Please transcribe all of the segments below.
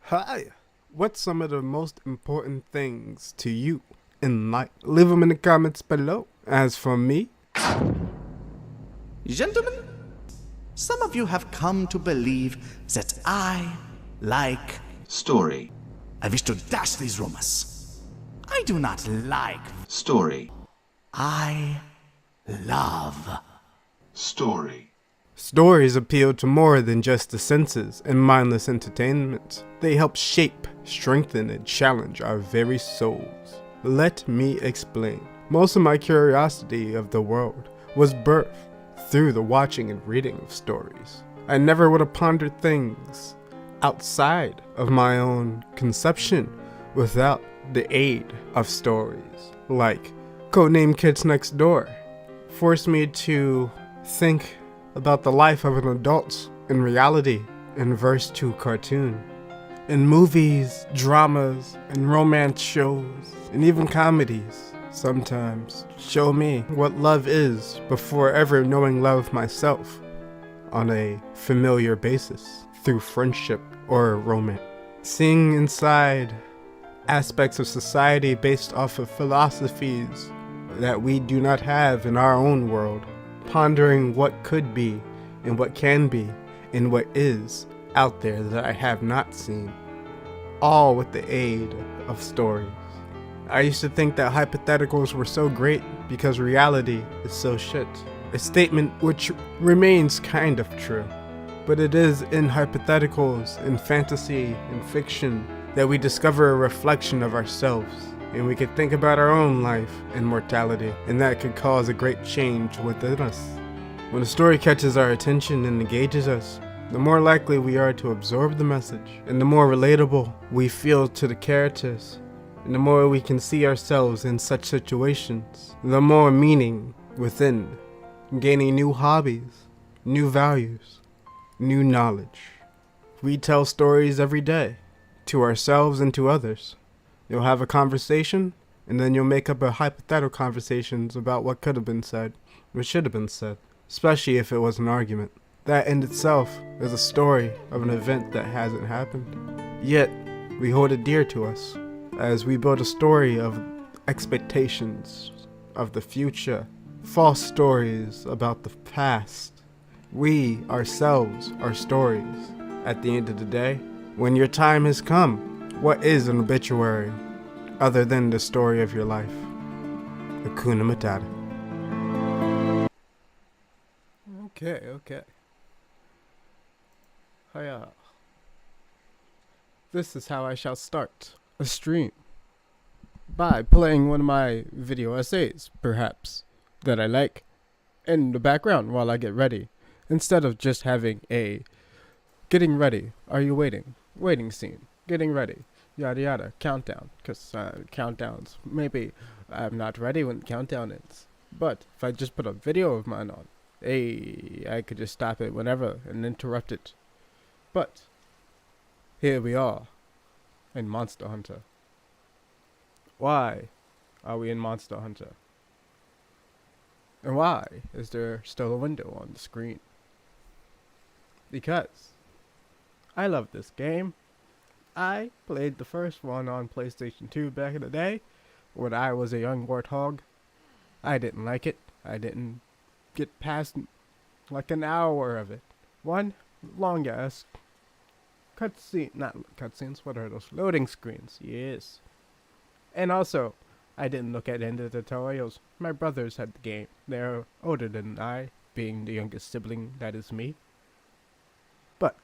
Hi. What's some of the most important things to you in life? Leave them in the comments below. As for me, Gentlemen, some of you have come to believe that I like Story. I wish to dash these rumors. I do not like. Story. I love. Story. stories appeal to more than just the senses and mindless entertainment. They help shape, strengthen, and challenge our very souls. Let me explain. Most of my curiosity of the world was birthed through the watching and reading of stories. I never would have pondered things outside of my own conception without the aid of stories like Codename Kids Next Door forced me to think about the life of an adult in reality in verse 2 cartoon. In movies, dramas, and romance shows, and even comedies, sometimes show me what love is before ever knowing love myself on a familiar basis through friendship or romance. Seeing inside aspects of society based off of philosophies that we do not have in our own world, pondering what could be and what can be and what is out there that I have not seen, all with the aid of stories. I used to think that hypotheticals were so great because reality is so shit. A statement which remains kind of true. But it is in hypotheticals, in fantasy, in fiction, that we discover a reflection of ourselves, and we could think about our own life and mortality, and that could cause a great change within us. When a story catches our attention and engages us, the more likely we are to absorb the message, and the more relatable we feel to the characters, and the more we can see ourselves in such situations, the more meaning within, gaining new hobbies, new values, new knowledge. We tell stories every day, to ourselves and to others. You'll have a conversation, and then you'll make up a hypothetical conversations about what could have been said, what should have been said, especially if it was an argument. That in itself is a story of an event that hasn't happened. Yet, we hold it dear to us, as we build a story of expectations of the future, false stories about the past. We ourselves are stories. At the end of the day, when your time has come, what is an obituary other than the story of your life? Hakuna Matata. Okay. Hiya. This is how I shall start a stream. By playing one of my video essays, perhaps, that I like, in the background while I get ready. Instead of just having a getting ready, are you waiting? Waiting scene, getting ready, yada yada, countdown, because countdowns, maybe I'm not ready when the countdown ends. But if I just put a video of mine on, I could just stop it whenever and interrupt it. But here we are in Monster Hunter. Why are we in Monster Hunter? And why is there still a window on the screen? Because I love this game. I played the first one on PlayStation 2 back in the day when I was a young warthog. I didn't like it. I didn't get past like an hour of it. One long ass cutscene, not cutscenes, what are those? Loading screens, yes. And also, I didn't look at any of the tutorials. My brothers had the game. They're older than I, being the youngest sibling, that is me. But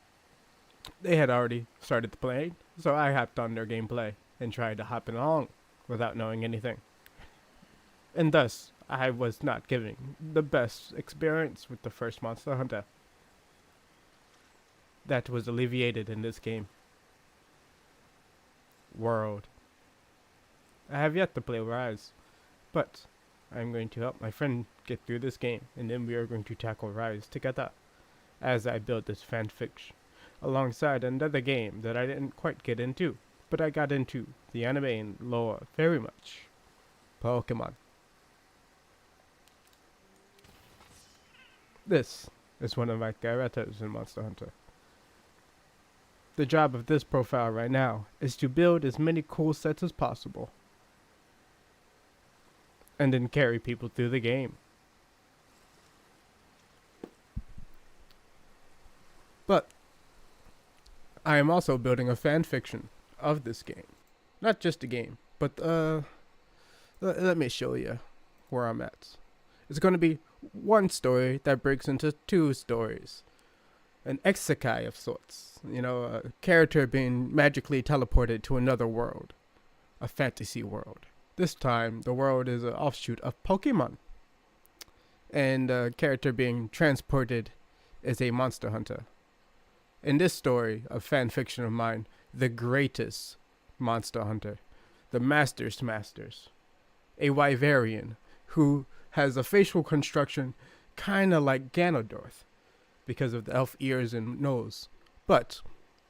they had already started the play, so I hopped on their gameplay and tried to hop along without knowing anything. And thus, I was not giving the best experience with the first Monster Hunter. That was alleviated in this game. World. I have yet to play Rise, but I'm going to help my friend get through this game, and then we are going to tackle Rise together as I build this fanfic alongside another game that I didn't quite get into, but I got into the anime and lore very much. Pokemon. This is one of my characters in Monster Hunter. The job of this profile right now is to build as many cool sets as possible and then carry people through the game. But I am also building a fan fiction of this game. Not just a game, but let me show you where I'm at. It's going to be one story that breaks into two stories. An isekai of sorts. You know, a character being magically teleported to another world. A fantasy world. This time, the world is an offshoot of Pokemon. And a character being transported is a monster hunter. In this story of fan fiction of mine, the greatest monster hunter, the Master's Masters, a Wyverian who has a facial construction kind of like Ganondorf because of the elf ears and nose, but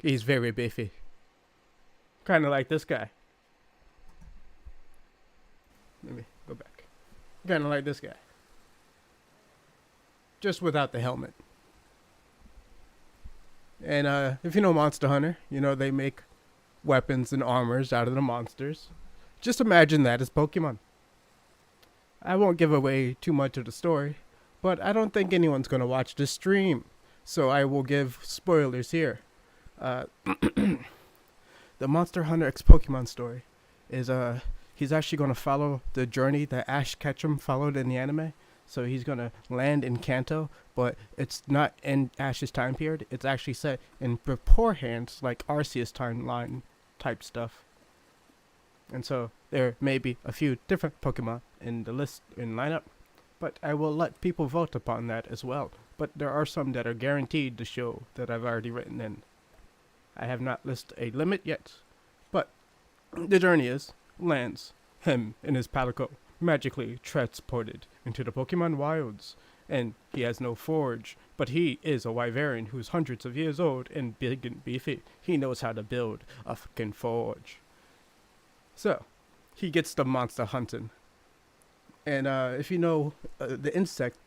he's very beefy, kind of like this guy. Let me go back. Kind of like this guy, just without the helmet. And if you know Monster Hunter, you know they make weapons and armors out of the monsters. Just imagine that as Pokemon. I won't give away too much of the story, but I don't think anyone's going to watch this stream, so I will give spoilers here. The Monster Hunter X Pokemon story is he's actually going to follow the journey that Ash Ketchum followed in the anime. So he's going to land in Kanto, but it's not in Ash's time period. It's actually set in beforehand, like Arceus timeline type stuff. And so there may be a few different Pokemon in the list in lineup, but I will let people vote upon that as well. But there are some that are guaranteed to show that I've already written in. I have not listed a limit yet, but the journey is Lance, him and his Palico, magically transported into the Pokemon wilds, and he has no forge, but he is a Wyverian who's hundreds of years old and big and beefy. He knows how to build a fucking forge. So, he gets the monster hunting. And if you know the insect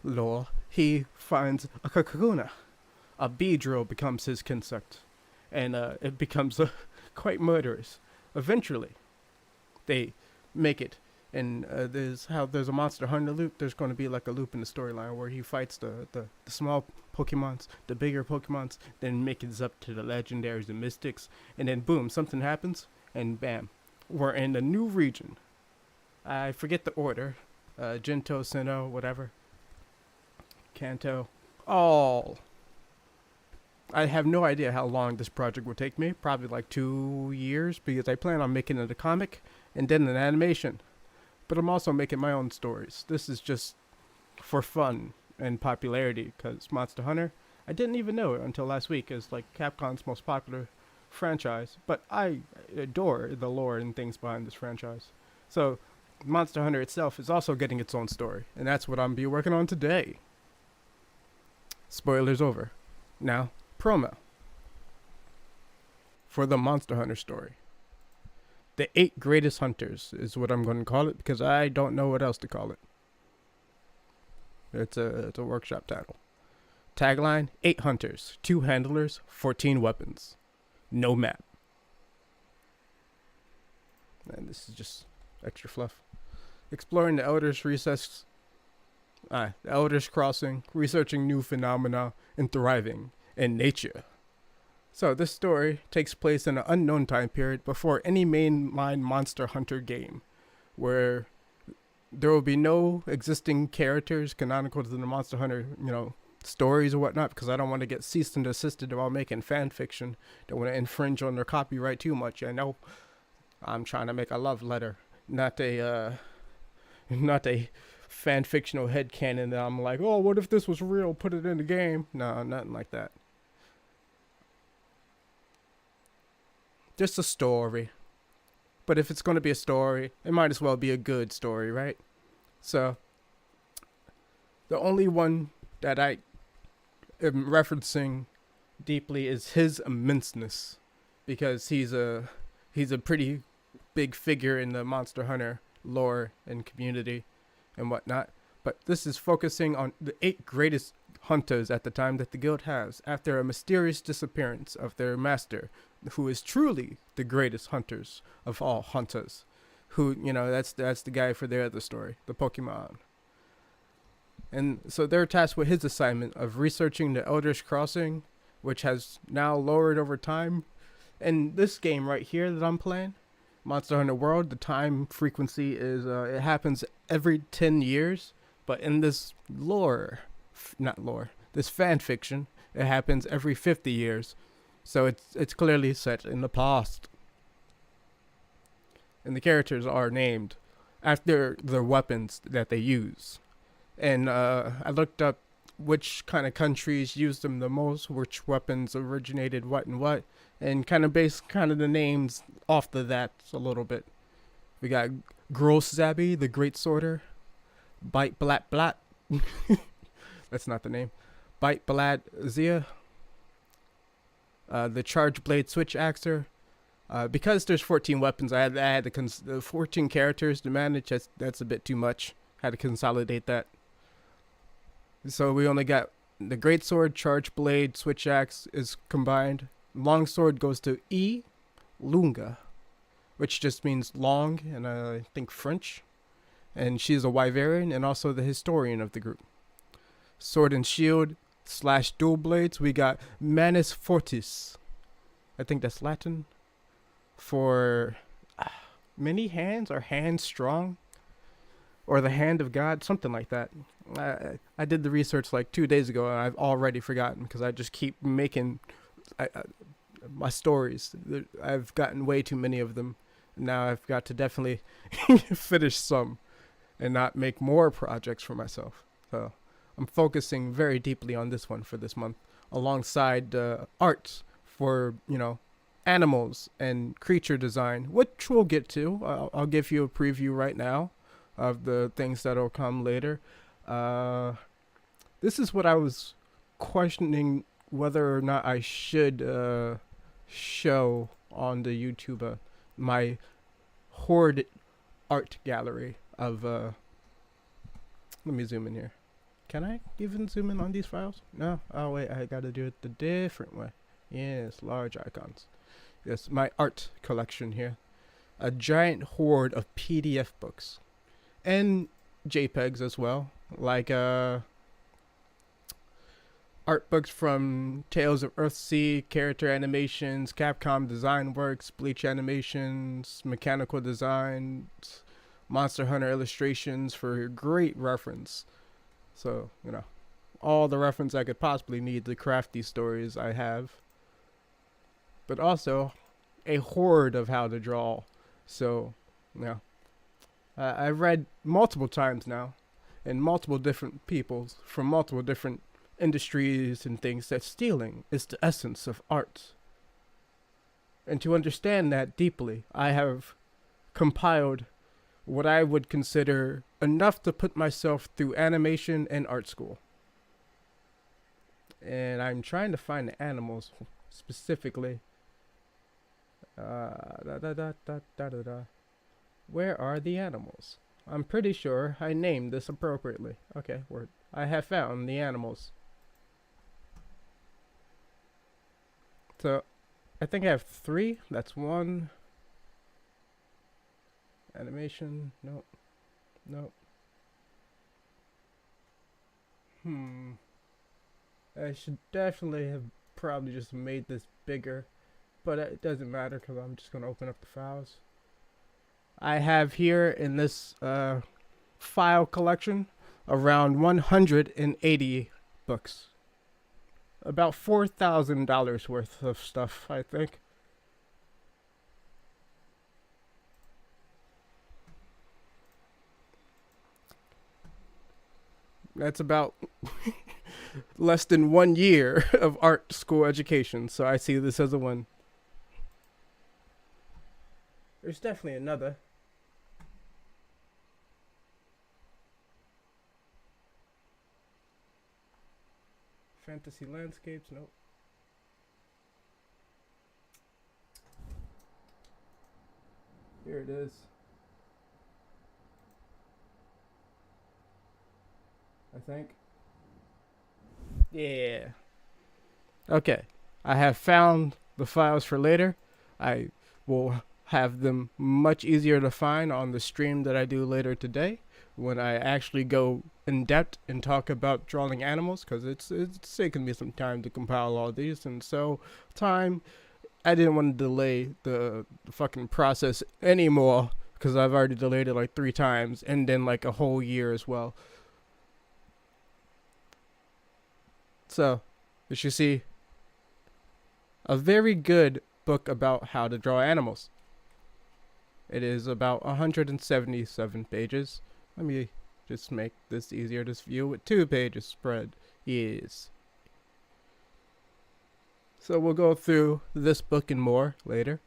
lore, he finds a Kakuna. A Beedrill becomes his insect, and it becomes quite murderous. Eventually, they make it, and there's a monster hunter loop. There's going to be like a loop in the storyline where he fights the small Pokemons, the bigger Pokemons, then makes it up to the legendaries and mystics, and then boom, something happens, and bam, we're in a new region. I forget the order, Jinto, Sinnoh, whatever, Kanto, all. I have no idea how long this project will take me, probably like 2 years, because I plan on making it a comic and then an animation. But I'm also making my own stories. This is just for fun and popularity, because Monster Hunter, I didn't even know it until last week, is like Capcom's most popular franchise. But I adore the lore and things behind this franchise. So Monster Hunter itself is also getting its own story, and that's what I'm be working on today. Spoilers over. Now, promo for the Monster Hunter story. The 8 Greatest Hunters is what I'm going to call it, because I don't know what else to call it. It's a workshop title. Tagline: 8 hunters, 2 handlers, 14 weapons. No map. And this is just extra fluff. Exploring the Elders Recess, the Elders Crossing, researching new phenomena, and thriving in nature. So this story takes place in an unknown time period before any mainline Monster Hunter game, where there will be no existing characters canonical to the Monster Hunter, stories or whatnot, because I don't want to get ceased and desisted while making fan fiction. Don't want to infringe on their copyright too much. I know I'm trying to make a love letter, not a fan fictional headcanon that I'm like, oh, what if this was real? Put it in the game. No, nothing like that. Just a story. But if it's going to be a story, it might as well be a good story, right? So, the only one that I am referencing deeply is his immenseness, because he's a pretty big figure in the Monster Hunter lore and community and whatnot. But this is focusing on the 8 greatest hunters at the time that the guild has, after a mysterious disappearance of their master, who is truly the greatest hunters of all hunters. Who, that's the guy for their other story, the Pokemon. And so they're tasked with his assignment of researching the Elder's Crossing, which has now lowered over time. And this game right here that I'm playing, Monster Hunter World, the time frequency is it happens every 10 years, but in this this fan fiction, it happens every 50 years. So it's clearly set in the past. And the characters are named after the weapons that they use. And I looked up which kind of countries used them the most, which weapons originated what and what, and kind of based kind of the names off of that a little bit. We got Gross Zabby, the Great Sworder, Bite Blat Blat, that's not the name, Bite Blat Zia, the Charge Blade Switch Axer. Because there's 14 weapons, I had the 14 characters to manage. That's a bit too much. Had to consolidate that. So we only got the Great Sword, Charge Blade, Switch Axe is combined. Long Sword goes to E. Lunga, which just means long, and I think French. And she's a Wyverian and also the historian of the group. Sword and Shield / Dual Blades, we got Manus Fortis. I think that's Latin. For many hands or hand strong. Or the hand of God, something like that. I did the research like 2 days ago, and I've already forgotten because I just keep making my stories. I've gotten way too many of them. Now I've got to definitely finish some and not make more projects for myself. So I'm focusing very deeply on this one for this month, alongside arts for, animals and creature design, which we'll get to. I'll give you a preview right now of the things that'll come later. This is what I was questioning whether or not I should show on the YouTube, my hoard art gallery of let me zoom in here. Can I even zoom in on these files? No. Oh wait, I gotta do it the different way. Yes, large icons. Yes, my art collection here. A giant hoard of PDF books. And JPEGs as well, like art books from Tales of Earthsea, character animations, Capcom design works, Bleach animations, mechanical designs, Monster Hunter illustrations for great reference. So, all the reference I could possibly need to craft these stories I have. But also a horde of how to draw. So, I've read multiple times now, and multiple different people from multiple different industries and things, that stealing is the essence of art. And to understand that deeply, I have compiled what I would consider enough to put myself through animation and art school. And I'm trying to find the animals specifically. Where are the animals? I'm pretty sure I named this appropriately. Okay, word. I have found the animals. So, I think I have 3. That's 1. Animation. Nope. I should definitely have probably just made this bigger. But it doesn't matter because I'm just going to open up the files. I have here in this file collection around 180 books. About $4,000 worth of stuff, I think. That's about less than 1 year of art school education, so I see this as a win. There's definitely another. Fantasy landscapes, nope. Here it is. I think. Yeah. Okay. I have found the files for later. I will have them much easier to find on the stream that I do later today when I actually go in depth and talk about drawing animals, because it's taken me some time to compile all these, and so I didn't want to delay the fucking process anymore, because I've already delayed it like 3 times, and then like a whole year as well. So, as you see, a very good book about how to draw animals. It is about 177 pages. Let me just make this easier to view with 2 pages spread. Yes. So we'll go through this book and more later.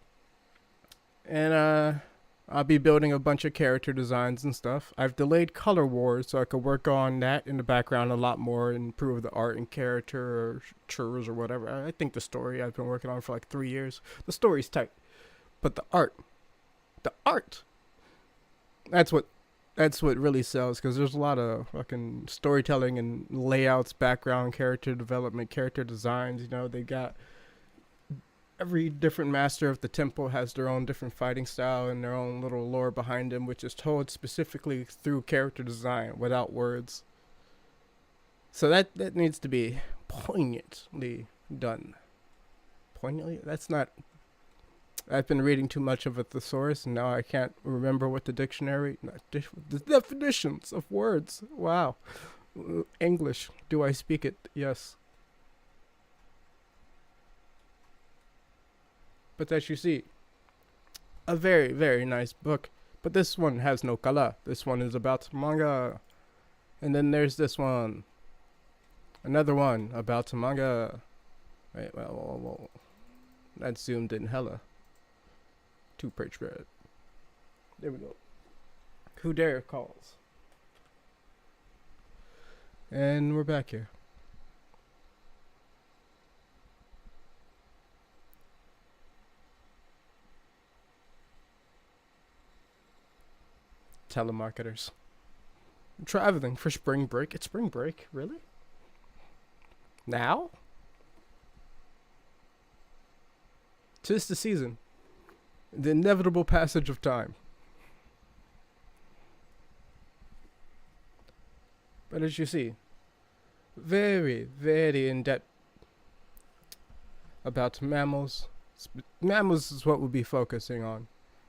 And I'll be building a bunch of character designs and stuff. I've delayed Color Wars so I could work on that in the background a lot more and improve the art and characters or whatever. I think the story I've been working on for like 3 years. The story's tight. But the art, that's what really sells, because there's a lot of fucking storytelling and layouts, background, character development, character designs. You know, they got every different master of the temple has their own different fighting style and their own little lore behind them, which is told specifically through character design without words. So that needs to be poignantly done. Poignantly? That's not... I've been reading too much of a thesaurus, and now I can't remember what the dictionary... the definitions of words. Wow. English. Do I speak it? Yes. But as you see, a very, very nice book. But this one has no color. This one is about manga. And then there's this one. Another one about manga. Wait, well. That's zoomed in hella. 2-page spread. There we go. Who Dare Calls. And we're back here. Telemarketers. Traveling for spring break. It's spring break? Really? Now? 'Tis the season. The inevitable passage of time. But as you see, very, very in-depth about mammals. Mammals is what we'll be focusing on.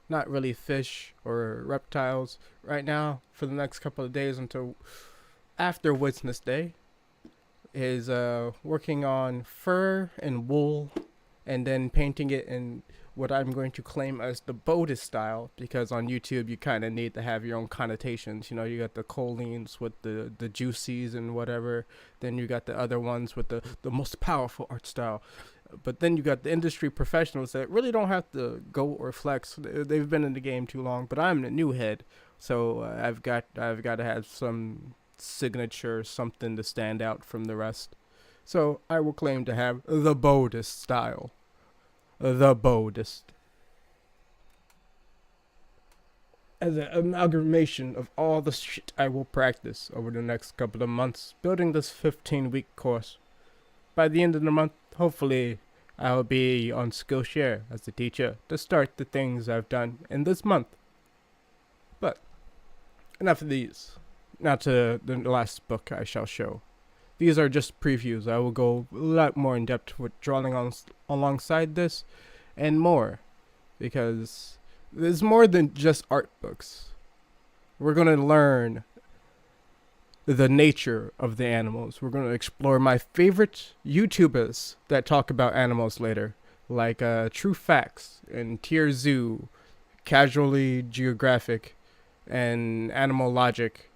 Not really fish or reptiles right now for the next couple of days until after Wednesday. Is working on fur and wool and then painting it in what I'm going to claim as the Buddhist style, because on YouTube you kind of need to have your own connotations. You know, you got the choline with the juicies and whatever. Then you got the other ones with the most powerful art style. But then you got the industry professionals that really don't have to go or flex. They've been in the game too long. But I'm the new head, so I've got to have some signature, something to stand out from the rest. So I will claim to have the Buddhist style. The Buddhist. As an amalgamation of all the shit I will practice over the next couple of months, building this 15-week course. By the end of the month, hopefully, I'll be on Skillshare as a teacher to start the things I've done in this month. But, enough of these. Now to the last book I shall show. These are just previews. I will go a lot more in depth with drawing on alongside this and more, because there's more than just art books. We're going to learn the nature of the animals. We're going to explore my favorite YouTubers that talk about animals later, like True Facts and Tier Zoo, Casually Geographic, and Animal Logic.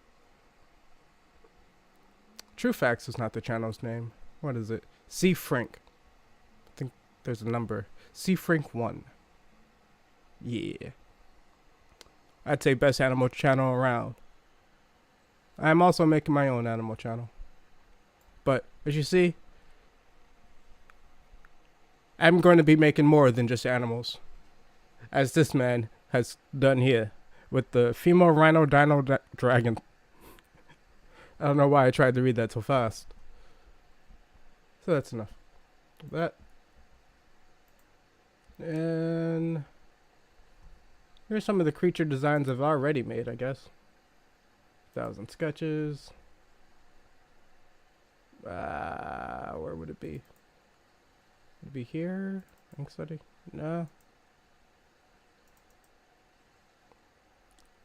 True Facts is not the channel's name. What is it? C. Frank. I think there's a number. C. Frank 1. Yeah. I'd say best animal channel around. I'm also making my own animal channel. But, as you see, I'm going to be making more than just animals. As this man has done here with the female rhino dino dragon. I don't know why I tried to read that so fast. So that's enough. That. And here's some of the creature designs I've already made, I guess. 1,000 sketches. Where would it be? Would it be here? Ink study? No.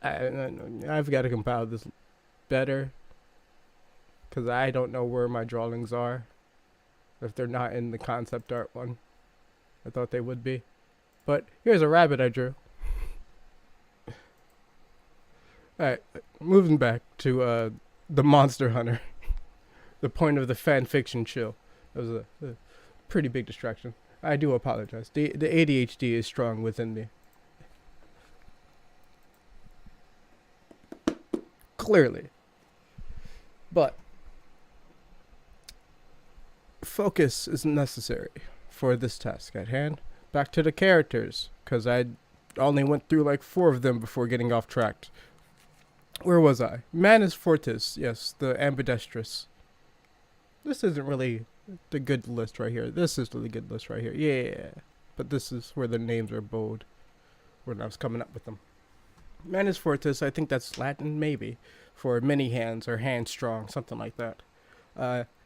I've got to compile this better, because I don't know where my drawings are. If they're not in the concept art one. I thought they would be. But here's a rabbit I drew. Alright, moving back to the Monster Hunter. The point of the fan fiction chill. That was a pretty big distraction. I do apologize. The ADHD is strong within me. Clearly. But focus is necessary for this task at hand. Back to the characters, because I only went through like 4 of them before getting off track. Where was I? Manus Fortis, yes, the ambidextrous. This isn't really the good list right here. This is the good list right here. Yeah, but this is where the names are bold when I was coming up with them. Manus Fortis, I think that's Latin, maybe, for many hands or hand strong, something like that.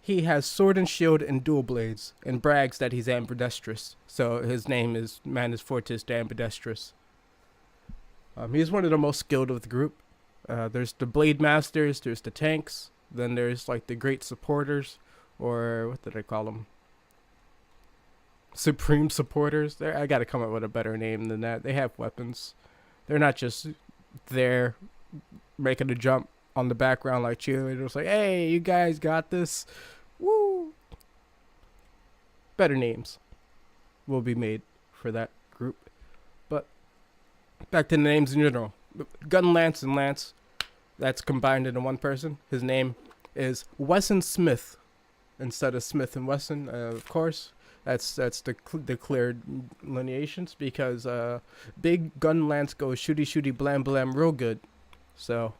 He has sword and shield and dual blades, and brags that he's ambidextrous, so his name is Manus Fortis the Ambidextrous. He's one of the most skilled of the group. There's the blade masters, there's the tanks, then there's like the great supporters, or what did I call them? Supreme supporters. I gotta come up with a better name than that. They have weapons. They're not just there making a jump on the background like cheerleaders, like, hey, you guys got this. Woo! Better names will be made for that group. But back to the names in general. Gun Lance and Lance, that's combined into one person. His name is Wesson Smith instead of Smith and Wesson, of course. That's the clear lineations, because Big Gun Lance goes shooty shooty blam blam real good. So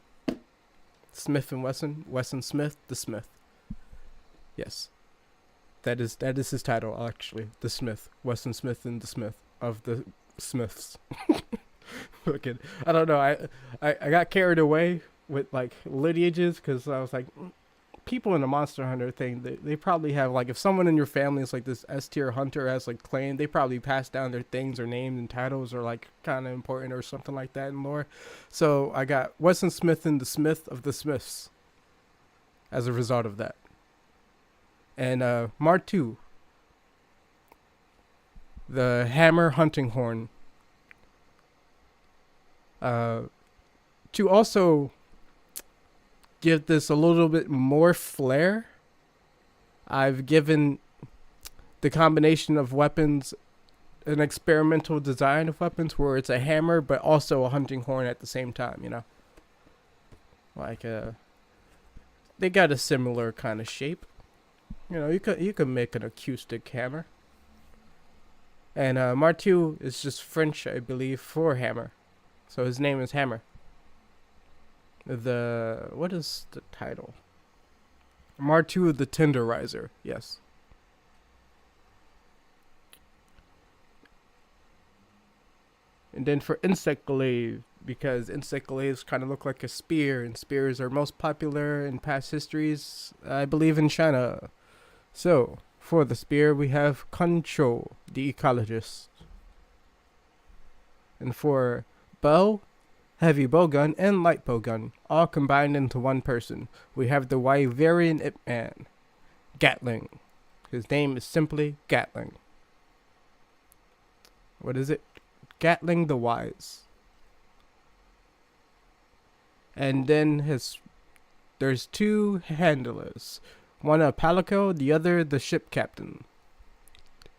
Smith and Wesson Smith, the Smith. Yes. That is his title, actually. The Smith. Wesson Smith and the Smith of the Smiths. Fucking, I don't know. I got carried away with like lineages, because I was like, people in the Monster Hunter thing, they probably have, like, if someone in your family is like this S tier hunter has like claim, they probably pass down their things or names and titles are like kind of important or something like that in lore. So I got Wesson Smith and the Smith of the Smiths as a result of that. And Martu, the hammer hunting horn. To also give this a little bit more flair, I've given the combination of weapons an experimental design of weapons where it's a hammer but also a hunting horn at the same time, you know? Like, they got a similar kind of shape. You know, you could make an acoustic hammer. And Martu is just French, I believe, for hammer. So his name is Hammer. What is the title? Martu the Tenderizer, yes. And then for Insect Glaive, because Insect Glaives kind of look like a spear, and spears are most popular in past histories, I believe, in China. So, for the spear, we have Concho, the ecologist. And for bow, heavy bowgun, and light bowgun, all combined into one person, we have the Wyverian Ip Man, Gatling. His name is simply Gatling. What is it? Gatling the Wise. And then there's 2 handlers. One a Palico, the other the ship captain.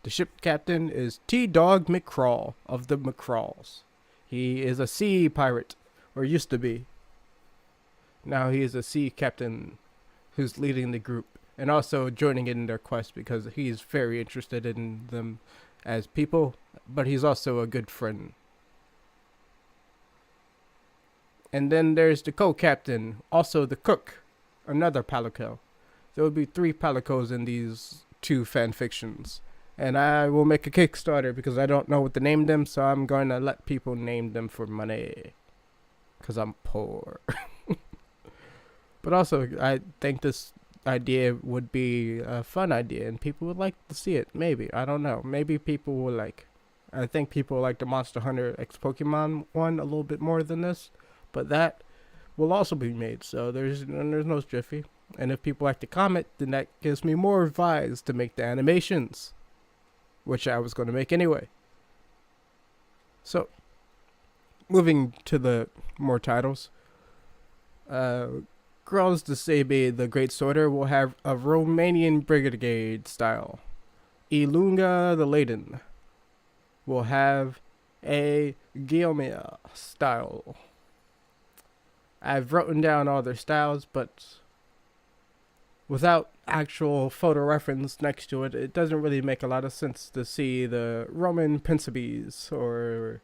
The ship captain is T-Dog McCraw of the McCraws. He is a sea pirate, or used to be. Now he is a sea captain who's leading the group and also joining in their quest because he's very interested in them as people, but he's also a good friend. And then there's the co-captain, also the cook, another Palico. There would be 3 Palicos in these 2 fanfictions. And I will make a Kickstarter because I don't know what to name them, so I'm going to let people name them for money. Because I'm poor. But also, I think this idea would be a fun idea, and people would like to see it. Maybe. I don't know. Maybe people will like... I think people like the Monster Hunter X Pokemon one a little bit more than this. But that will also be made, so there's no jiffy. And if people like to comment, then that gives me more advice to make the animations, which I was going to make anyway. So, moving to the more titles. Girls to Sabe the Great Sorter will have a Romanian Brigade style. Ilunga the Laden will have a Guillaume style. I've written down all their styles, but without actual photo reference next to it, it doesn't really make a lot of sense to see the Roman Principes or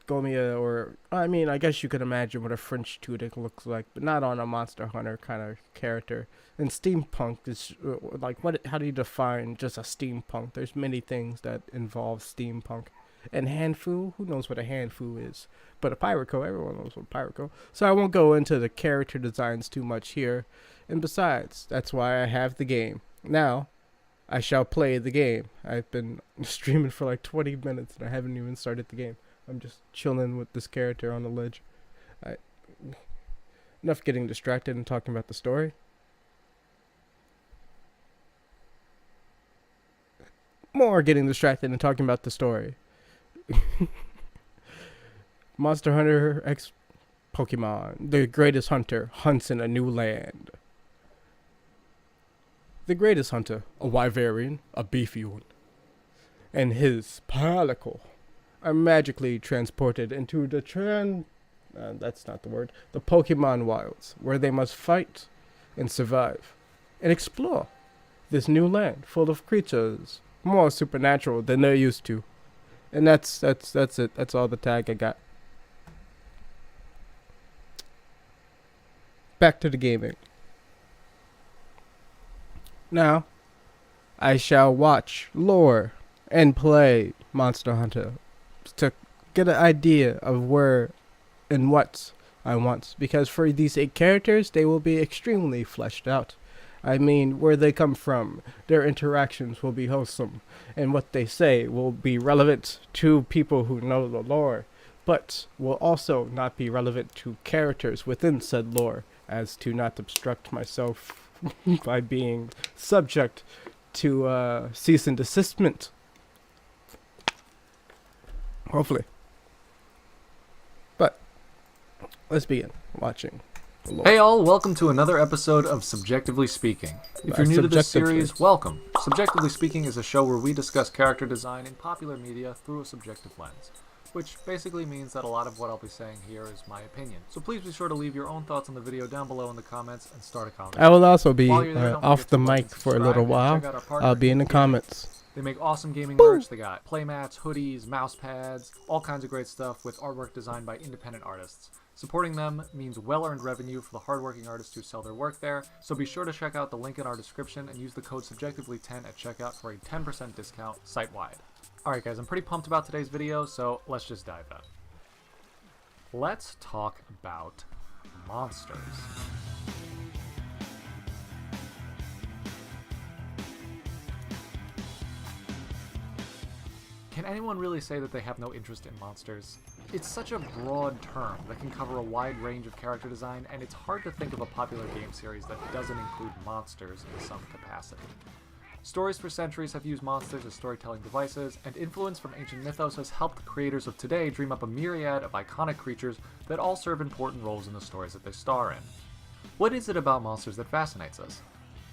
Gomia, or I mean, I guess you could imagine what a French tunic looks like, but not on a Monster Hunter kind of character. And steampunk is like, what? How do you define just a steampunk? There's many things that involve steampunk. And Hanfu, who knows what a Hanfu is? But a Pyroco, everyone knows what a Pyroco. So I won't go into the character designs too much here. And besides, that's why I have the game. Now, I shall play the game. I've been streaming for like 20 minutes and I haven't even started the game. I'm just chilling with this character on the ledge. Enough getting distracted and talking about the story. More getting distracted and talking about the story. Monster Hunter X Pokemon, the greatest hunter, hunts in a new land. The greatest hunter, a Wyverian, a beefy one, and his Palico are magically transported into the that's not the word, the Pokemon wilds, where they must fight and survive and explore this new land full of creatures more supernatural than they're used to. And that's it. That's all the tag I got. Back to the gaming. Now, I shall watch, lore, and play Monster Hunter to get an idea of where and what I want. Because for these 8 characters, they will be extremely fleshed out. I mean, where they come from, their interactions will be wholesome, and what they say will be relevant to people who know the lore, but will also not be relevant to characters within said lore, as to not obstruct myself by being subject to cease and desistment. Hopefully. But, let's begin watching. Hey all, welcome to another episode of Subjectively Speaking. If you're new to this series, welcome. Subjectively Speaking is a show where we discuss character design in popular media through a subjective lens, which basically means that a lot of what I'll be saying here is my opinion. So please be sure to leave your own thoughts on the video down below in the comments and start a conversation. I will also be there, off the mic for a little while. I'll be in the comments. They make awesome gaming merch. They got playmats, hoodies, mouse pads, all kinds of great stuff with artwork designed by independent artists. Supporting them means well-earned revenue for the hardworking artists who sell their work there, so be sure to check out the link in our description and use the code Subjectively10 at checkout for a 10% discount site-wide. Alright guys, I'm pretty pumped about today's video, so let's just dive in. Let's talk about monsters. Can anyone really say that they have no interest in monsters? It's such a broad term that can cover a wide range of character design, and it's hard to think of a popular game series that doesn't include monsters in some capacity. Stories for centuries have used monsters as storytelling devices, and influence from ancient mythos has helped the creators of today dream up a myriad of iconic creatures that all serve important roles in the stories that they star in. What is it about monsters that fascinates us?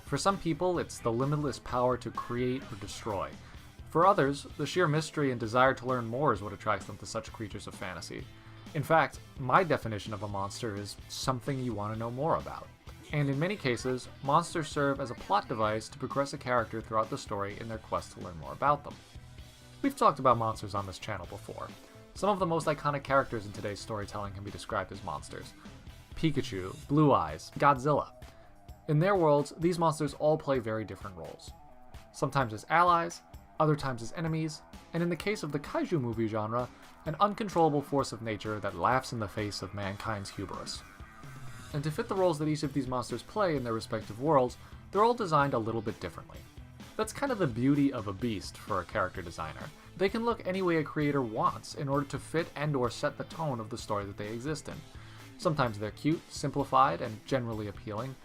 For some people, it's the limitless power to create or destroy. For others, the sheer mystery and desire to learn more is what attracts them to such creatures of fantasy. In fact, my definition of a monster is something you want to know more about. And in many cases, monsters serve as a plot device to progress a character throughout the story in their quest to learn more about them. We've talked about monsters on this channel before. Some of the most iconic characters in today's storytelling can be described as monsters. Pikachu, Blue Eyes, Godzilla. In their worlds, these monsters all play very different roles. Sometimes as allies, other times as enemies, and in the case of the kaiju movie genre, an uncontrollable force of nature that laughs in the face of mankind's hubris. And to fit the roles that each of these monsters play in their respective worlds, they're all designed a little bit differently. That's kind of the beauty of a beast for a character designer. They can look any way a creator wants in order to fit and/or set the tone of the story that they exist in. Sometimes they're cute, simplified, and generally appealing.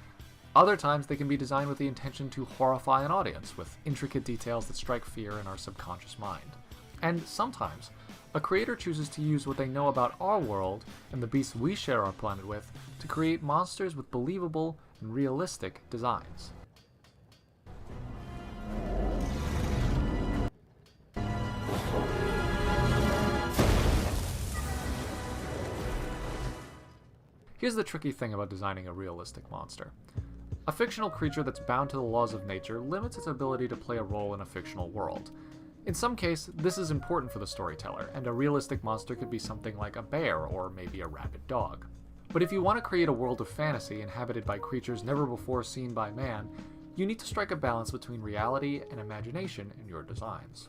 Other times they can be designed with the intention to horrify an audience with intricate details that strike fear in our subconscious mind. And sometimes, a creator chooses to use what they know about our world and the beasts we share our planet with to create monsters with believable and realistic designs. Here's the tricky thing about designing a realistic monster. A fictional creature that's bound to the laws of nature limits its ability to play a role in a fictional world. In some case, this is important for the storyteller, and a realistic monster could be something like a bear or maybe a rabid dog. But if you want to create a world of fantasy inhabited by creatures never before seen by man, you need to strike a balance between reality and imagination in your designs.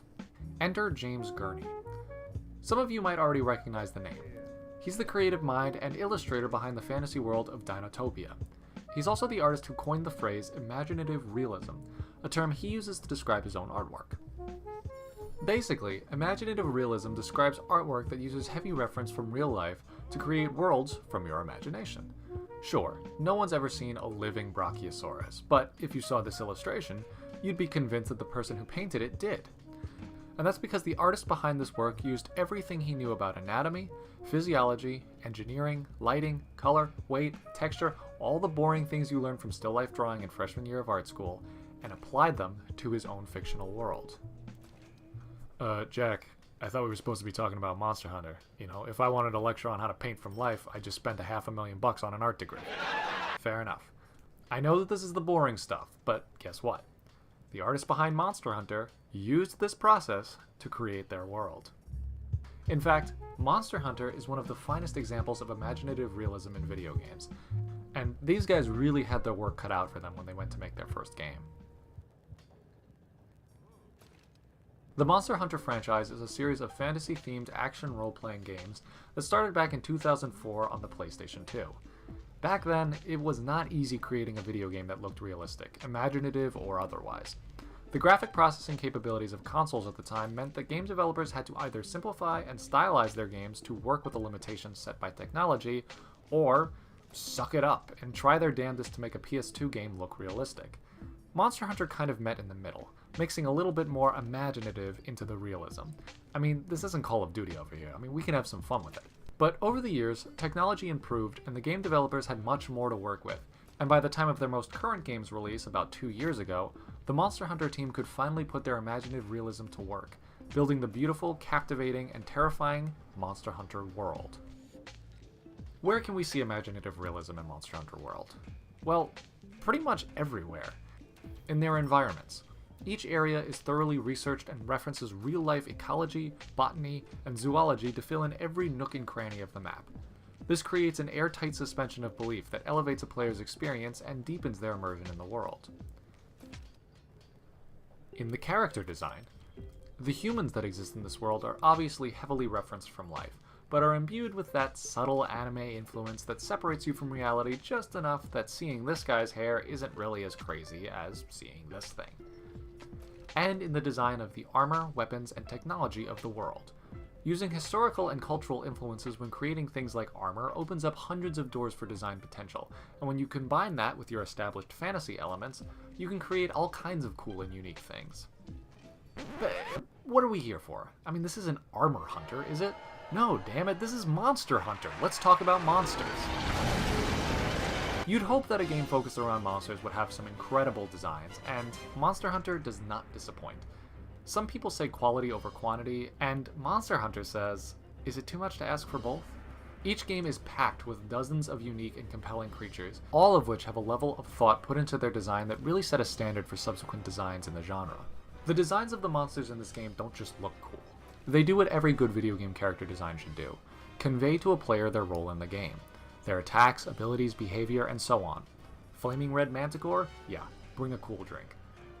Enter James Gurney. Some of you might already recognize the name. He's the creative mind and illustrator behind the fantasy world of Dinotopia. He's also the artist who coined the phrase imaginative realism, a term he uses to describe his own artwork. Basically, imaginative realism describes artwork that uses heavy reference from real life to create worlds from your imagination. Sure, no one's ever seen a living Brachiosaurus, but if you saw this illustration, you'd be convinced that the person who painted it did. And that's because the artist behind this work used everything he knew about anatomy, physiology, engineering, lighting, color, weight, texture, all the boring things you learn from still life drawing in freshman year of art school, and applied them to his own fictional world. Jack, I thought we were supposed to be talking about Monster Hunter. You know, if I wanted a lecture on how to paint from life, I just spent $500,000 on an art degree. Fair enough. I know that this is the boring stuff, but guess what? The artist behind Monster Hunter used this process to create their world. In fact, Monster Hunter is one of the finest examples of imaginative realism in video games, and these guys really had their work cut out for them when they went to make their first game. The Monster Hunter franchise is a series of fantasy-themed action role-playing games that started back in 2004 on the PlayStation 2. Back then, it was not easy creating a video game that looked realistic, imaginative or otherwise. The graphic processing capabilities of consoles at the time meant that game developers had to either simplify and stylize their games to work with the limitations set by technology, or suck it up and try their damnedest to make a PS2 game look realistic. Monster Hunter kind of met in the middle, mixing a little bit more imaginative into the realism. I mean, this isn't Call of Duty over here. I mean, we can have some fun with it. But over the years, technology improved and the game developers had much more to work with, and by the time of their most current game's release about 2 years ago, the Monster Hunter team could finally put their imaginative realism to work, building the beautiful, captivating, and terrifying Monster Hunter world. Where can we see imaginative realism in Monster Hunter World? Well, pretty much everywhere. In their environments. Each area is thoroughly researched and references real-life ecology, botany, and zoology to fill in every nook and cranny of the map. This creates an airtight suspension of belief that elevates a player's experience and deepens their immersion in the world. In the character design, the humans that exist in this world are obviously heavily referenced from life, but are imbued with that subtle anime influence that separates you from reality just enough that seeing this guy's hair isn't really as crazy as seeing this thing. And in the design of the armor, weapons, and technology of the world. Using historical and cultural influences when creating things like armor opens up hundreds of doors for design potential, and when you combine that with your established fantasy elements, you can create all kinds of cool and unique things. But what are we here for? I mean, this isn't Armor Hunter, is it? No, damn it, this is Monster Hunter. Let's talk about monsters. You'd hope that a game focused around monsters would have some incredible designs, and Monster Hunter does not disappoint. Some people say quality over quantity, and Monster Hunter says, is it too much to ask for both? Each game is packed with dozens of unique and compelling creatures, all of which have a level of thought put into their design that really set a standard for subsequent designs in the genre. The designs of the monsters in this game don't just look cool. They do what every good video game character design should do: convey to a player their role in the game, their attacks, abilities, behavior, and so on. Flaming red manticore? Yeah, bring a cool drink.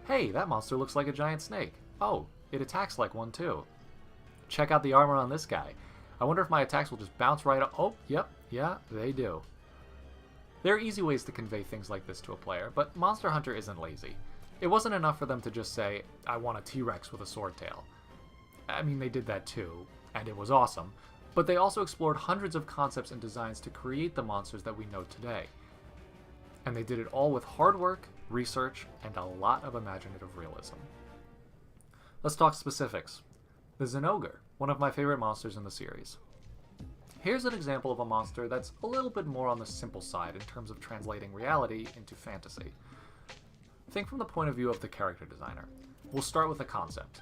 Hey, that monster looks like a giant snake. Oh, it attacks like one too. Check out the armor on this guy. I wonder if my attacks will just bounce right up. Oh, yep, yeah, they do. There are easy ways to convey things like this to a player, but Monster Hunter isn't lazy. It wasn't enough for them to just say, I want a T-Rex with a sword tail. I mean, they did that too, and it was awesome, but they also explored hundreds of concepts and designs to create the monsters that we know today. And they did it all with hard work, research, and a lot of imaginative realism. Let's talk specifics. The Zinogre, one of my favorite monsters in the series. Here's an example of a monster that's a little bit more on the simple side in terms of translating reality into fantasy. Think from the point of view of the character designer. We'll start with a concept.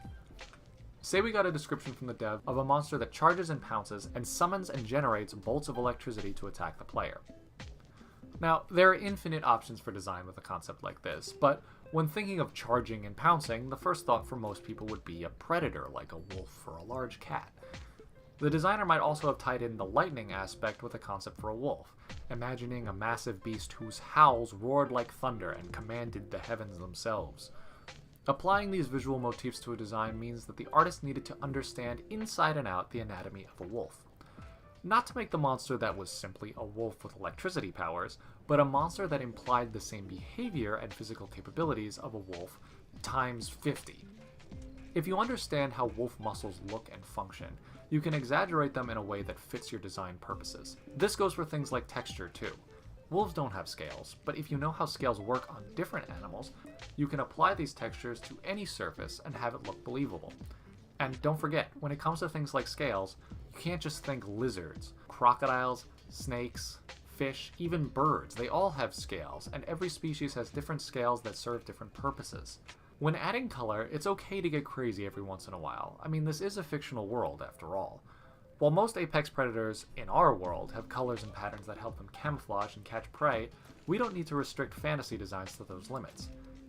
Say we got a description from the dev of a monster that charges and pounces and summons and generates bolts of electricity to attack the player. Now, there are infinite options for design with a concept like this, but when thinking of charging and pouncing, the first thought for most people would be a predator like a wolf or a large cat. The designer might also have tied in the lightning aspect with a concept for a wolf, imagining a massive beast whose howls roared like thunder and commanded the heavens themselves. Applying these visual motifs to a design means that the artist needed to understand inside and out the anatomy of a wolf. Not to make the monster that was simply a wolf with electricity powers, but a monster that implied the same behavior and physical capabilities of a wolf times 50. If you understand how wolf muscles look and function, you can exaggerate them in a way that fits your design purposes. This goes for things like texture too. Wolves don't have scales, but if you know how scales work on different animals, you can apply these textures to any surface and have it look believable. And don't forget, when it comes to things like scales, you can't just think lizards. Crocodiles, snakes, fish, even birds, they all have scales, and every species has different scales that serve different purposes. When adding color, it's okay to get crazy every once in a while. I mean, this is a fictional world, after all. While most apex predators in our world have colors and patterns that help them camouflage and catch prey, we don't need to restrict fantasy designs to those limits.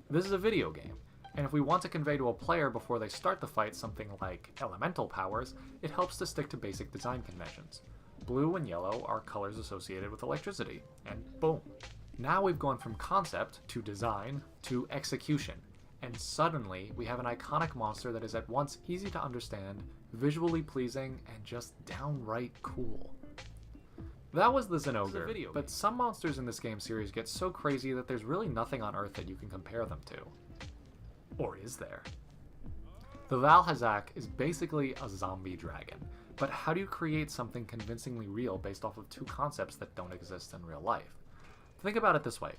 This is a video game, and if we want to convey to a player before they start the fight something like elemental powers, it helps to stick to basic design conventions. Blue and yellow are colors associated with electricity, and boom. Now we've gone from concept to design to execution. And suddenly, we have an iconic monster that is at once easy to understand, visually pleasing, and just downright cool. That was the Zinogre, but some monsters in this game series get so crazy that there's really nothing on Earth that you can compare them to. Or is there? The Valhazak is basically a zombie dragon, but how do you create something convincingly real based off of two concepts that don't exist in real life? Think about it this way.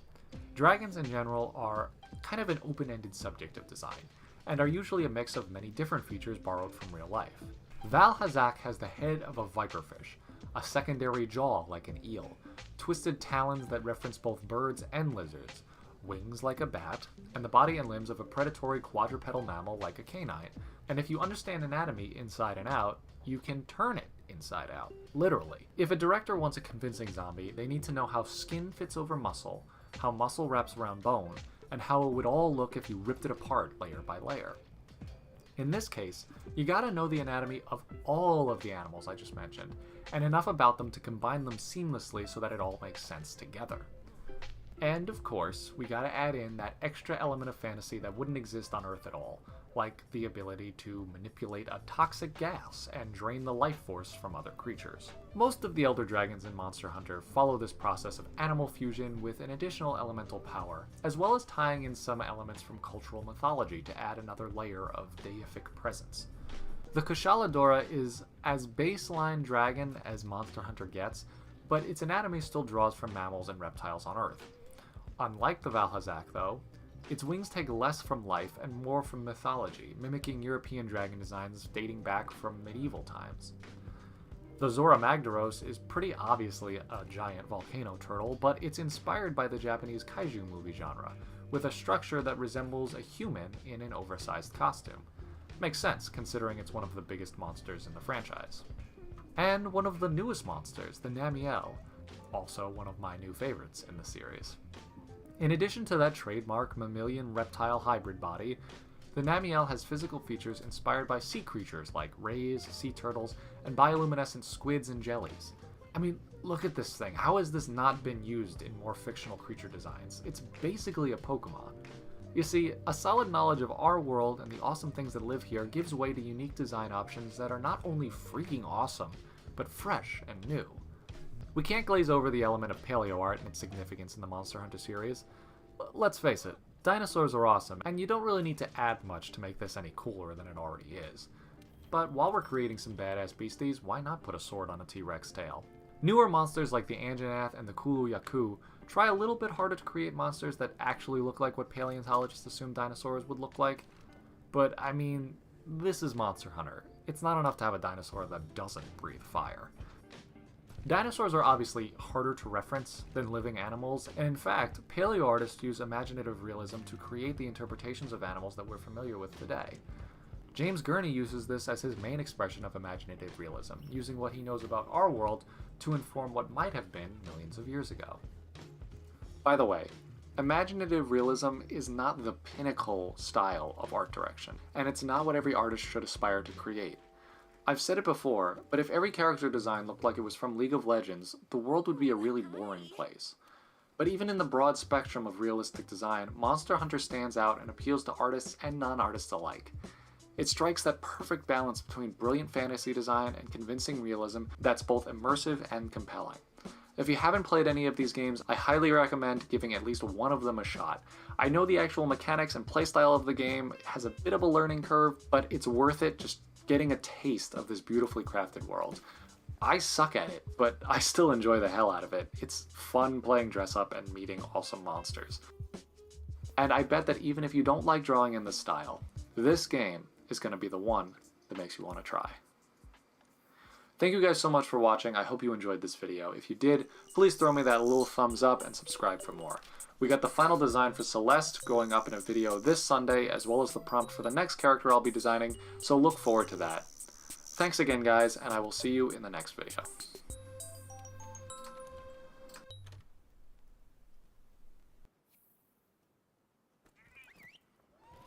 Dragons in general are kind of an open-ended subject of design, and are usually a mix of many different features borrowed from real life. Valhazak has the head of a viperfish, a secondary jaw like an eel, twisted talons that reference both birds and lizards, wings like a bat, and the body and limbs of a predatory quadrupedal mammal like a canine. And if you understand anatomy inside and out, you can turn it inside out. Literally. If a director wants a convincing zombie, they need to know how skin fits over muscle, how muscle wraps around bone, and how it would all look if you ripped it apart layer by layer. In this case, you gotta know the anatomy of all of the animals I just mentioned, and enough about them to combine them seamlessly so that it all makes sense together. And of course, we gotta add in that extra element of fantasy that wouldn't exist on Earth at all, like the ability to manipulate a toxic gas and drain the life force from other creatures. Most of the Elder Dragons in Monster Hunter follow this process of animal fusion with an additional elemental power, as well as tying in some elements from cultural mythology to add another layer of deific presence. The Kushaladora is as baseline dragon as Monster Hunter gets, but its anatomy still draws from mammals and reptiles on Earth. Unlike the Valhazak, though, its wings take less from life and more from mythology, mimicking European dragon designs dating back from medieval times. The Zora Magdaros is pretty obviously a giant volcano turtle, but it's inspired by the Japanese kaiju movie genre, with a structure that resembles a human in an oversized costume. Makes sense, considering it's one of the biggest monsters in the franchise. And one of the newest monsters, the Namielle, also one of my new favorites in the series. In addition to that trademark mammalian-reptile hybrid body, the Namielle has physical features inspired by sea creatures like rays, sea turtles, and bioluminescent squids and jellies. I mean, look at this thing. How has this not been used in more fictional creature designs? It's basically a Pokemon. You see, a solid knowledge of our world and the awesome things that live here gives way to unique design options that are not only freaking awesome, but fresh and new. We can't glaze over the element of paleo art and its significance in the Monster Hunter series. Let's face it, dinosaurs are awesome, and you don't really need to add much to make this any cooler than it already is. But while we're creating some badass beasties, why not put a sword on a T-Rex tail? Newer monsters like the Anjanath and the Kulu Yaku try a little bit harder to create monsters that actually look like what paleontologists assume dinosaurs would look like. But, I mean, this is Monster Hunter. It's not enough to have a dinosaur that doesn't breathe fire. Dinosaurs are obviously harder to reference than living animals, and in fact, paleo artists use imaginative realism to create the interpretations of animals that we're familiar with today. James Gurney uses this as his main expression of imaginative realism, using what he knows about our world to inform what might have been millions of years ago. By the way, imaginative realism is not the pinnacle style of art direction, and it's not what every artist should aspire to create. I've said it before, but if every character design looked like it was from League of Legends, the world would be a really boring place. But even in the broad spectrum of realistic design, Monster Hunter stands out and appeals to artists and non-artists alike. It strikes that perfect balance between brilliant fantasy design and convincing realism that's both immersive and compelling. If you haven't played any of these games, I highly recommend giving at least one of them a shot. I know the actual mechanics and playstyle of the game has a bit of a learning curve, but it's worth it just getting a taste of this beautifully crafted world. I suck at it, but I still enjoy the hell out of it. It's fun playing dress up and meeting awesome monsters. And I bet that even if you don't like drawing in this style, this game is going to be the one that makes you want to try. Thank you guys so much for watching. I hope you enjoyed this video. If you did, please throw me that little thumbs up and subscribe for more. We got the final design for Celeste going up in a video this Sunday, as well as the prompt for the next character I'll be designing, so look forward to that. Thanks again, guys, and I will see you in the next video.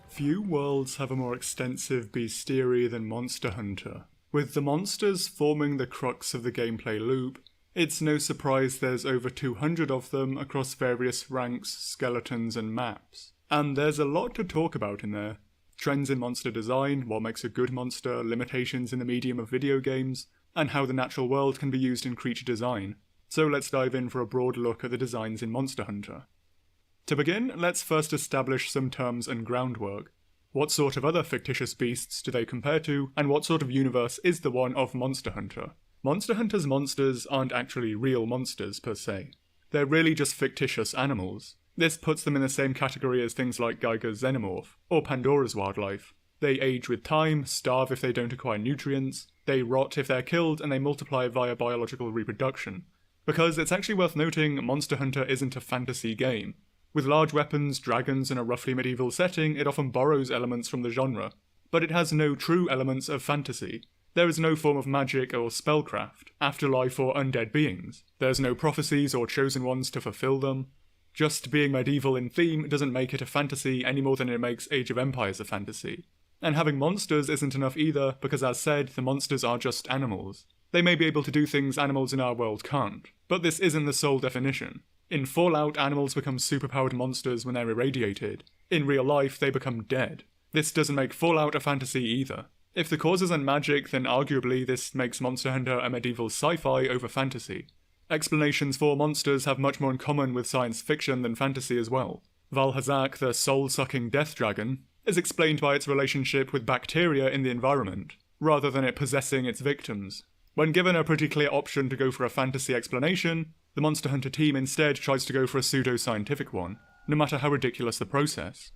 Few worlds have a more extensive bestiary than Monster Hunter. With the monsters forming the crux of the gameplay loop, it's no surprise there's over 200 of them across various ranks, skeletons, and maps. And there's a lot to talk about in there. Trends in monster design, what makes a good monster, limitations in the medium of video games, and how the natural world can be used in creature design. So let's dive in for a broad look at the designs in Monster Hunter. To begin, let's first establish some terms and groundwork. What sort of other fictitious beasts do they compare to, and what sort of universe is the one of Monster Hunter? Monster Hunter's monsters aren't actually real monsters per se. They're really just fictitious animals. This puts them in the same category as things like Geiger's Xenomorph, or Pandora's wildlife. They age with time, starve if they don't acquire nutrients, they rot if they're killed, and they multiply via biological reproduction. Because it's actually worth noting, Monster Hunter isn't a fantasy game. With large weapons, dragons, and a roughly medieval setting, it often borrows elements from the genre. But it has no true elements of fantasy. There is no form of magic or spellcraft, afterlife or undead beings. There's no prophecies or chosen ones to fulfill them. Just being medieval in theme doesn't make it a fantasy any more than it makes Age of Empires a fantasy. And having monsters isn't enough either, because as said, the monsters are just animals. They may be able to do things animals in our world can't, but this isn't the sole definition. In Fallout, animals become superpowered monsters when they're irradiated. In real life, they become dead. This doesn't make Fallout a fantasy either. If the cause isn't magic, then arguably this makes Monster Hunter a medieval sci-fi over fantasy. Explanations for monsters have much more in common with science fiction than fantasy as well. Valhazak, the soul-sucking death dragon, is explained by its relationship with bacteria in the environment, rather than it possessing its victims. When given a pretty clear option to go for a fantasy explanation, the Monster Hunter team instead tries to go for a pseudo-scientific one, no matter how ridiculous the process.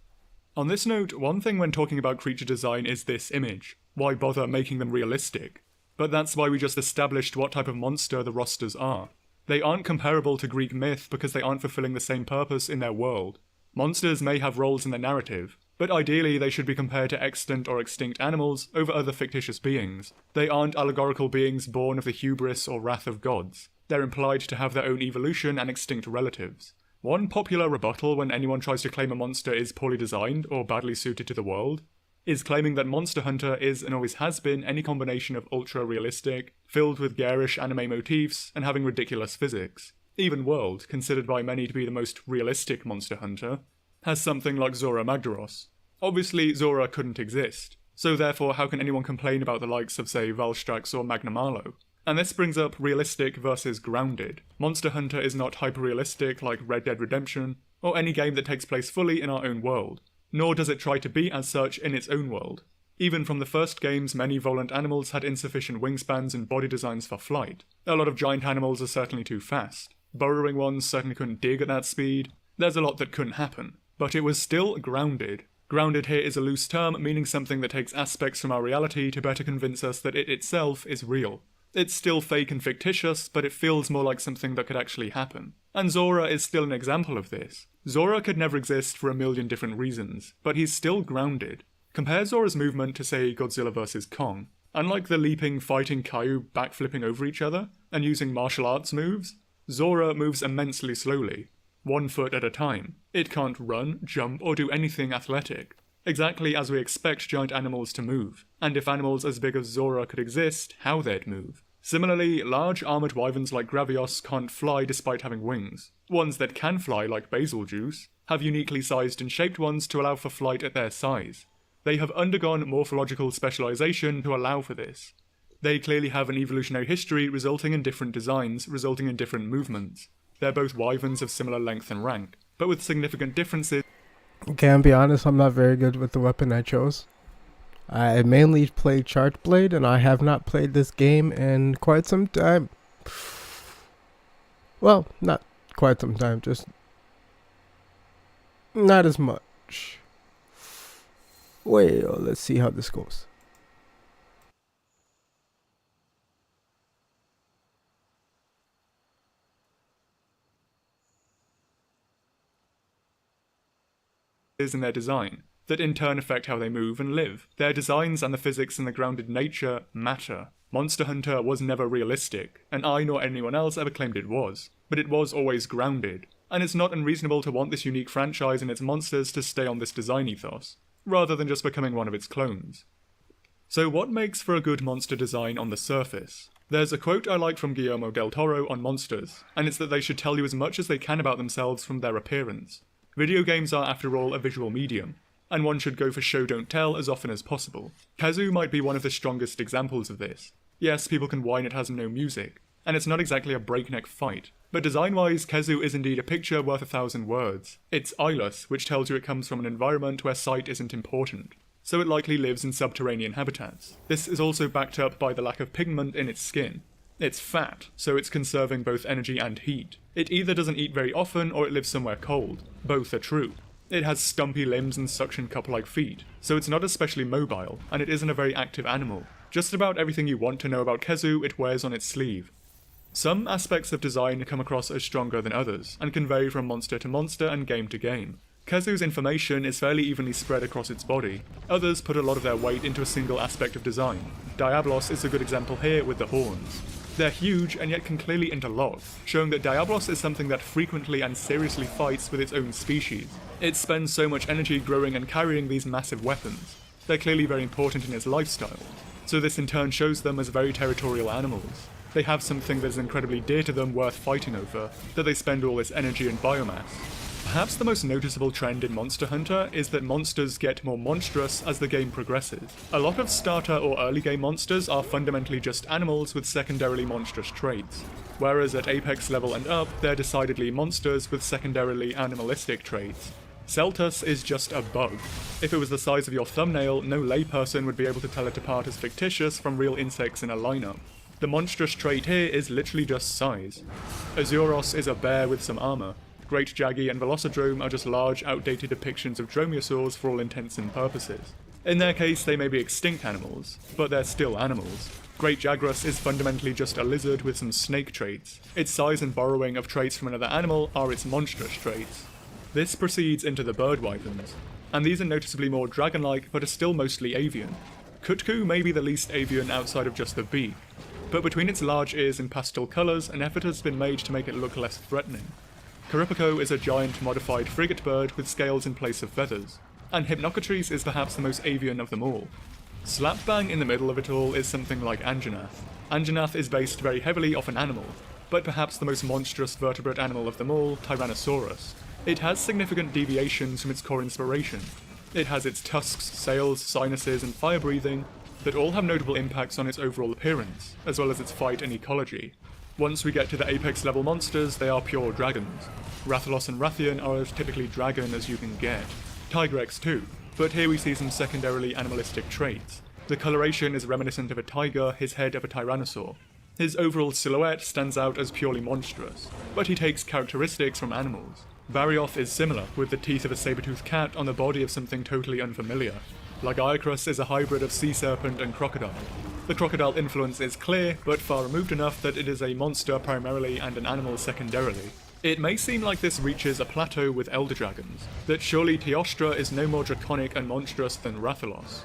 On this note, one thing when talking about creature design is this image. Why bother making them realistic? But that's why we just established what type of monster the rosters are. They aren't comparable to Greek myth because they aren't fulfilling the same purpose in their world. Monsters may have roles in the narrative, but ideally they should be compared to extant or extinct animals over other fictitious beings. They aren't allegorical beings born of the hubris or wrath of gods. They're implied to have their own evolution and extinct relatives. One popular rebuttal when anyone tries to claim a monster is poorly designed or badly suited to the world is claiming that Monster Hunter is and always has been any combination of ultra-realistic, filled with garish anime motifs, and having ridiculous physics. Even World, considered by many to be the most realistic Monster Hunter, has something like Zora Magdaros. Obviously, Zora couldn't exist, so therefore how can anyone complain about the likes of, say, Valstrax or Magna Marlowe? And this brings up realistic versus grounded. Monster Hunter is not hyper-realistic like Red Dead Redemption, or any game that takes place fully in our own world, nor does it try to be as such in its own world. Even from the first games, many volant animals had insufficient wingspans and body designs for flight. A lot of giant animals are certainly too fast. Burrowing ones certainly couldn't dig at that speed. There's a lot that couldn't happen. But it was still grounded. Grounded here is a loose term, meaning something that takes aspects from our reality to better convince us that it itself is real. It's still fake and fictitious, but it feels more like something that could actually happen. And Zora is still an example of this. Zora could never exist for a million different reasons, but he's still grounded. Compare Zora's movement to, say, Godzilla vs. Kong. Unlike the leaping, fighting Kaiju backflipping over each other, and using martial arts moves, Zora moves immensely slowly, 1 foot at a time. It can't run, jump, or do anything athletic. Exactly as we expect giant animals to move, and if animals as big as Zora could exist, how they'd move. Similarly, large armoured wyverns like Gravios can't fly despite having wings. Ones that can fly, like Basiljuice, have uniquely sized and shaped ones to allow for flight at their size. They have undergone morphological specialization to allow for this. They clearly have an evolutionary history resulting in different designs, resulting in different movements. They're both wyverns of similar length and rank, but with significant differences. Can be honest, I'm not very good with the weapon I chose. I mainly played Chartblade, and I have not played this game in quite some time. Well, not quite some time, just not as much. Well, let's see how this goes. In their design, that in turn affect how they move and live. Their designs and the physics and the grounded nature matter. Monster Hunter was never realistic, and I nor anyone else ever claimed it was, but it was always grounded, and it's not unreasonable to want this unique franchise and its monsters to stay on this design ethos, rather than just becoming one of its clones. So what makes for a good monster design on the surface? There's a quote I like from Guillermo del Toro on monsters, and it's that they should tell you as much as they can about themselves from their appearance. Video games are, after all, a visual medium, and one should go for show don't tell as often as possible. Kazoo might be one of the strongest examples of this. Yes, people can whine it has no music, and it's not exactly a breakneck fight, but design-wise, Kazoo is indeed a picture worth 1,000 words. It's eyeless, which tells you it comes from an environment where sight isn't important, so it likely lives in subterranean habitats. This is also backed up by the lack of pigment in its skin. It's fat, so it's conserving both energy and heat. It either doesn't eat very often or it lives somewhere cold. Both are true. It has stumpy limbs and suction cup-like feet, so it's not especially mobile, and it isn't a very active animal. Just about everything you want to know about Kazoo it wears on its sleeve. Some aspects of design come across as stronger than others, and can vary from monster to monster and game to game. Kazoo's information is fairly evenly spread across its body. Others put a lot of their weight into a single aspect of design. Diablos is a good example here with the horns. They're huge and yet can clearly interlock, showing that Diablos is something that frequently and seriously fights with its own species. It spends so much energy growing and carrying these massive weapons. They're clearly very important in its lifestyle, so this in turn shows them as very territorial animals. They have something that is incredibly dear to them worth fighting over, that they spend all this energy and biomass. Perhaps the most noticeable trend in Monster Hunter is that monsters get more monstrous as the game progresses. A lot of starter or early game monsters are fundamentally just animals with secondarily monstrous traits, whereas at Apex level and up, they're decidedly monsters with secondarily animalistic traits. Celtus is just a bug. If it was the size of your thumbnail, no layperson would be able to tell it apart as fictitious from real insects in a lineup. The monstrous trait here is literally just size. Azuros is a bear with some armor. Great Jaggy and Velocidrome are just large, outdated depictions of dromaeosaurs for all intents and purposes. In their case, they may be extinct animals, but they're still animals. Great Jaguarus is fundamentally just a lizard with some snake traits. Its size and borrowing of traits from another animal are its monstrous traits. This proceeds into the bird wyverns, and these are noticeably more dragon-like but are still mostly avian. Kutku may be the least avian outside of just the beak, but between its large ears and pastel colours, an effort has been made to make it look less threatening. Karipiko is a giant modified frigate bird with scales in place of feathers. and Hypnocatrice is perhaps the most avian of them all. Slap bang in the middle of it all is something like Anjanath. Anjanath is based very heavily off an animal, but perhaps the most monstrous vertebrate animal of them all, Tyrannosaurus. It has significant deviations from its core inspiration. It has its tusks, sails, sinuses, and fire breathing that all have notable impacts on its overall appearance, as well as its fight and ecology. Once we get to the apex level monsters, they are pure dragons. Rathalos and Rathian are as typically dragon as you can get. Tigrex too, but here we see some secondarily animalistic traits. The coloration is reminiscent of a tiger, his head of a tyrannosaur. His overall silhouette stands out as purely monstrous, but he takes characteristics from animals. Barioth is similar, with the teeth of a saber-toothed cat on the body of something totally unfamiliar. Lagiacrus is a hybrid of sea serpent and crocodile. The crocodile influence is clear, but far removed enough that it is a monster primarily and an animal secondarily. It may seem like this reaches a plateau with elder dragons, that surely Teostra is no more draconic and monstrous than Rathalos.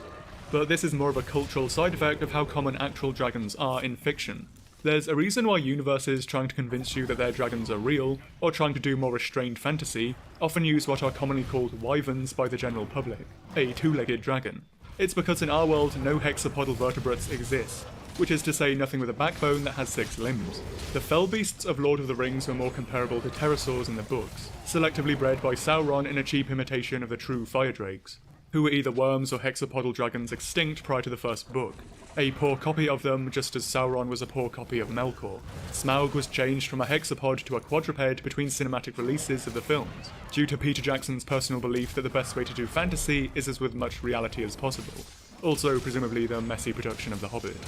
But this is more of a cultural side effect of how common actual dragons are in fiction. There's a reason why universes trying to convince you that their dragons are real, or trying to do more restrained fantasy, often use what are commonly called wyverns by the general public, a two-legged dragon. It's because in our world no hexapodal vertebrates exist, which is to say nothing with a backbone that has 6 limbs. The fell beasts of Lord of the Rings were more comparable to pterosaurs in the books, selectively bred by Sauron in a cheap imitation of the true fire drakes, who were either worms or hexapodal dragons extinct prior to the first book. A poor copy of them, just as Sauron was a poor copy of Melkor. Smaug was changed from a hexapod to a quadruped between cinematic releases of the films, due to Peter Jackson's personal belief that the best way to do fantasy is as with much reality as possible. Also, presumably, the messy production of The Hobbit.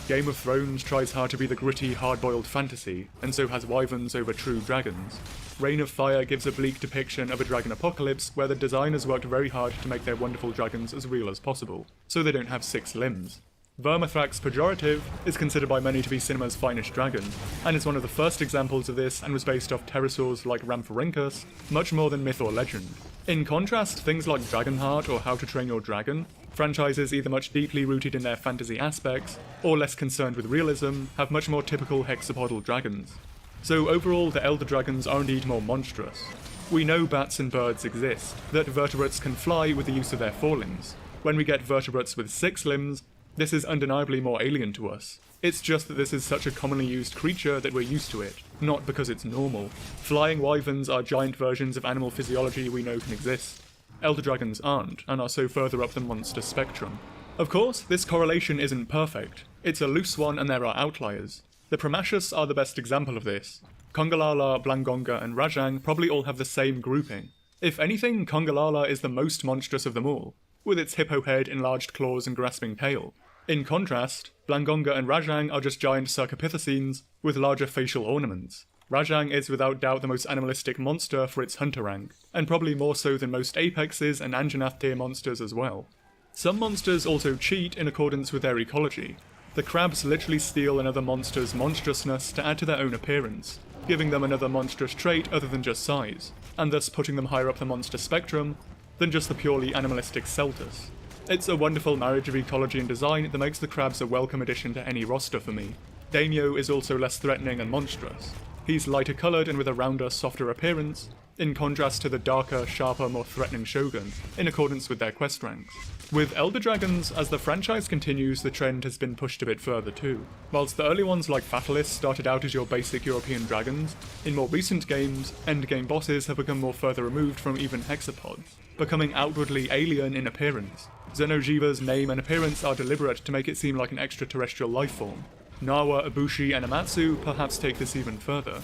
Game of Thrones tries hard to be the gritty, hard-boiled fantasy, and so has wyverns over true dragons. Reign of Fire gives a bleak depiction of a dragon apocalypse where the designers worked very hard to make their wonderful dragons as real as possible, so they don't have 6 limbs. Vermithrax Pejorative is considered by many to be cinema's finest dragon, and is one of the first examples of this and was based off pterosaurs like Rhamphorhynchus, much more than myth or legend. In contrast, things like Dragonheart or How to Train Your Dragon, franchises either much deeply rooted in their fantasy aspects, or less concerned with realism, have much more typical hexapodal dragons. So overall, the Elder Dragons are indeed more monstrous. We know bats and birds exist, that vertebrates can fly with the use of their forelimbs. When we get vertebrates with 6 limbs, this is undeniably more alien to us. It's just that this is such a commonly used creature that we're used to it, not because it's normal. Flying wyverns are giant versions of animal physiology we know can exist. Elder dragons aren't, and are so further up the monster spectrum. Of course, this correlation isn't perfect. It's a loose one and there are outliers. The Promachus are the best example of this. Kongalala, Blangonga, and Rajang probably all have the same grouping. If anything, Kongalala is the most monstrous of them all, with its hippo head, enlarged claws, and grasping tail. In contrast, Blangonga and Rajang are just giant Cercopithecines with larger facial ornaments. Rajang is without doubt the most animalistic monster for its hunter rank, and probably more so than most Apexes and Anjanath tier monsters as well. Some monsters also cheat in accordance with their ecology. The crabs literally steal another monster's monstrousness to add to their own appearance, giving them another monstrous trait other than just size, and thus putting them higher up the monster spectrum than just the purely animalistic Celtus. It's a wonderful marriage of ecology and design that makes the crabs a welcome addition to any roster for me. Daimyo is also less threatening and monstrous. He's lighter coloured and with a rounder, softer appearance, in contrast to the darker, sharper, more threatening Shogun, in accordance with their quest ranks. With Elder Dragons, as the franchise continues, the trend has been pushed a bit further too. Whilst the early ones like Fatalis started out as your basic European dragons, in more recent games, endgame bosses have become more further removed from even hexapods, becoming outwardly alien in appearance. Xeno'jiiva's name and appearance are deliberate to make it seem like an extraterrestrial lifeform. Nawa, Ibushi, and Amatsu perhaps take this even further.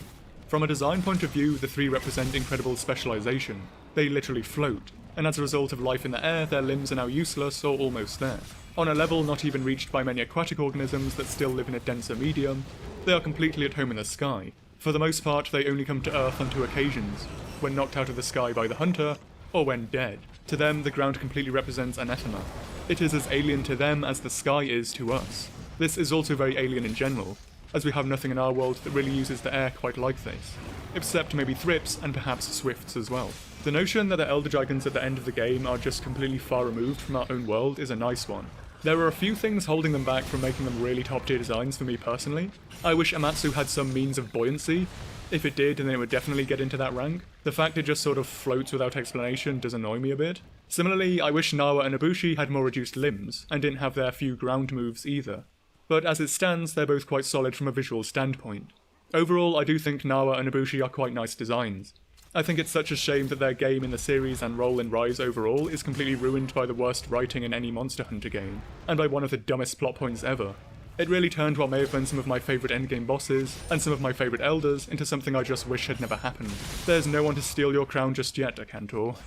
From a design point of view, the 3 represent incredible specialization. They literally float, and as a result of life in the air, their limbs are now useless or almost there. On a level not even reached by many aquatic organisms that still live in a denser medium, they are completely at home in the sky. For the most part, they only come to Earth on 2 occasions, when knocked out of the sky by the hunter, or when dead. To them, the ground completely represents anathema. It is as alien to them as the sky is to us. This is also very alien in general, as we have nothing in our world that really uses the air quite like this, except maybe thrips and perhaps swifts as well. The notion that the Elder Dragons at the end of the game are just completely far removed from our own world is a nice one. There are a few things holding them back from making them really top tier designs for me personally. I wish Amatsu had some means of buoyancy. If it did, then it would definitely get into that rank. The fact it just sort of floats without explanation does annoy me a bit. Similarly, I wish Nawa and Ibushi had more reduced limbs, and didn't have their few ground moves either. But as it stands, they're both quite solid from a visual standpoint. Overall, I do think Nawa and Ibushi are quite nice designs. I think it's such a shame that their game in the series and role in Rise overall is completely ruined by the worst writing in any Monster Hunter game, and by one of the dumbest plot points ever. It really turned what may have been some of my favourite endgame bosses, and some of my favourite elders, into something I just wish had never happened. There's no one to steal your crown just yet, Akantor.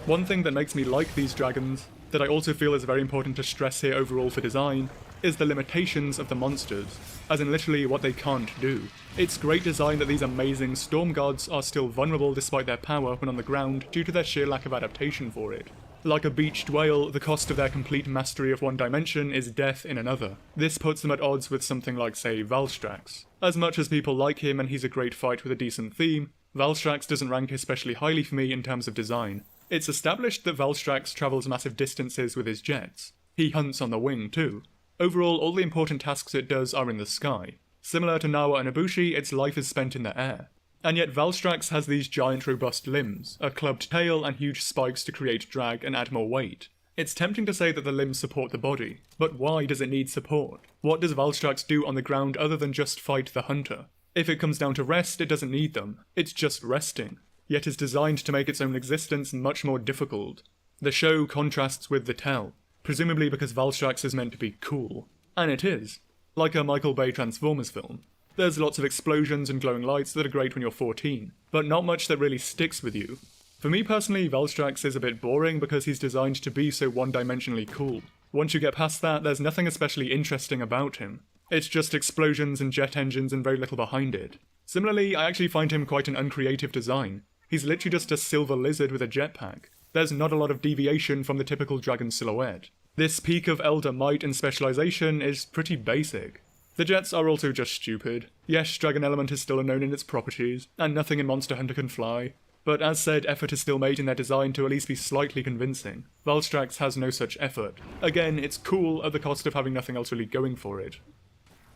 One thing that makes me like these dragons, that I also feel is very important to stress here overall for design, is the limitations of the monsters, as in literally what they can't do. It's great design that these amazing storm gods are still vulnerable despite their power when on the ground due to their sheer lack of adaptation for it. Like a beached whale, the cost of their complete mastery of one dimension is death in another. This puts them at odds with something like, say, Valstrax. As much as people like him and he's a great fight with a decent theme, Valstrax doesn't rank especially highly for me in terms of design. It's established that Valstrax travels massive distances with his jets. He hunts on the wing too. Overall, all the important tasks it does are in the sky. Similar to Nawa and Ibushi, its life is spent in the air. And yet Valstrax has these giant robust limbs, a clubbed tail and huge spikes to create drag and add more weight. It's tempting to say that the limbs support the body, but why does it need support? What does Valstrax do on the ground other than just fight the hunter? If it comes down to rest, it doesn't need them. It's just resting. Yet is designed to make its own existence much more difficult. The show contrasts with the tell, presumably because Valstrax is meant to be cool. And it is. Like a Michael Bay Transformers film. There's lots of explosions and glowing lights that are great when you're 14, but not much that really sticks with you. For me personally, Valstrax is a bit boring because he's designed to be so one-dimensionally cool. Once you get past that, there's nothing especially interesting about him. It's just explosions and jet engines and very little behind it. Similarly, I actually find him quite an uncreative design. He's literally just a silver lizard with a jetpack. There's not a lot of deviation from the typical dragon silhouette. This peak of elder might and specialization is pretty basic. The jets are also just stupid. Yes, Dragon Element is still unknown in its properties, and nothing in Monster Hunter can fly, but as said, effort is still made in their design to at least be slightly convincing. Valstrax has no such effort. Again, it's cool at the cost of having nothing else really going for it.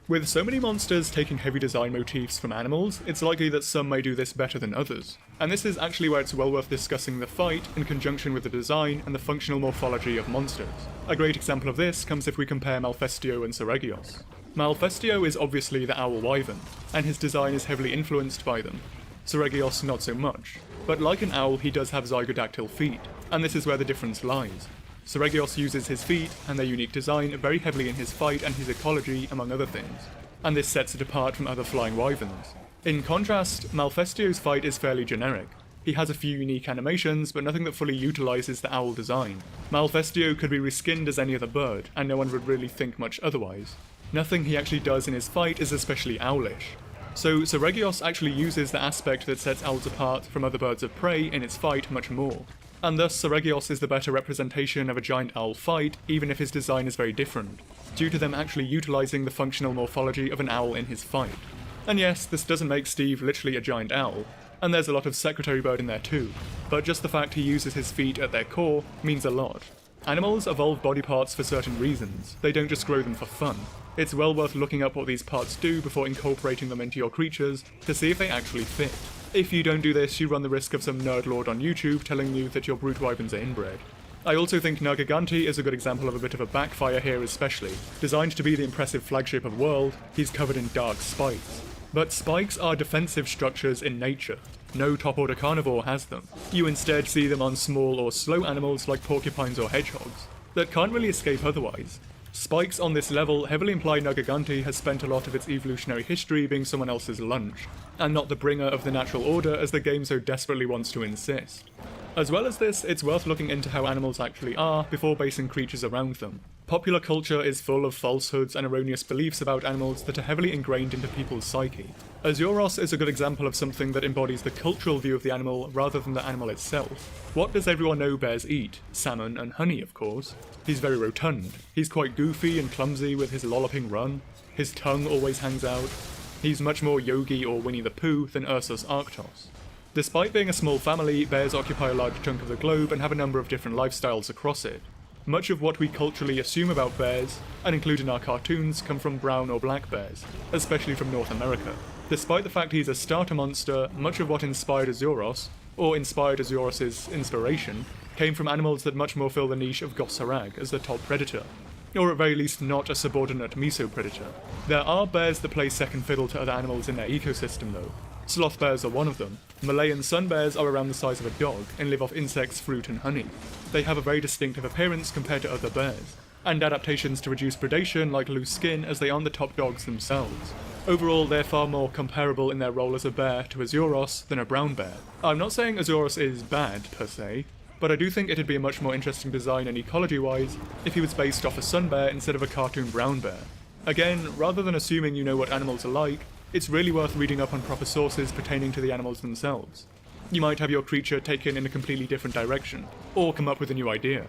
With so many monsters taking heavy design motifs from animals, it's likely that some may do this better than others. And this is actually where it's well worth discussing the fight in conjunction with the design and the functional morphology of monsters. A great example of this comes if we compare Malfestio and Seregios. Malfestio is obviously the owl wyvern, and his design is heavily influenced by them. Seregios not so much, but like an owl he does have zygodactyl feet, and this is where the difference lies. Seregios uses his feet and their unique design very heavily in his fight and his ecology, among other things, and this sets it apart from other flying wyverns. In contrast, Malfestio's fight is fairly generic. He has a few unique animations, but nothing that fully utilises the owl design. Malfestio could be reskinned as any other bird, and no one would really think much otherwise. Nothing he actually does in his fight is especially owlish. So Seregios actually uses the aspect that sets owls apart from other birds of prey in its fight much more. And thus Seregios is the better representation of a giant owl fight, even if his design is very different, due to them actually utilising the functional morphology of an owl in his fight. And yes, this doesn't make Steve literally a giant owl, and there's a lot of secretary bird in there too, but just the fact he uses his feet at their core means a lot. Animals evolve body parts for certain reasons, they don't just grow them for fun. It's well worth looking up what these parts do before incorporating them into your creatures to see if they actually fit. If you don't do this, you run the risk of some nerd lord on YouTube telling you that your brute wyverns are inbred. I also think Nergiganti is a good example of a bit of a backfire here especially. Designed to be the impressive flagship of World, he's covered in dark spikes. But spikes are defensive structures in nature. No top-order carnivore has them. You instead see them on small or slow animals like porcupines or hedgehogs, that can't really escape otherwise. Spikes on this level heavily imply Nergiganti has spent a lot of its evolutionary history being someone else's lunch, and not the bringer of the natural order as the game so desperately wants to insist. As well as this, it's worth looking into how animals actually are before basing creatures around them. Popular culture is full of falsehoods and erroneous beliefs about animals that are heavily ingrained into people's psyche. Azuros is a good example of something that embodies the cultural view of the animal rather than the animal itself. What does everyone know bears eat? Salmon and honey, of course. He's very rotund. He's quite goofy and clumsy with his lolloping run. His tongue always hangs out. He's much more Yogi or Winnie the Pooh than Ursus Arctos. Despite being a small family, bears occupy a large chunk of the globe and have a number of different lifestyles across it. Much of what we culturally assume about bears, and include in our cartoons, come from brown or black bears, especially from North America. Despite the fact he's a starter monster, much of what inspired Azuros, or inspired Azuros' inspiration, came from animals that much more fill the niche of Gossarak as the top predator, or at very least not a subordinate meso-predator. There are bears that play second fiddle to other animals in their ecosystem though. Sloth bears are one of them. Malayan sun bears are around the size of a dog and live off insects, fruit and honey. They have a very distinctive appearance compared to other bears, and adaptations to reduce predation like loose skin as they aren't the top dogs themselves. Overall, they're far more comparable in their role as a bear to a Azuros than a brown bear. I'm not saying Azuros is bad per se, but I do think it'd be a much more interesting design and ecology-wise if he was based off a sun bear instead of a cartoon brown bear. Again, rather than assuming you know what animals are like, it's really worth reading up on proper sources pertaining to the animals themselves. You might have your creature taken in a completely different direction, or come up with a new idea.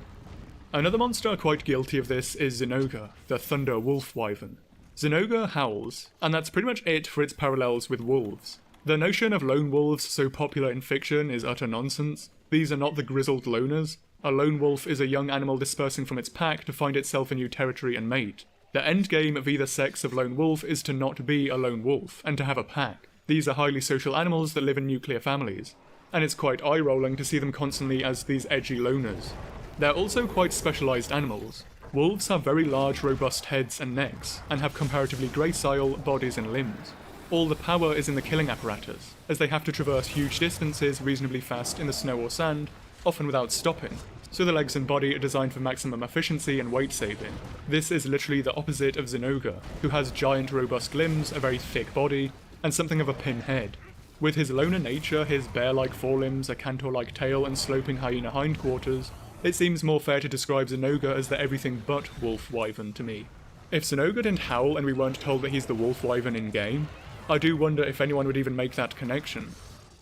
Another monster quite guilty of this is Zinogre, the Thunder Wolf Wyvern. Zinogre howls, and that's pretty much it for its parallels with wolves. The notion of lone wolves so popular in fiction is utter nonsense. These are not the grizzled loners. A lone wolf is a young animal dispersing from its pack to find itself a new territory and mate. The endgame of either sex of lone wolf is to not be a lone wolf, and to have a pack. These are highly social animals that live in nuclear families, and it's quite eye-rolling to see them constantly as these edgy loners. They're also quite specialised animals. Wolves have very large, robust heads and necks, and have comparatively gracile bodies and limbs. All the power is in the killing apparatus, as they have to traverse huge distances reasonably fast in the snow or sand, often without stopping, so the legs and body are designed for maximum efficiency and weight saving. This is literally the opposite of Zinogre, who has giant robust limbs, a very thick body, and something of a pin head. With his loner nature, his bear-like forelimbs, a cantor-like tail, and sloping hyena hindquarters, it seems more fair to describe Zinogre as the everything but wolf wyvern to me. If Zinogre didn't howl and we weren't told that he's the wolf wyvern in-game, I do wonder if anyone would even make that connection.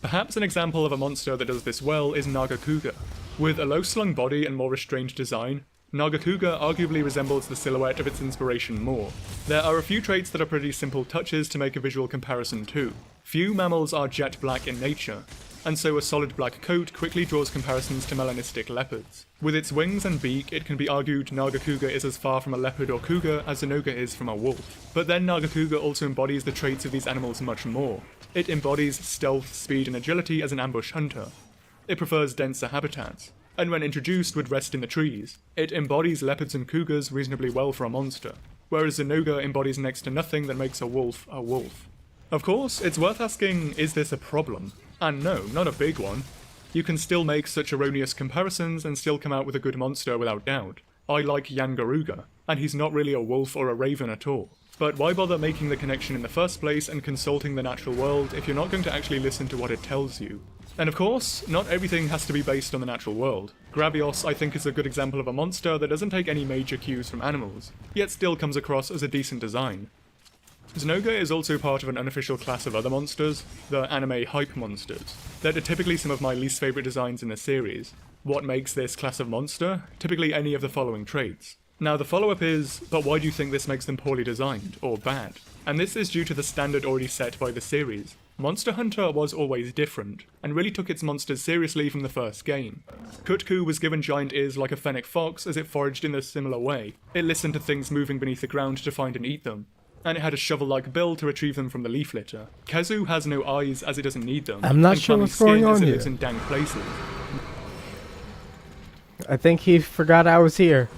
Perhaps an example of a monster that does this well is Nagakuga. With a low-slung body and more restrained design, Nagakuga arguably resembles the silhouette of its inspiration more. There are a few traits that are pretty simple touches to make a visual comparison too. Few mammals are jet black in nature, and so a solid black coat quickly draws comparisons to melanistic leopards. With its wings and beak, it can be argued Nagakuga is as far from a leopard or cougar as Zinogre is from a wolf. But then Nagakuga also embodies the traits of these animals much more. It embodies stealth, speed and agility as an ambush hunter. It prefers denser habitats, and when introduced would rest in the trees. It embodies leopards and cougars reasonably well for a monster, whereas Zinogre embodies next to nothing that makes a wolf a wolf. Of course, it's worth asking, is this a problem? And no, not a big one. You can still make such erroneous comparisons and still come out with a good monster without doubt. I like Yangaruga, and he's not really a wolf or a raven at all. But why bother making the connection in the first place and consulting the natural world if you're not going to actually listen to what it tells you? And of course, not everything has to be based on the natural world. Gravios, I think, is a good example of a monster that doesn't take any major cues from animals, yet still comes across as a decent design. Zinogre is also part of an unofficial class of other monsters, the anime hype monsters. They're typically some of my least favourite designs in the series. What makes this class of monster? Typically any of the following traits. Now the follow-up is, but why do you think this makes them poorly designed, or bad? And this is due to the standard already set by the series. Monster Hunter was always different, and really took its monsters seriously from the first game. Kutku was given giant ears like a fennec fox as it foraged in a similar way. It listened to things moving beneath the ground to find and eat them, and it had a shovel-like bill to retrieve them from the leaf litter. Kezu has no eyes as it doesn't need them. I'm not and sure clammy what's going skin as on it here. lives in dank places. I think he forgot I was here.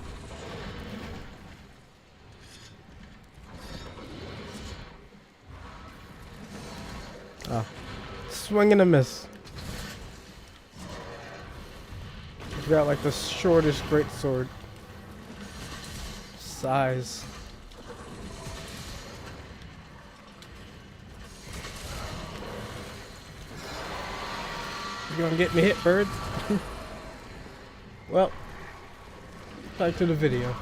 Oh. Swing and a miss. He's got like the shortest greatsword. Size. You gonna get me hit, bird? Well, back to the video.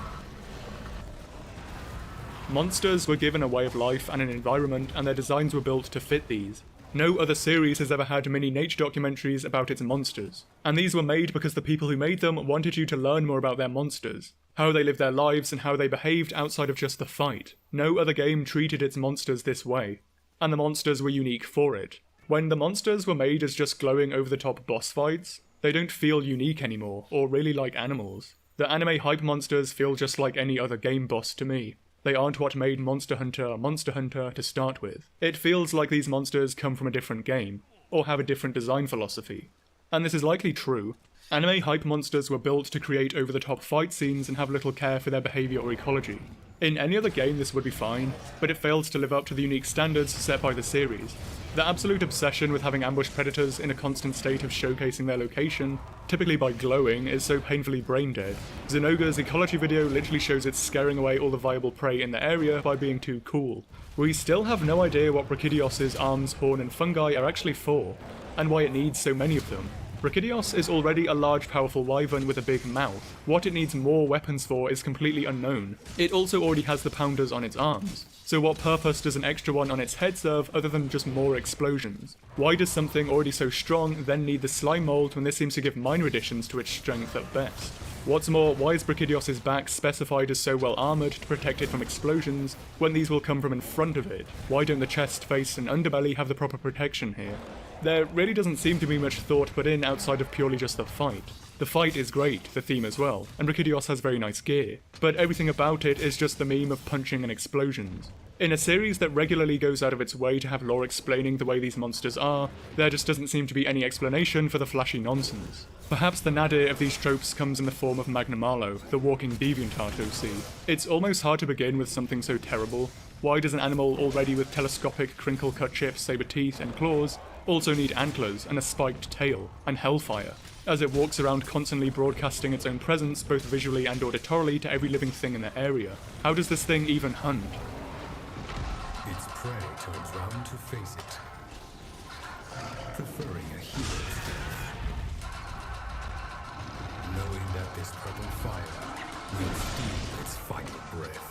Monsters were given a way of life and an environment, and their designs were built to fit these. No other series has ever had many nature documentaries about its monsters, and these were made because the people who made them wanted you to learn more about their monsters, how they lived their lives and how they behaved outside of just the fight. No other game treated its monsters this way, and the monsters were unique for it. When the monsters were made as just glowing over-the-top boss fights, they don't feel unique anymore, or really like animals. The anime hype monsters feel just like any other game boss to me. They aren't what made Monster Hunter to start with. It feels like these monsters come from a different game, or have a different design philosophy. And this is likely true. Anime hype monsters were built to create over-the-top fight scenes and have little care for their behaviour or ecology. In any other game this would be fine, but it fails to live up to the unique standards set by the series. The absolute obsession with having ambush predators in a constant state of showcasing their location, typically by glowing, is so painfully brain-dead. Zenogre's ecology video literally shows it scaring away all the viable prey in the area by being too cool. We still have no idea what Brachydios' arms, horn and fungi are actually for, and why it needs so many of them. Brachydios is already a large powerful wyvern with a big mouth. What it needs more weapons for is completely unknown. It also already has the pounders on its arms. So what purpose does an extra one on its head serve other than just more explosions? Why does something already so strong then need the slime mold when this seems to give minor additions to its strength at best? What's more, why is Brachydios' back specified as so well armoured to protect it from explosions when these will come from in front of it? Why don't the chest, face and underbelly have the proper protection here? There really doesn't seem to be much thought put in outside of purely just the fight. The fight is great, the theme as well, and Brachydios has very nice gear, but everything about it is just the meme of punching and explosions. In a series that regularly goes out of its way to have lore explaining the way these monsters are, there just doesn't seem to be any explanation for the flashy nonsense. Perhaps the nadir of these tropes comes in the form of Magnamalo, the walking deviantart OC. It's almost hard to begin with something so terrible. Why does an animal already with telescopic crinkle-cut chips, saber teeth and claws also need antlers and a spiked tail, and hellfire, as it walks around constantly broadcasting its own presence both visually and auditorily to every living thing in the area? How does this thing even hunt? Its prey turns round to face it, preferring a hero's death, knowing that this purple fire will steal its final breath.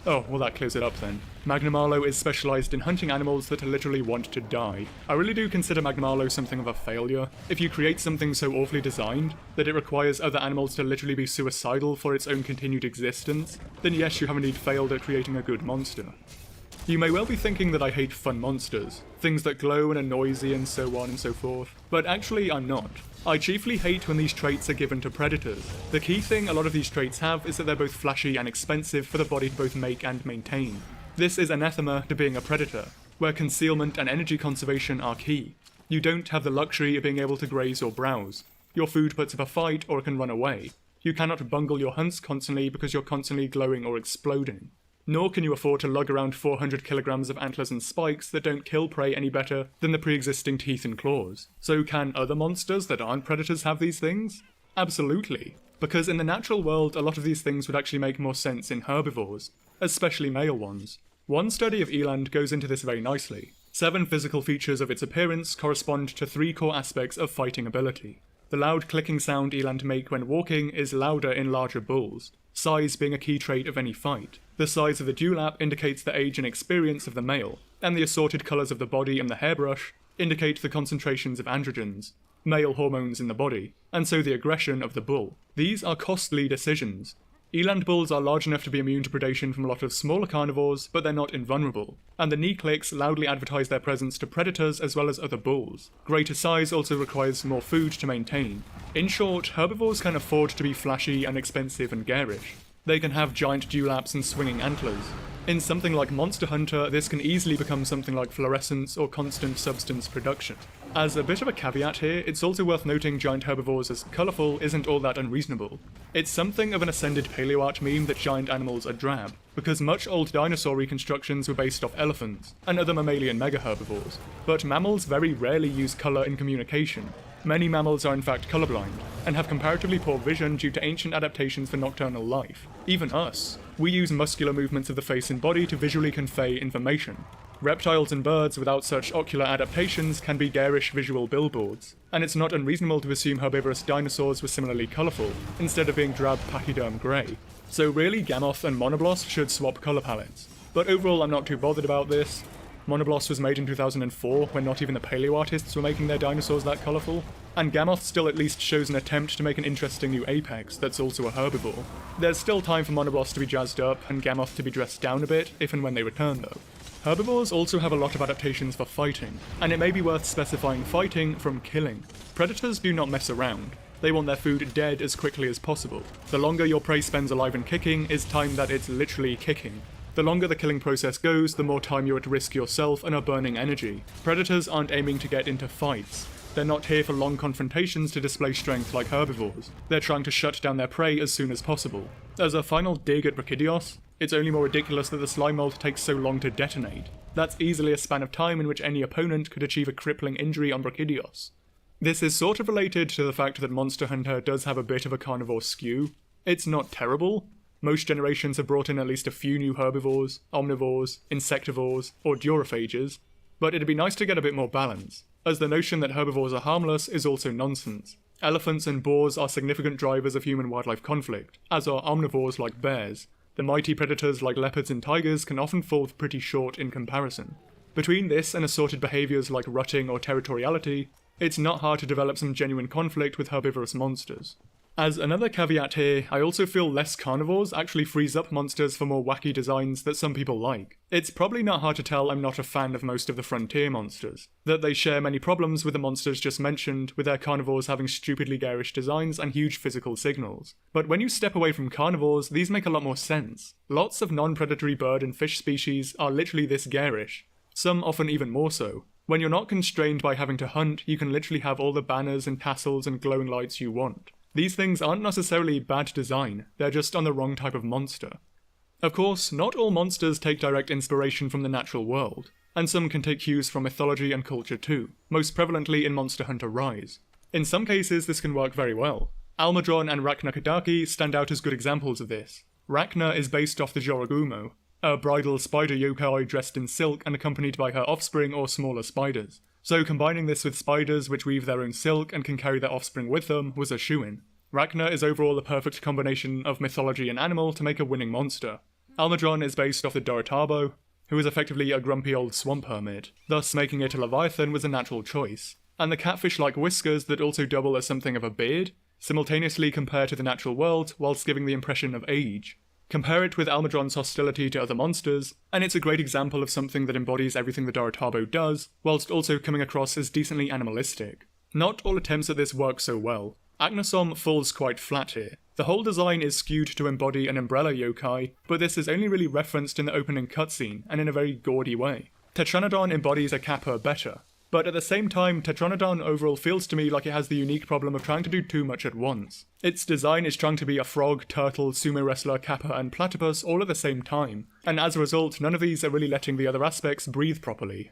Oh, well that clears it up then. Magnamalo is specialised in hunting animals that literally want to die. I really do consider Magnamalo something of a failure. If you create something so awfully designed that it requires other animals to literally be suicidal for its own continued existence, then yes, you have indeed failed at creating a good monster. You may well be thinking that I hate fun monsters, things that glow and are noisy and so on and so forth, but actually I'm not. I chiefly hate when these traits are given to predators. The key thing a lot of these traits have is that they're both flashy and expensive for the body to both make and maintain. This is anathema to being a predator, where concealment and energy conservation are key. You don't have the luxury of being able to graze or browse. Your food puts up a fight or it can run away. You cannot bungle your hunts constantly because you're constantly glowing or exploding. Nor can you afford to lug around 400 kilograms of antlers and spikes that don't kill prey any better than the pre-existing teeth and claws. So can other monsters that aren't predators have these things? Absolutely. Because in the natural world, a lot of these things would actually make more sense in herbivores, especially male ones. One study of eland goes into this very nicely. 7 physical features of its appearance correspond to 3 core aspects of fighting ability. The loud clicking sound eland make when walking is louder in larger bulls, size being a key trait of any fight. The size of the dewlap indicates the age and experience of the male, and the assorted colours of the body and the hairbrush indicate the concentrations of androgens, male hormones in the body, and so the aggression of the bull. These are costly decisions. Eland bulls are large enough to be immune to predation from a lot of smaller carnivores, but they're not invulnerable, and the knee clicks loudly advertise their presence to predators as well as other bulls. Greater size also requires more food to maintain. In short, herbivores can afford to be flashy and expensive and garish. They can have giant dewlaps and swinging antlers. In something like Monster Hunter, this can easily become something like fluorescence or constant substance production. As a bit of a caveat here, it's also worth noting giant herbivores as colourful isn't all that unreasonable. It's something of an ascended paleoart meme that giant animals are drab, because much old dinosaur reconstructions were based off elephants, and other mammalian megaherbivores. But mammals very rarely use colour in communication. Many mammals are in fact colourblind, and have comparatively poor vision due to ancient adaptations for nocturnal life. Even us. We use muscular movements of the face and body to visually convey information. Reptiles and birds without such ocular adaptations can be garish visual billboards, and it's not unreasonable to assume herbivorous dinosaurs were similarly colourful, instead of being drab pachyderm grey. So really, Gammoth and Monoblos should swap colour palettes. But overall I'm not too bothered about this. Monoblos was made in 2004, when not even the paleoartists were making their dinosaurs that colourful, and Gammoth still at least shows an attempt to make an interesting new apex that's also a herbivore. There's still time for Monoblos to be jazzed up, and Gammoth to be dressed down a bit, if and when they return though. Herbivores also have a lot of adaptations for fighting, and it may be worth specifying fighting from killing. Predators do not mess around. They want their food dead as quickly as possible. The longer your prey spends alive and kicking is time that it's literally kicking. The longer the killing process goes, the more time you're at risk yourself and are burning energy. Predators aren't aiming to get into fights. They're not here for long confrontations to display strength like herbivores. They're trying to shut down their prey as soon as possible. As a final dig at Brachydios, it's only more ridiculous that the slime mold takes so long to detonate. That's easily a span of time in which any opponent could achieve a crippling injury on Brachydios. This is sort of related to the fact that Monster Hunter does have a bit of a carnivore skew. It's not terrible. Most generations have brought in at least a few new herbivores, omnivores, insectivores, or durophages, but it'd be nice to get a bit more balance, as the notion that herbivores are harmless is also nonsense. Elephants and boars are significant drivers of human-wildlife conflict, as are omnivores like bears. The mighty predators like leopards and tigers can often fall pretty short in comparison. Between this and assorted behaviours like rutting or territoriality, it's not hard to develop some genuine conflict with herbivorous monsters. As another caveat here, I also feel less carnivores actually frees up monsters for more wacky designs that some people like. It's probably not hard to tell I'm not a fan of most of the frontier monsters, that they share many problems with the monsters just mentioned, with their carnivores having stupidly garish designs and huge physical signals. But when you step away from carnivores, these make a lot more sense. Lots of non-predatory bird and fish species are literally this garish, some often even more so. When you're not constrained by having to hunt, you can literally have all the banners and tassels and glowing lights you want. These things aren't necessarily bad design, they're just on the wrong type of monster. Of course, not all monsters take direct inspiration from the natural world, and some can take cues from mythology and culture too, most prevalently in Monster Hunter Rise. In some cases this can work very well. Almadron and Rachna Kadaki stand out as good examples of this. Rachna is based off the Jorogumo, a bridal spider yokai dressed in silk and accompanied by her offspring or smaller spiders. So combining this with spiders which weave their own silk and can carry their offspring with them was a shoo-in. Rachna is overall the perfect combination of mythology and animal to make a winning monster. Almadron is based off the Dorotabo, who is effectively a grumpy old swamp hermit, thus making it a leviathan was a natural choice. And the catfish-like whiskers that also double as something of a beard, simultaneously compare to the natural world whilst giving the impression of age. Compare it with Almadron's hostility to other monsters, and it's a great example of something that embodies everything the Dorotabo does, whilst also coming across as decently animalistic. Not all attempts at this work so well. Agnosom falls quite flat here. The whole design is skewed to embody an umbrella yokai, but this is only really referenced in the opening cutscene, and in a very gaudy way. Tetranodon embodies a kappa better, but at the same time, Tetranodon overall feels to me like it has the unique problem of trying to do too much at once. Its design is trying to be a frog, turtle, sumo wrestler, kappa, and platypus all at the same time, and as a result, none of these are really letting the other aspects breathe properly.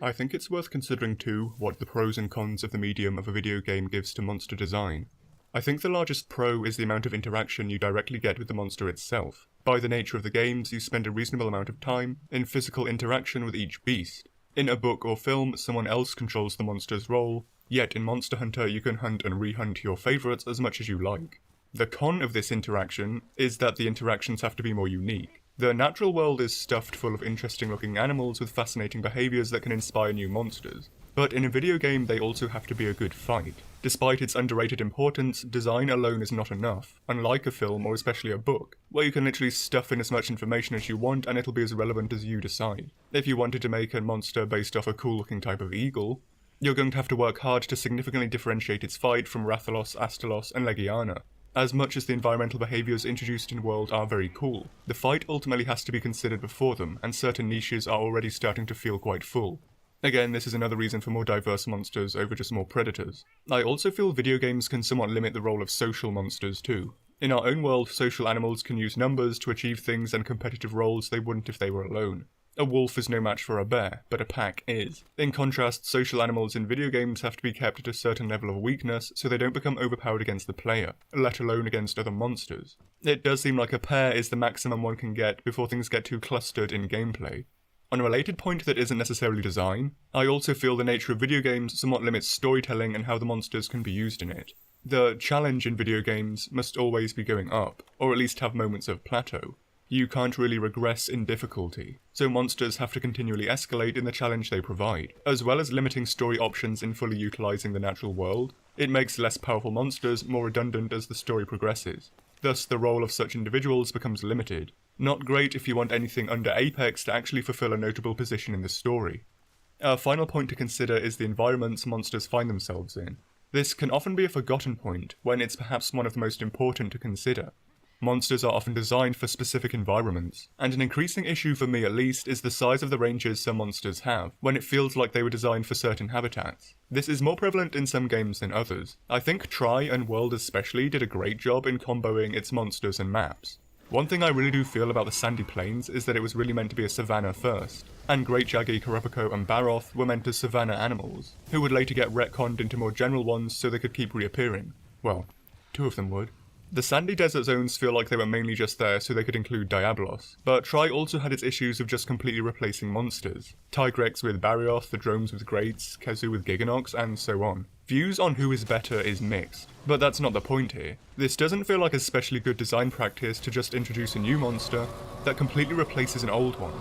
I think it's worth considering too what the pros and cons of the medium of a video game gives to monster design. I think the largest pro is the amount of interaction you directly get with the monster itself. By the nature of the games, you spend a reasonable amount of time in physical interaction with each beast. In a book or film, someone else controls the monster's role, yet in Monster Hunter you can hunt and rehunt your favourites as much as you like. The con of this interaction is that the interactions have to be more unique. The natural world is stuffed full of interesting looking animals with fascinating behaviours that can inspire new monsters. But in a video game they also have to be a good fight. Despite its underrated importance, design alone is not enough, unlike a film or especially a book, where you can literally stuff in as much information as you want and it'll be as relevant as you decide. If you wanted to make a monster based off a cool looking type of eagle, you're going to have to work hard to significantly differentiate its fight from Rathalos, Astalos, and Legiana. As much as the environmental behaviours introduced in World are very cool, the fight ultimately has to be considered before them, and certain niches are already starting to feel quite full. Again, this is another reason for more diverse monsters over just more predators. I also feel video games can somewhat limit the role of social monsters too. In our own world, social animals can use numbers to achieve things and competitive roles they wouldn't if they were alone. A wolf is no match for a bear, but a pack is. In contrast, social animals in video games have to be kept at a certain level of weakness so they don't become overpowered against the player, let alone against other monsters. It does seem like a pair is the maximum one can get before things get too clustered in gameplay. On a related point that isn't necessarily design, I also feel the nature of video games somewhat limits storytelling and how the monsters can be used in it. The challenge in video games must always be going up, or at least have moments of plateau. You can't really regress in difficulty, so monsters have to continually escalate in the challenge they provide. As well as limiting story options in fully utilising the natural world, it makes less powerful monsters more redundant as the story progresses. Thus the role of such individuals becomes limited. Not great if you want anything under Apex to actually fulfill a notable position in the story. A final point to consider is the environments monsters find themselves in. This can often be a forgotten point, when it's perhaps one of the most important to consider. Monsters are often designed for specific environments, and an increasing issue for me at least is the size of the ranges some monsters have, when it feels like they were designed for certain habitats. This is more prevalent in some games than others. I think Tri and World especially did a great job in comboing its monsters and maps. One thing I really do feel about the Sandy Plains is that it was really meant to be a savanna first, and Great Jaggi, Karupiko and Baroth were meant as savanna animals, who would later get retconned into more general ones so they could keep reappearing. Well, 2 of them would. The sandy desert zones feel like they were mainly just there so they could include Diablos, but Tri also had its issues of just completely replacing monsters. Tigrex with Barioth, the Dromes with Greats, Kezu with Giganox, and so on. Views on who is better is mixed, but that's not the point here. This doesn't feel like a especially good design practice to just introduce a new monster that completely replaces an old one.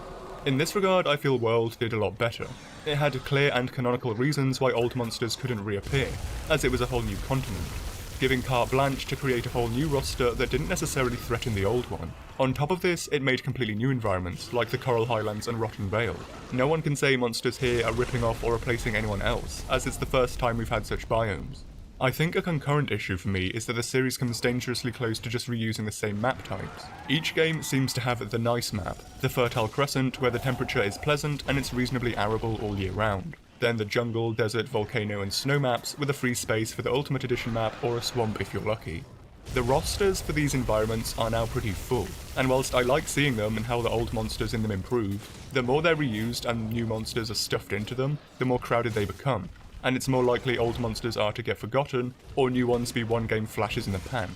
In this regard, I feel World did a lot better. It had clear and canonical reasons why old monsters couldn't reappear, as it was a whole new continent, giving carte blanche to create a whole new roster that didn't necessarily threaten the old one. On top of this, it made completely new environments, like the Coral Highlands and Rotten Vale. No one can say monsters here are ripping off or replacing anyone else, as it's the first time we've had such biomes. I think a concurrent issue for me is that the series comes dangerously close to just reusing the same map types. Each game seems to have the nice map, the Fertile Crescent where the temperature is pleasant and it's reasonably arable all year round. Then the jungle, desert, volcano and snow maps with a free space for the Ultimate Edition map or a swamp if you're lucky. The rosters for these environments are now pretty full, and whilst I like seeing them and how the old monsters in them improve, the more they're reused and new monsters are stuffed into them, the more crowded they become, and it's more likely old monsters are to get forgotten, or new ones be one-game flashes in the pan.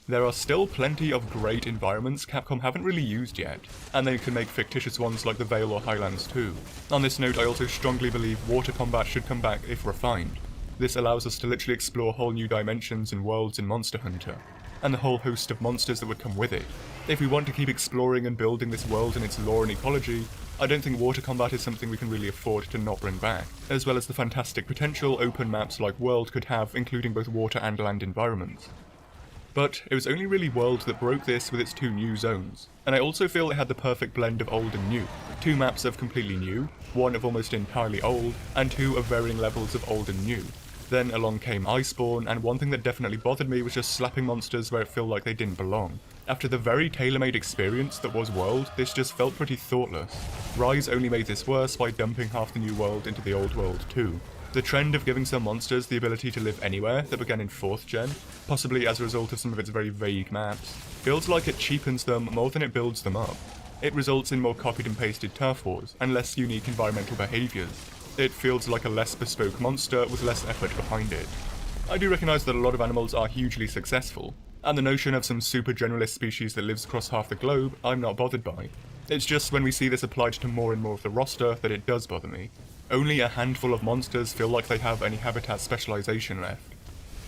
There are still plenty of great environments Capcom haven't really used yet, and they can make fictitious ones like the Vale or Highlands too. On this note, I also strongly believe water combat should come back if refined. This allows us to literally explore whole new dimensions and worlds in Monster Hunter, and the whole host of monsters that would come with it. If we want to keep exploring and building this world and its lore and ecology, I don't think water combat is something we can really afford to not bring back, as well as the fantastic potential open maps like World could have, including both water and land environments. But it was only really World that broke this with its 2 new zones, and I also feel it had the perfect blend of old and new. 2 maps of completely new, 1 of almost entirely old, and 2 of varying levels of old and new. Then along came Iceborne, and one thing that definitely bothered me was just slapping monsters where it felt like they didn't belong. After the very tailor-made experience that was World, this just felt pretty thoughtless. Rise only made this worse by dumping half the new world into the old world too. The trend of giving some monsters the ability to live anywhere that began in 4th gen, possibly as a result of some of its very vague maps, feels like it cheapens them more than it builds them up. It results in more copied and pasted turf wars, and less unique environmental behaviours. It feels like a less bespoke monster with less effort behind it. I do recognise that a lot of animals are hugely successful, and the notion of some super generalist species that lives across half the globe I'm not bothered by. It's just when we see this applied to more and more of the roster that it does bother me. Only a handful of monsters feel like they have any habitat specialization left.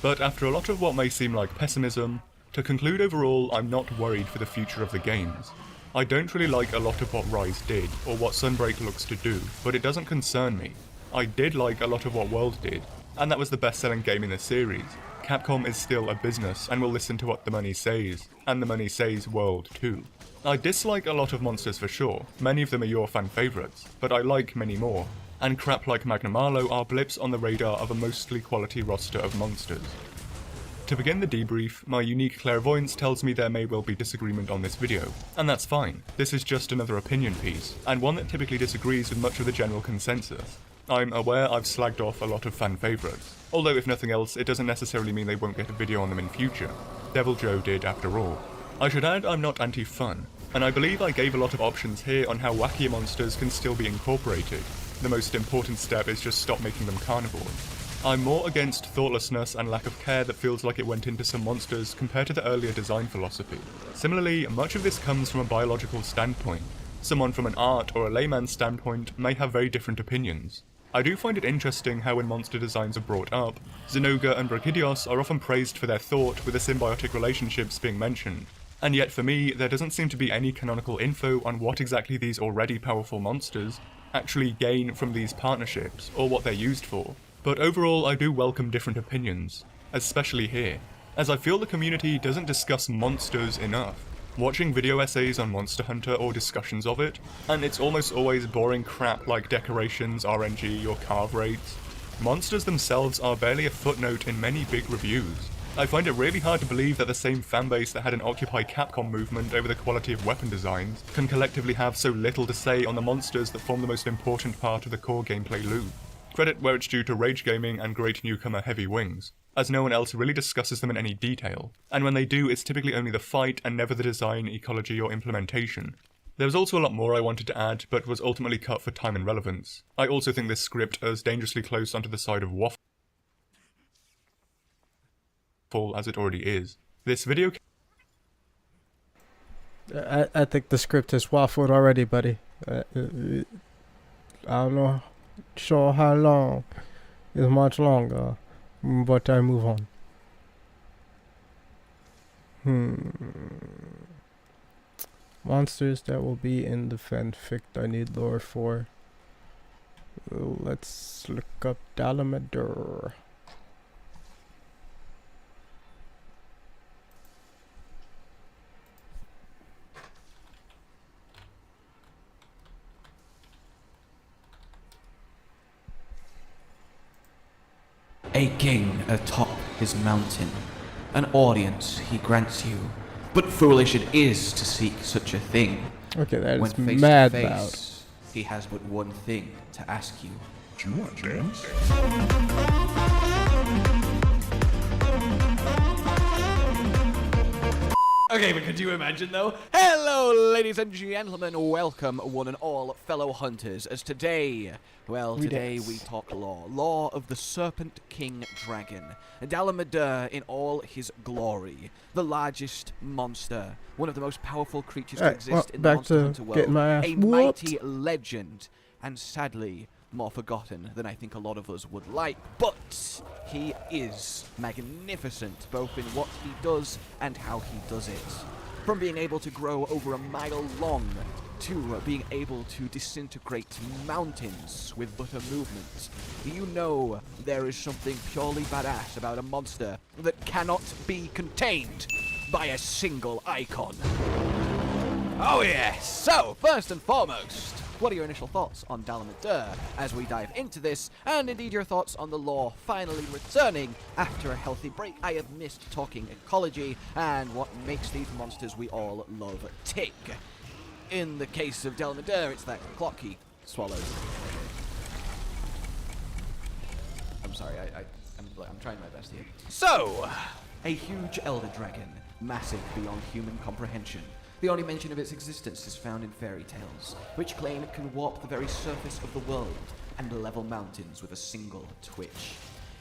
But after a lot of what may seem like pessimism, to conclude overall, I'm not worried for the future of the games. I don't really like a lot of what Rise did, or what Sunbreak looks to do, but it doesn't concern me. I did like a lot of what World did, and that was the best-selling game in the series. Capcom is still a business and will listen to what the money says, and the money says World too. I dislike a lot of monsters for sure, many of them are your fan favourites, but I like many more, and crap like Magnamalo are blips on the radar of a mostly quality roster of monsters. To begin the debrief, my unique clairvoyance tells me there may well be disagreement on this video, and that's fine. This is just another opinion piece, and one that typically disagrees with much of the general consensus. I'm aware I've slagged off a lot of fan favourites, although if nothing else it doesn't necessarily mean they won't get a video on them in future. Devil Joe did after all. I should add I'm not anti-fun, and I believe I gave a lot of options here on how wackier monsters can still be incorporated. The most important step is just stop making them carnivores. I'm more against thoughtlessness and lack of care that feels like it went into some monsters compared to the earlier design philosophy. Similarly, much of this comes from a biological standpoint. Someone from an art or a layman's standpoint may have very different opinions. I do find it interesting how when monster designs are brought up, Zinogre and Brachydios are often praised for their thought with the symbiotic relationships being mentioned. And yet for me, there doesn't seem to be any canonical info on what exactly these already powerful monsters actually gain from these partnerships, or what they're used for. But overall, I do welcome different opinions, especially here, as I feel the community doesn't discuss monsters enough. Watching video essays on Monster Hunter or discussions of it, and it's almost always boring crap like decorations, RNG, or carve rates. Monsters themselves are barely a footnote in many big reviews. I find it really hard to believe that the same fanbase that had an Occupy Capcom movement over the quality of weapon designs can collectively have so little to say on the monsters that form the most important part of the core gameplay loop. Credit where it's due to Rage Gaming and great newcomer Heavy Wings, as no one else really discusses them in any detail, and when they do, it's typically only the fight and never the design, ecology, or implementation. There was also a lot more I wanted to add, but was ultimately cut for time and relevance. I also think this script errs dangerously close onto the side of waffle as it already is. This video... I think the script has waffled already, buddy. I don't know sure how long is much longer, but I move on. Monsters that will be in the fanfic I need lore for. Let's look up Dalamadur. A king atop his mountain, an audience he grants you, but foolish it is to seek such a thing. Okay, that When is face mad to loud. face, he has but one thing to ask you. Do you want to dance? Okay, but could you imagine though? Hello, ladies and gentlemen, welcome one and all fellow hunters, as today we talk law of the Serpent King Dragon, Dalamadur in all his glory, the largest monster, one of the most powerful creatures to exist in the Monster Hunter world, a mighty legend, and sadly, more forgotten than I think a lot of us would like, but he is magnificent, both in what he does and how he does it. From being able to grow over a mile long, to being able to disintegrate mountains with but a movement. You know there is something purely badass about a monster that cannot be contained by a single icon. Oh yes! So, first and foremost, what are your initial thoughts on Dalamadur as we dive into this, and indeed your thoughts on the lore finally returning after a healthy break? I have missed talking ecology and what makes these monsters we all love tick. In the case of Dalamadur, it's that clock he swallowed. I'm sorry, I'm trying my best here. So, a huge elder dragon, massive beyond human comprehension. The only mention of its existence is found in fairy tales, which claim it can warp the very surface of the world and level mountains with a single twitch.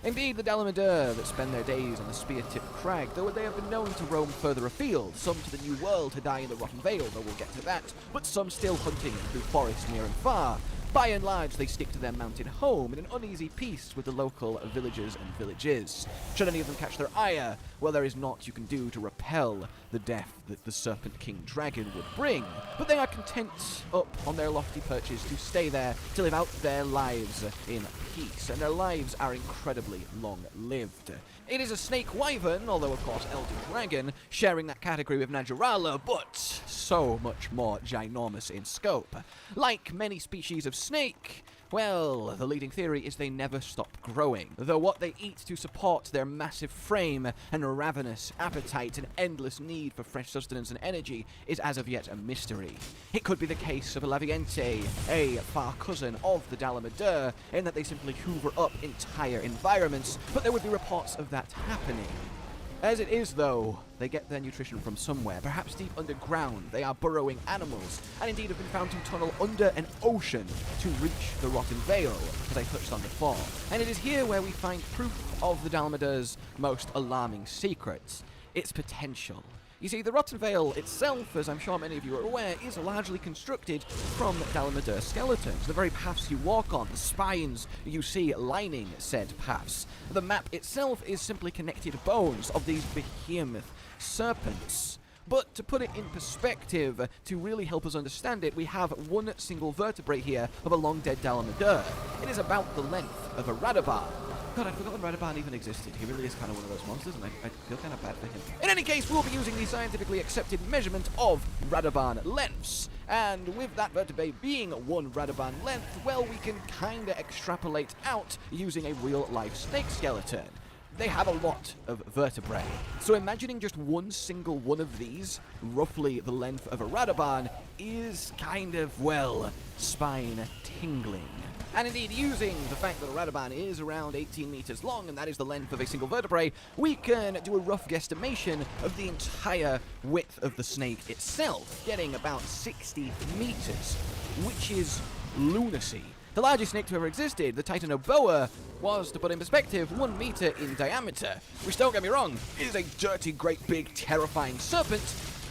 Indeed, the Dalamadur that spend their days on the spear-tipped crag, though they have been known to roam further afield, some to the New World to die in the Rotten Vale, though we'll get to that, but some still hunting through forests near and far. By and large, they stick to their mountain home in an uneasy peace with the local villagers and villages. Should any of them catch their ire, well, there is naught you can do to repel the death that the Serpent King Dragon would bring, but they are content up on their lofty perches to stay there to live out their lives in peace, and their lives are incredibly long-lived. It is a snake wyvern, although of course elder dragon, sharing that category with Najarala, but so much more ginormous in scope. Like many species of snake, well, the leading theory is they never stop growing, though what they eat to support their massive frame and ravenous appetite and endless need for fresh sustenance and energy is as of yet a mystery. It could be the case of a Laviente, a far cousin of the Dalamadur, in that they simply hoover up entire environments, but there would be reports of that happening. As it is, though, they get their nutrition from somewhere, perhaps deep underground. They are burrowing animals, and indeed have been found to tunnel under an ocean to reach the Rotten Vale, as I touched on before. And it is here where we find proof of the Dalamudur's most alarming secrets, its potential. You see, the Rotten Vale itself, as I'm sure many of you are aware, is largely constructed from Dalamadur skeletons. The very paths you walk on, the spines you see lining said paths. The map itself is simply connected bones of these behemoth serpents. But to put it in perspective, to really help us understand it, we have one single vertebrae here of a long-dead Dalamadur. It is about the length of a Radabar. God, I'd forgotten Radaban even existed. He really is kind of one of those monsters, and I feel kind of bad for him. In any case, we'll be using the scientifically accepted measurement of Radaban lengths. And with that vertebrae being one Radaban length, well, we can kind of extrapolate out using a real-life snake skeleton. they have a lot of vertebrae. So imagining just one single one of these, roughly the length of a Radaban, is kind of, well, spine-tingling. And indeed, using the fact that a Radaban is around 18 meters long, and that is the length of a single vertebrae, we can do a rough guesstimation of the entire width of the snake itself, getting about 60 meters, which is lunacy. The largest snake to ever existed, the Titanoboa, was, to put in perspective, 1 meter in diameter, which, don't get me wrong, is a dirty, great, big, terrifying serpent,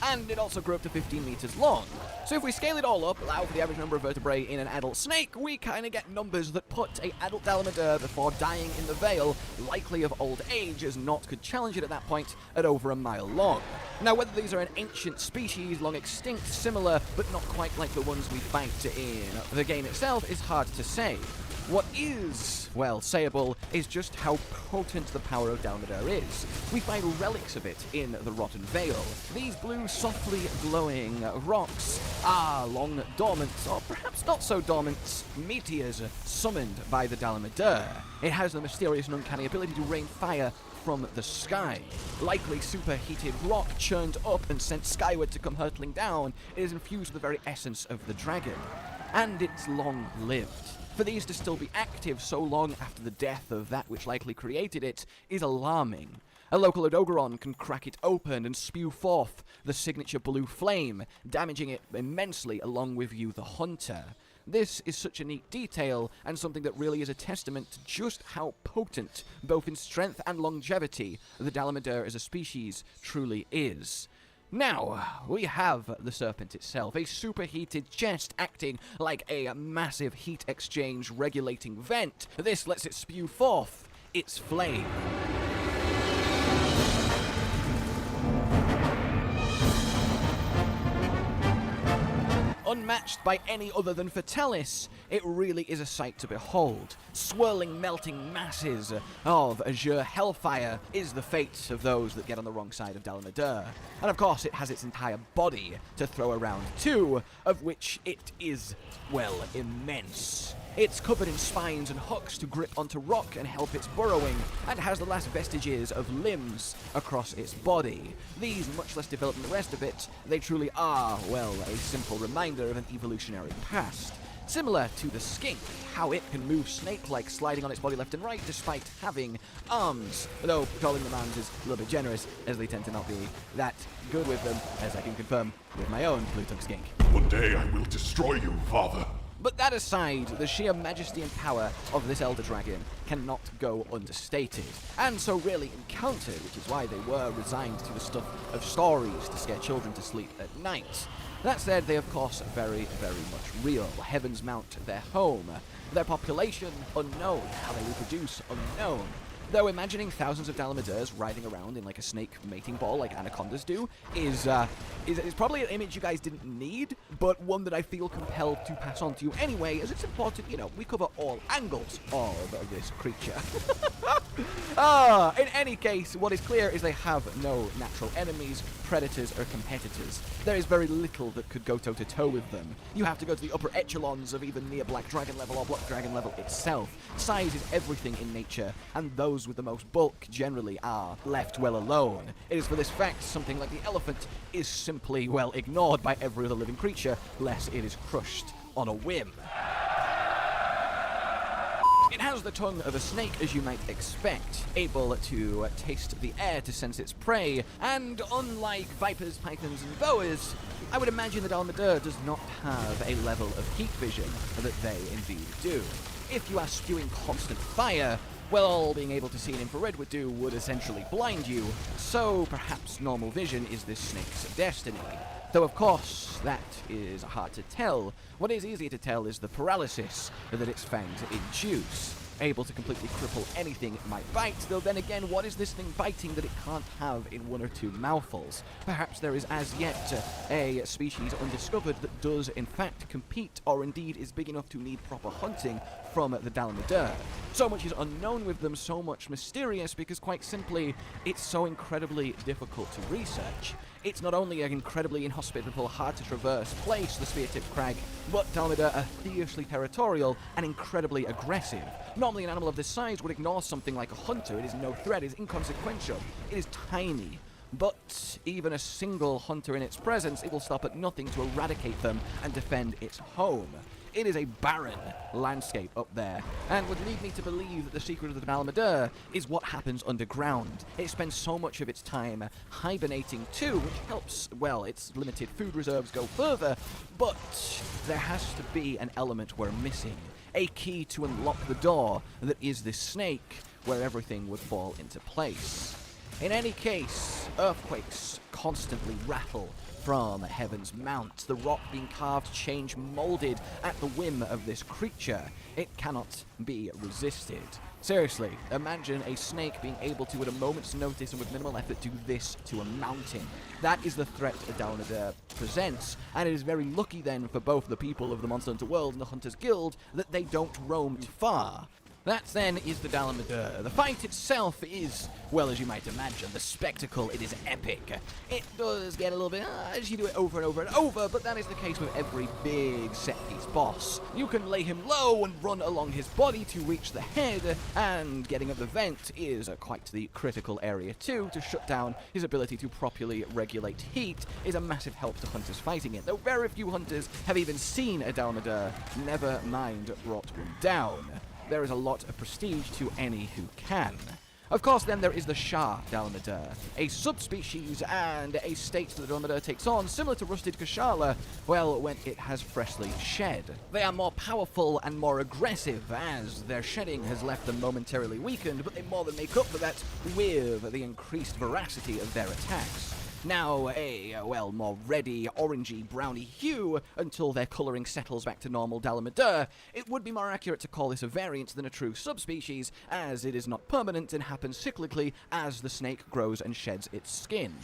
and it also grew up to 15 meters long. So if we scale it all up, allow for the average number of vertebrae in an adult snake, we kind of get numbers that put a adult Dalmadur before dying in the Vale, likely of old age, as naught could challenge it at that point, at over a mile long. Now, whether these are an ancient species, long extinct, similar, but not quite like the ones we fight in the game itself, is hard to say. What is, well, sayable is just how potent the power of Dalmadur is. We find relics of it in the Rotten Vale. These blue, softly glowing rocks are long dormant, or perhaps not so dormant, meteors summoned by the Dalmadur. It has the mysterious and uncanny ability to rain fire from the sky. Likely superheated rock churned up and sent skyward to come hurtling down, it is infused with the very essence of the dragon. And it's long-lived. For these to still be active so long after the death of that which likely created it is alarming. A local Odogaron can crack it open and spew forth the signature blue flame, damaging it immensely along with you, the hunter. This is such a neat detail, and something that really is a testament to just how potent, both in strength and longevity, the Dalmadur as a species truly is. Now, we have the serpent itself, a superheated chest acting like a massive heat exchange regulating vent. This lets it spew forth its flame. Unmatched by any other than Fatalis, it really is a sight to behold. Swirling, melting masses of azure hellfire is the fate of those that get on the wrong side of Dalmadur. And of course, it has its entire body to throw around too, of which it is, well, immense. It's covered in spines and hooks to grip onto rock and help its burrowing, and has the last vestiges of limbs across its body. These, much less developed than the rest of it, they truly are, well, a simple reminder of an evolutionary past. Similar to the skink, how it can move snake-like, sliding on its body left and right despite having arms. Though calling them arms is a little bit generous, as they tend to not be that good with them, as I can confirm with my own blue-tongue skink. One day I will destroy you, father. But that aside, the sheer majesty and power of this Elder Dragon cannot go understated, and so rarely encountered, which is why they were resigned to the stuff of stories to scare children to sleep at night. That said, they of course are very, very much real. Heaven's Mount, their home. Their population, unknown. How they reproduce, unknown. Though imagining thousands of Dalmadurs riding around in like a snake mating ball like anacondas do is probably an image you guys didn't need, but one that I feel compelled to pass on to you anyway, as it's important, we cover all angles of this creature. In any case, what is clear is they have no natural enemies, predators, or competitors. There is very little that could go toe-to-toe with them. You have to go to the upper echelons of even near Black Dragon level or Black Dragon level itself. Size is everything in nature, and those with the most bulk generally are left well alone. It is for this fact something like the elephant is simply, well, ignored by every other living creature, lest it is crushed on a whim. It has the tongue of a snake, as you might expect, able to taste the air to sense its prey, and unlike vipers, pythons, and boas, I would imagine that Dalmadur does not have a level of heat vision that they indeed do. If you are spewing constant fire, well, being able to see an infrared would essentially blind you, so perhaps normal vision is this snake's destiny. Though of course, that is hard to tell. What is easier to tell is the paralysis that its fangs induce. Able to completely cripple anything it might bite, though then again, what is this thing biting that it can't have in one or two mouthfuls? Perhaps there is as yet a species undiscovered that does in fact compete, or indeed is big enough to need proper hunting from the Dalmadur. So much is unknown with them, so much mysterious, because quite simply, it's so incredibly difficult to research. It's not only an incredibly inhospitable, hard-to-traverse place, the spear-tipped crag, but Dalmadur are fiercely territorial and incredibly aggressive. Normally an animal of this size would ignore something like a hunter. It is no threat, it is inconsequential, it is tiny. But even a single hunter in its presence, it will stop at nothing to eradicate them and defend its home. It is a barren landscape up there, and would lead me to believe that the secret of the Dalmadur is what happens underground. It spends so much of its time hibernating too, which helps, well, its limited food reserves go further, but there has to be an element we're missing. A key to unlock the door that is this snake, where everything would fall into place. In any case, earthquakes constantly rattle from Heaven's Mount, the rock being carved, changed, moulded at the whim of this creature. It cannot be resisted. Seriously, imagine a snake being able to, at a moment's notice and with minimal effort, do this to a mountain. That is the threat that Dalmadur presents, and it is very lucky then for both the people of the Monster Hunter world and the Hunters Guild that they don't roam too far. That then is the Dalmadur. The fight itself is, well, as you might imagine, the spectacle, it is epic. It does get a little bit, as you do it over and over and over, but that is the case with every big set-piece boss. You can lay him low and run along his body to reach the head, and getting at the vent is quite the critical area too. To shut down his ability to properly regulate heat is a massive help to hunters fighting it, though very few hunters have even seen a Dalmadur, never mind brought one down. There is a lot of prestige to any who can. Of course, then there is the Shah Dalmadur, a subspecies and a state that the Dalmadur takes on, similar to Rusted Kashala, well, when it has freshly shed. They are more powerful and more aggressive, as their shedding has left them momentarily weakened, but they more than make up for that with the increased veracity of their attacks. Now a, well, more reddy, orangey, browny hue until their colouring settles back to normal Dalmadur. It would be more accurate to call this a variant than a true subspecies, as it is not permanent and happens cyclically as the snake grows and sheds its skin.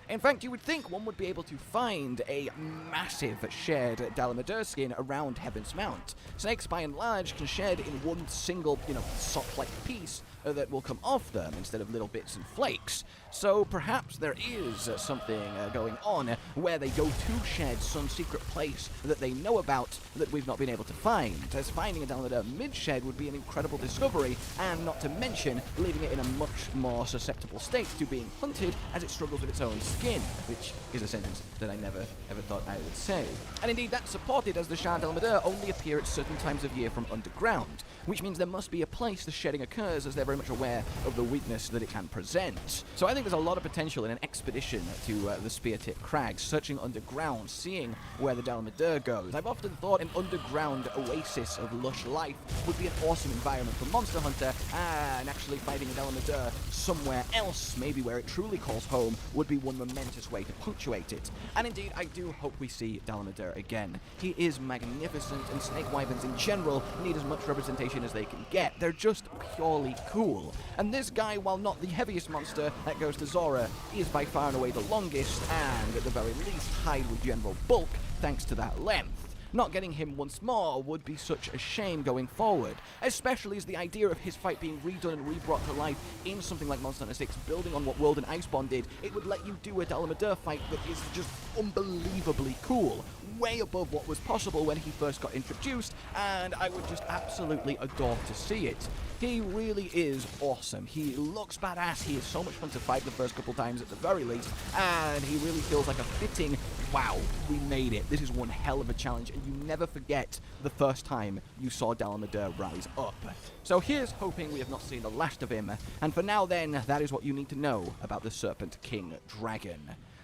In fact, you would think one would be able to find a massive shed Dalmadur skin around Heaven's Mount. Snakes, by and large, can shed in one single, sock-like piece that will come off them instead of little bits and flakes. So perhaps there is something going on where they go to shed some secret place that they know about that we've not been able to find, as finding a Dalmadur mid-shed would be an incredible discovery, and not to mention leaving it in a much more susceptible state to being hunted as it struggles with its own skin, which is a sentence that I never ever thought I would say. And indeed that's supported, as the Shah Dalmadur only appear at certain times of year from underground, which means there must be a place the shedding occurs, as they're very much aware of the weakness that it can present. So I think there's a lot of potential in an expedition to the Spear-Tip Crags, searching underground, seeing where the Dalmadur goes. I've often thought an underground oasis of lush life would be an awesome environment for Monster Hunter, and actually fighting a Dalmadur somewhere else, maybe where it truly calls home, would be one momentous way to punctuate it. And indeed, I do hope we see Dalmadur again. He is magnificent, and snake wyverns in general need as much representation as they can get. They're just purely cool. And this guy, while not the heaviest monster that goes to Zora, is by far and away the longest, and at the very least hide with general bulk thanks to that length. Not getting him once more would be such a shame going forward, especially as the idea of his fight being redone and rebrought to life in something like Monster Hunter 6, building on what World and Iceborne did. It would let you do a Dalmadur fight that is just unbelievably cool, way above what was possible when he first got introduced, and I would just absolutely adore to see it. He really is awesome. He looks badass. He is so much fun to fight the first couple times at the very least, and he really feels like a fitting, wow, we made it. This is one hell of a challenge, and you never forget the first time you saw Dalmadur rise up. So here's hoping we have not seen the last of him, and for now then, that is what you need to know about the Serpent King Dragon.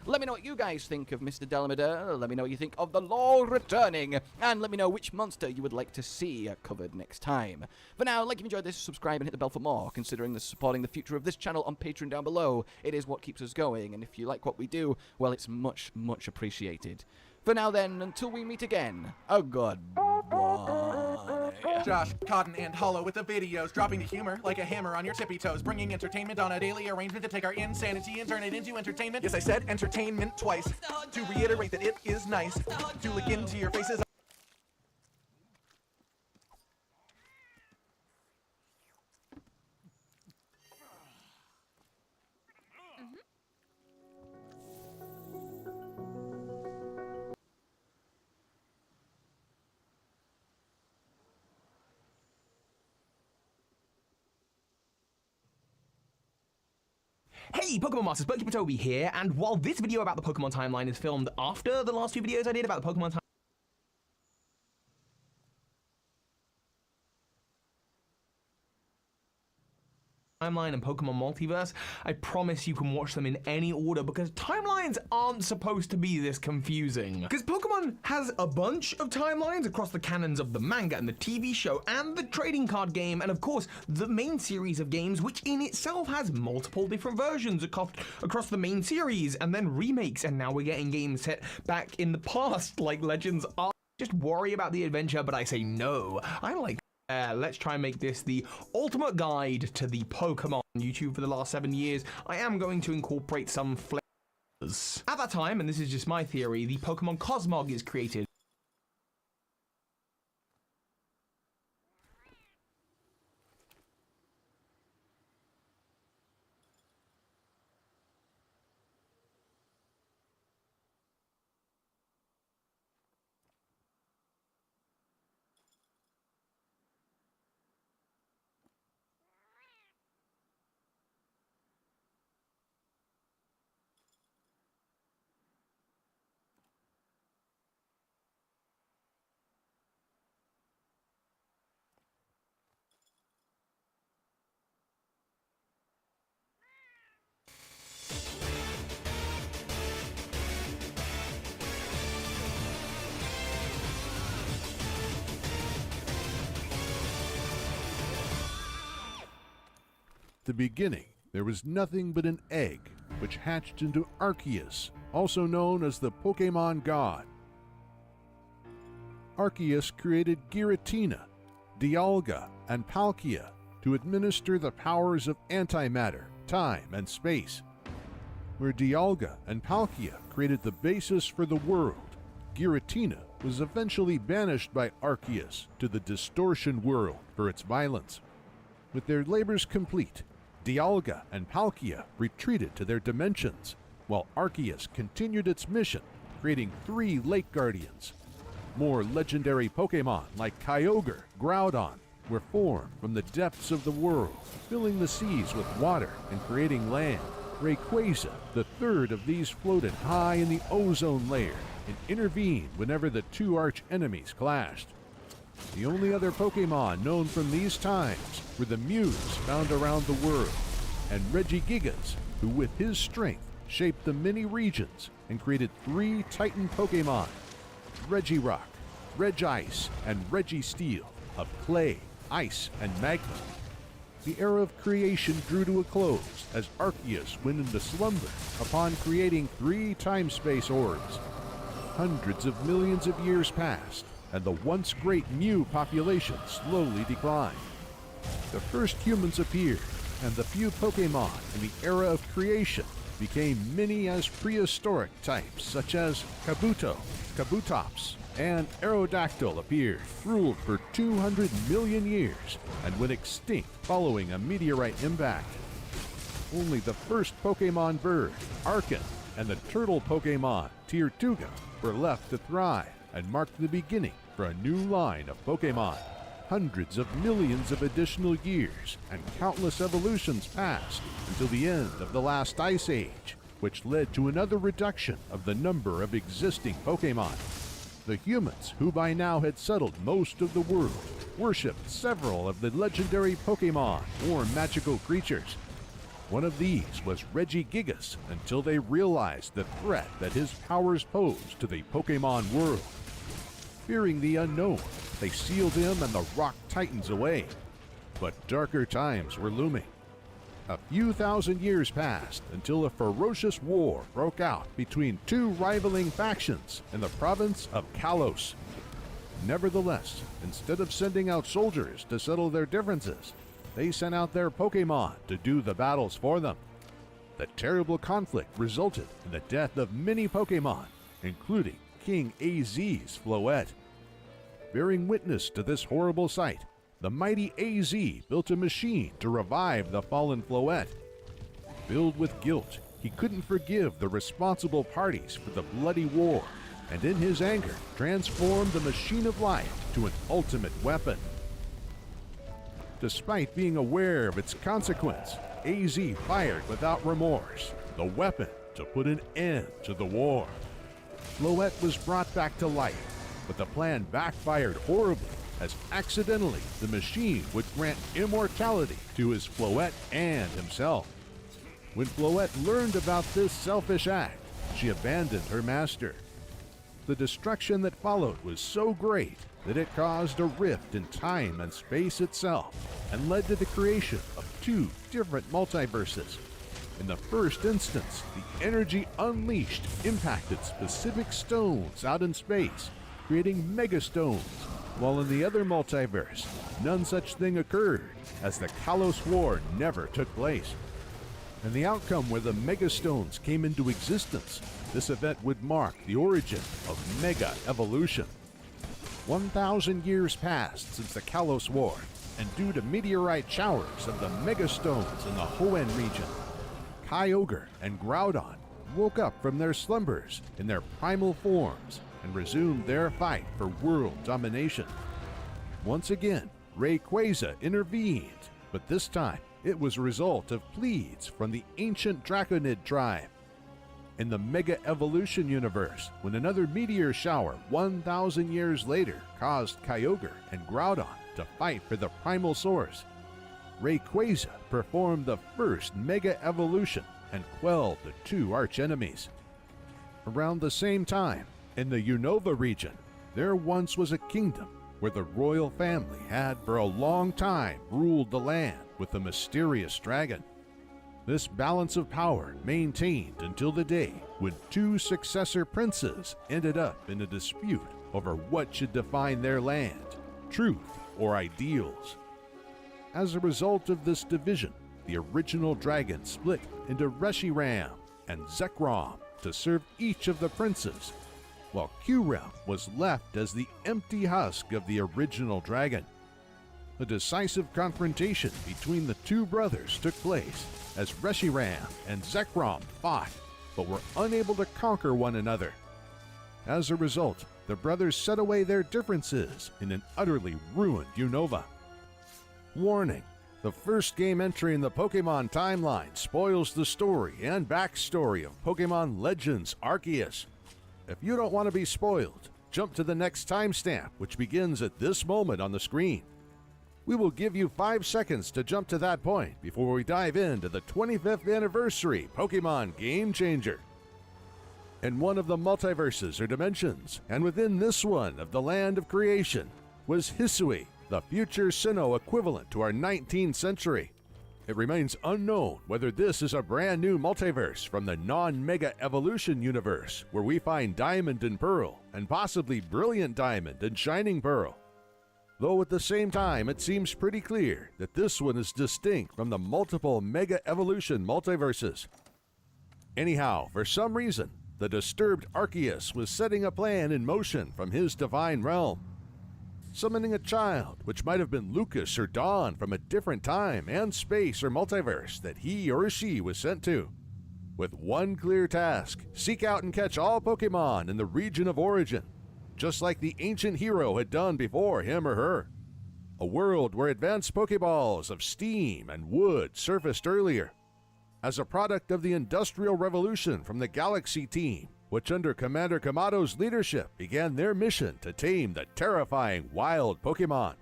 Let me know what you guys think of Mr. Dalmadur, let me know what you think of the Law returning, and let me know which monster you would like to see covered next time. For now, like if you enjoyed this, subscribe and hit the bell for more, considering supporting the future of this channel on Patreon down below. It is what keeps us going, and if you like what we do, well, it's much, much appreciated. For now then, until we meet again, a goodbye. Josh, Cotton, and Hollow with the videos, dropping the humor like a hammer on your tippy toes, bringing entertainment on a daily arrangement to take our insanity and turn it into entertainment. Yes, I said entertainment twice, to reiterate that it is nice, to look into your faces. Hey Pokemon Masters, Toby here, and while this video about the Pokemon timeline is filmed after the last two videos I did about the Pokemon timeline and Pokemon Multiverse, I promise you can watch them in any order because timelines aren't supposed to be this confusing. Because Pokemon has a bunch of timelines across the canons of the manga and the TV show and the trading card game, and of course the main series of games, which in itself has multiple different versions across the main series, and then remakes, and now we're getting games set back in the past like Legends Arceus. Just worry about the adventure, but I say no. I like let's try and make this the ultimate guide to the Pokemon. On YouTube for the last 7 years, I am going to incorporate some flavors. At that time, and this is just my theory, the Pokemon Cosmog is created. At the beginning, there was nothing but an egg, which hatched into Arceus, also known as the Pokemon God. Arceus created Giratina, Dialga, and Palkia to administer the powers of antimatter, time, and space. Where Dialga and Palkia created the basis for the world, Giratina was eventually banished by Arceus to the Distortion World for its violence. With their labors complete, Dialga and Palkia retreated to their dimensions, while Arceus continued its mission, creating 3 Lake Guardians. More legendary Pokemon like Kyogre, Groudon were formed from the depths of the world, filling the seas with water and creating land. Rayquaza, the third of these, floated high in the ozone layer and intervened whenever the 2 arch-enemies clashed. The only other Pokemon known from these times were the Mews found around the world, and Regigigas, who with his strength shaped the many regions and created 3 Titan Pokemon, Regirock, Regice, and Registeel, of clay, ice, and magma. The era of creation drew to a close as Arceus went into slumber upon creating 3 time-space orbs. Hundreds of millions of years passed, and the once great Mew population slowly declined. The first humans appeared, and the few Pokemon in the era of creation became many as prehistoric types such as Kabuto, Kabutops, and Aerodactyl appeared, ruled for 200 million years, and went extinct following a meteorite impact. Only the first Pokemon bird, Arcan, and the turtle Pokemon, Tirtuga, were left to thrive and marked the beginning for a new line of Pokemon. Hundreds of millions of additional years and countless evolutions passed until the end of the last Ice Age, which led to another reduction of the number of existing Pokemon. The humans, who by now had settled most of the world, worshipped several of the legendary Pokemon or magical creatures. One of these was Regigigas until they realized the threat that his powers posed to the Pokemon world. Fearing the unknown, they sealed him and the Rock Titans away. But darker times were looming. A few thousand years passed until a ferocious war broke out between 2 rivaling factions in the province of Kalos. Nevertheless, instead of sending out soldiers to settle their differences, they sent out their Pokemon to do the battles for them. The terrible conflict resulted in the death of many Pokemon, including King AZ's Floette. Bearing witness to this horrible sight, the mighty AZ built a machine to revive the fallen Floette. Filled with guilt, he couldn't forgive the responsible parties for the bloody war, and in his anger transformed the Machine of Life to an ultimate weapon. Despite being aware of its consequence, AZ fired without remorse, the weapon to put an end to the war. Floette was brought back to life, but the plan backfired horribly as accidentally the machine would grant immortality to his Floette and himself. When Floette learned about this selfish act, she abandoned her master. The destruction that followed was so great that it caused a rift in time and space itself and led to the creation of two different multiverses. In the first instance, the energy unleashed impacted specific stones out in space, creating megastones, while in the other multiverse, none such thing occurred, as the Kalos War never took place. And the outcome where the megastones came into existence, this event would mark the origin of Mega Evolution. 1,000 years passed since the Kalos War, and due to meteorite showers of the megastones in the Hoenn region, Kyogre and Groudon woke up from their slumbers in their primal forms and resumed their fight for world domination. Once again, Rayquaza intervened, but this time it was a result of pleas from the ancient Draconid tribe. In the Mega Evolution universe, when another meteor shower 1,000 years later caused Kyogre and Groudon to fight for the primal source, Rayquaza performed the first Mega Evolution and quelled the two archenemies. Around the same time, in the Unova region, there once was a kingdom where the royal family had for a long time ruled the land with a mysterious dragon. This balance of power maintained until the day when two successor princes ended up in a dispute over what should define their land, truth or ideals. As a result of this division, the original dragon split into Reshiram and Zekrom to serve each of the princes, while Kyurem was left as the empty husk of the original dragon. A decisive confrontation between the two brothers took place as Reshiram and Zekrom fought, but were unable to conquer one another. As a result, the brothers set away their differences in an utterly ruined Unova. Warning: the first game entry in the Pokemon timeline spoils the story and backstory of Pokemon Legends Arceus. If you don't want to be spoiled, jump to the next timestamp, which begins at this moment on the screen. We will give you 5 seconds to jump to that point before we dive into the 25th anniversary Pokemon Game Changer. In one of the multiverses or dimensions, and within this one of the Land of Creation, was Hisui, the future Sinnoh equivalent to our 19th century. It remains unknown whether this is a brand new multiverse from the non-Mega Evolution universe, where we find Diamond and Pearl, and possibly Brilliant Diamond and Shining Pearl. Though at the same time, it seems pretty clear that this one is distinct from the multiple Mega Evolution multiverses. Anyhow, for some reason, the disturbed Arceus was setting a plan in motion from his divine realm, summoning a child, which might have been Lucas or Dawn from a different time and space or multiverse that he or she was sent to. With one clear task: seek out and catch all Pokemon in the region of origin, just like the ancient hero had done before him or her. A world where advanced Pokeballs of steam and wood surfaced earlier. As a product of the Industrial Revolution from the Galaxy team, which under Commander Kamato's leadership began their mission to tame the terrifying wild Pokemon.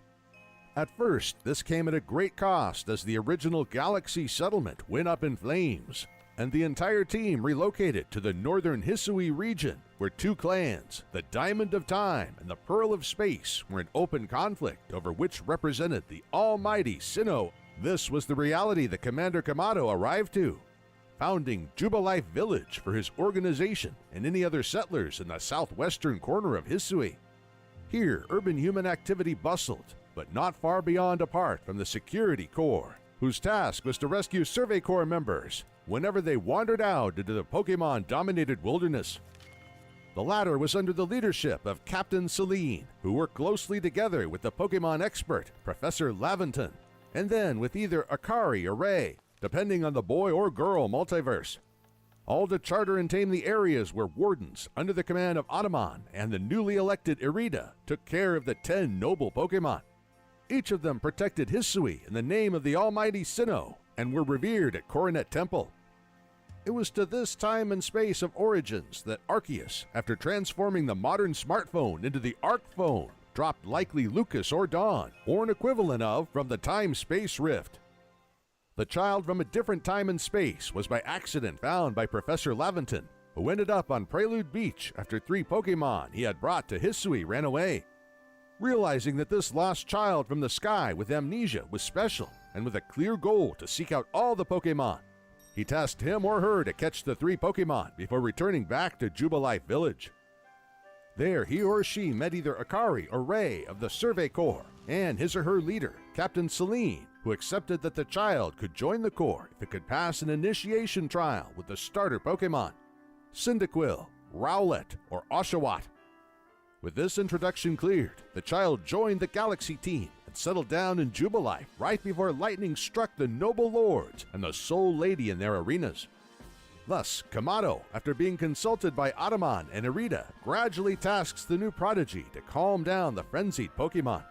At first, this came at a great cost as the original Galaxy settlement went up in flames, and the entire team relocated to the northern Hisui region, where two clans, the Diamond of Time and the Pearl of Space, were in open conflict over which represented the almighty Sinnoh. This was the reality that Commander Kamato arrived to, founding Jubilife Village for his organization and any other settlers in the southwestern corner of Hisui. Here, urban human activity bustled, but not far beyond apart from the Security Corps, whose task was to rescue Survey Corps members whenever they wandered out into the Pokemon-dominated wilderness. The latter was under the leadership of Captain Celine, who worked closely together with the Pokemon expert, Professor Laventon, and then with either Akari or Ray, depending on the boy or girl multiverse. All to charter and tame the areas where wardens, under the command of Atamon and the newly elected Irida, took care of the 10 noble Pokemon. Each of them protected Hisui in the name of the almighty Sinnoh, and were revered at Coronet Temple. It was to this time and space of origins that Arceus, after transforming the modern smartphone into the Arc phone, dropped likely Lucas or Dawn, or an equivalent of, from the time-space rift. The child from a different time and space was by accident found by Professor Laventon, who ended up on Prelude Beach after 3 Pokemon he had brought to Hisui ran away. Realizing that this lost child from the sky with amnesia was special, and with a clear goal to seek out all the Pokemon, he tasked him or her to catch the 3 Pokemon before returning back to Jubilife Village. There, he or she met either Akari or Ray of the Survey Corps, and his or her leader, Captain Celine, who accepted that the child could join the Corps if it could pass an initiation trial with the starter Pokemon, Cyndaquil, Rowlet, or Oshawott. With this introduction cleared, the child joined the Galaxy team and settled down in Jubilife right before lightning struck the noble lords and the sole lady in their arenas. Thus, Kamado, after being consulted by Ataman and Irida, gradually tasks the new prodigy to calm down the frenzied Pokemon.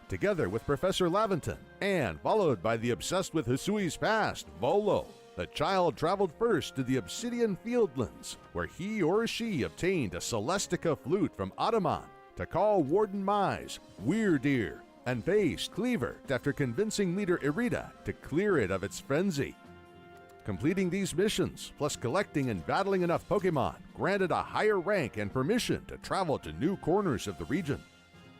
Together with Professor Laventon, and followed by the obsessed with Hisui's past, Volo, the child traveled first to the Obsidian Fieldlands, where he or she obtained a Celestica flute from Ataman to call Warden Mize, Weirdeer, and faced Cleaver after convincing leader Irida to clear it of its frenzy. Completing these missions, plus collecting and battling enough Pokemon, granted a higher rank and permission to travel to new corners of the region.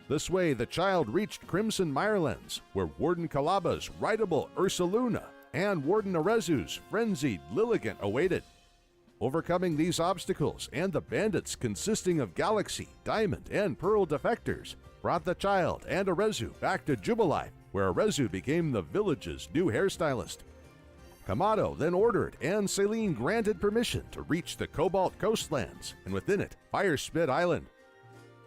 This way, the child reached Crimson Mirelands, where Warden Calaba's rideable Ursaluna and Warden Arezu's frenzied Lilligant awaited. Overcoming these obstacles and the bandits consisting of Galaxy, Diamond, and Pearl defectors brought the child and Arezu back to Jubilife, where Arezu became the village's new hairstylist. Kamado then ordered and Celine granted permission to reach the Cobalt Coastlands, and within it, Firespit Island.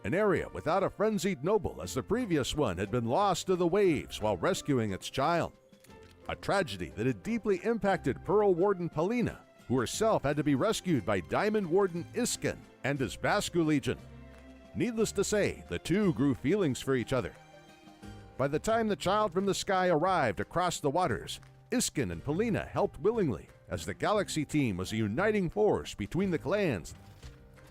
An area without a frenzied noble, as the previous one had been lost to the waves while rescuing its child. A tragedy that had deeply impacted Pearl Warden Palina, who herself had to be rescued by Diamond Warden Iskin and his Bascu Legion. Needless to say, the two grew feelings for each other. By the time the child from the sky arrived across the waters, Iskin and Palina helped willingly, as the Galaxy team was a uniting force between the clans.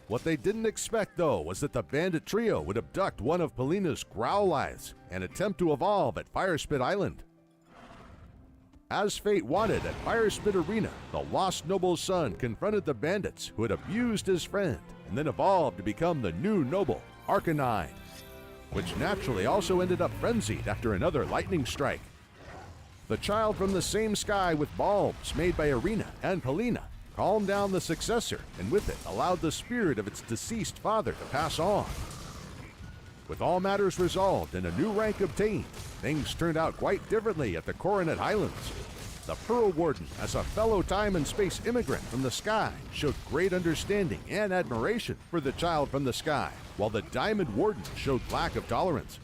What they didn't expect, though, was that the bandit trio would abduct one of Palina's Growlithes and attempt to evolve at Firespit Island. As fate wanted, at Firespit Arena, the lost noble's son confronted the bandits who had abused his friend and then evolved to become the new noble, Arcanine, which naturally also ended up frenzied after another lightning strike. The child from the same sky with bulbs made by Arena and Palina calmed down the successor, and with it allowed the spirit of its deceased father to pass on. With all matters resolved and a new rank obtained, things turned out quite differently at the Coronet Highlands. The Pearl Warden, as a fellow time and space immigrant from the sky, showed great understanding and admiration for the child from the sky, while the Diamond Warden showed lack of tolerance,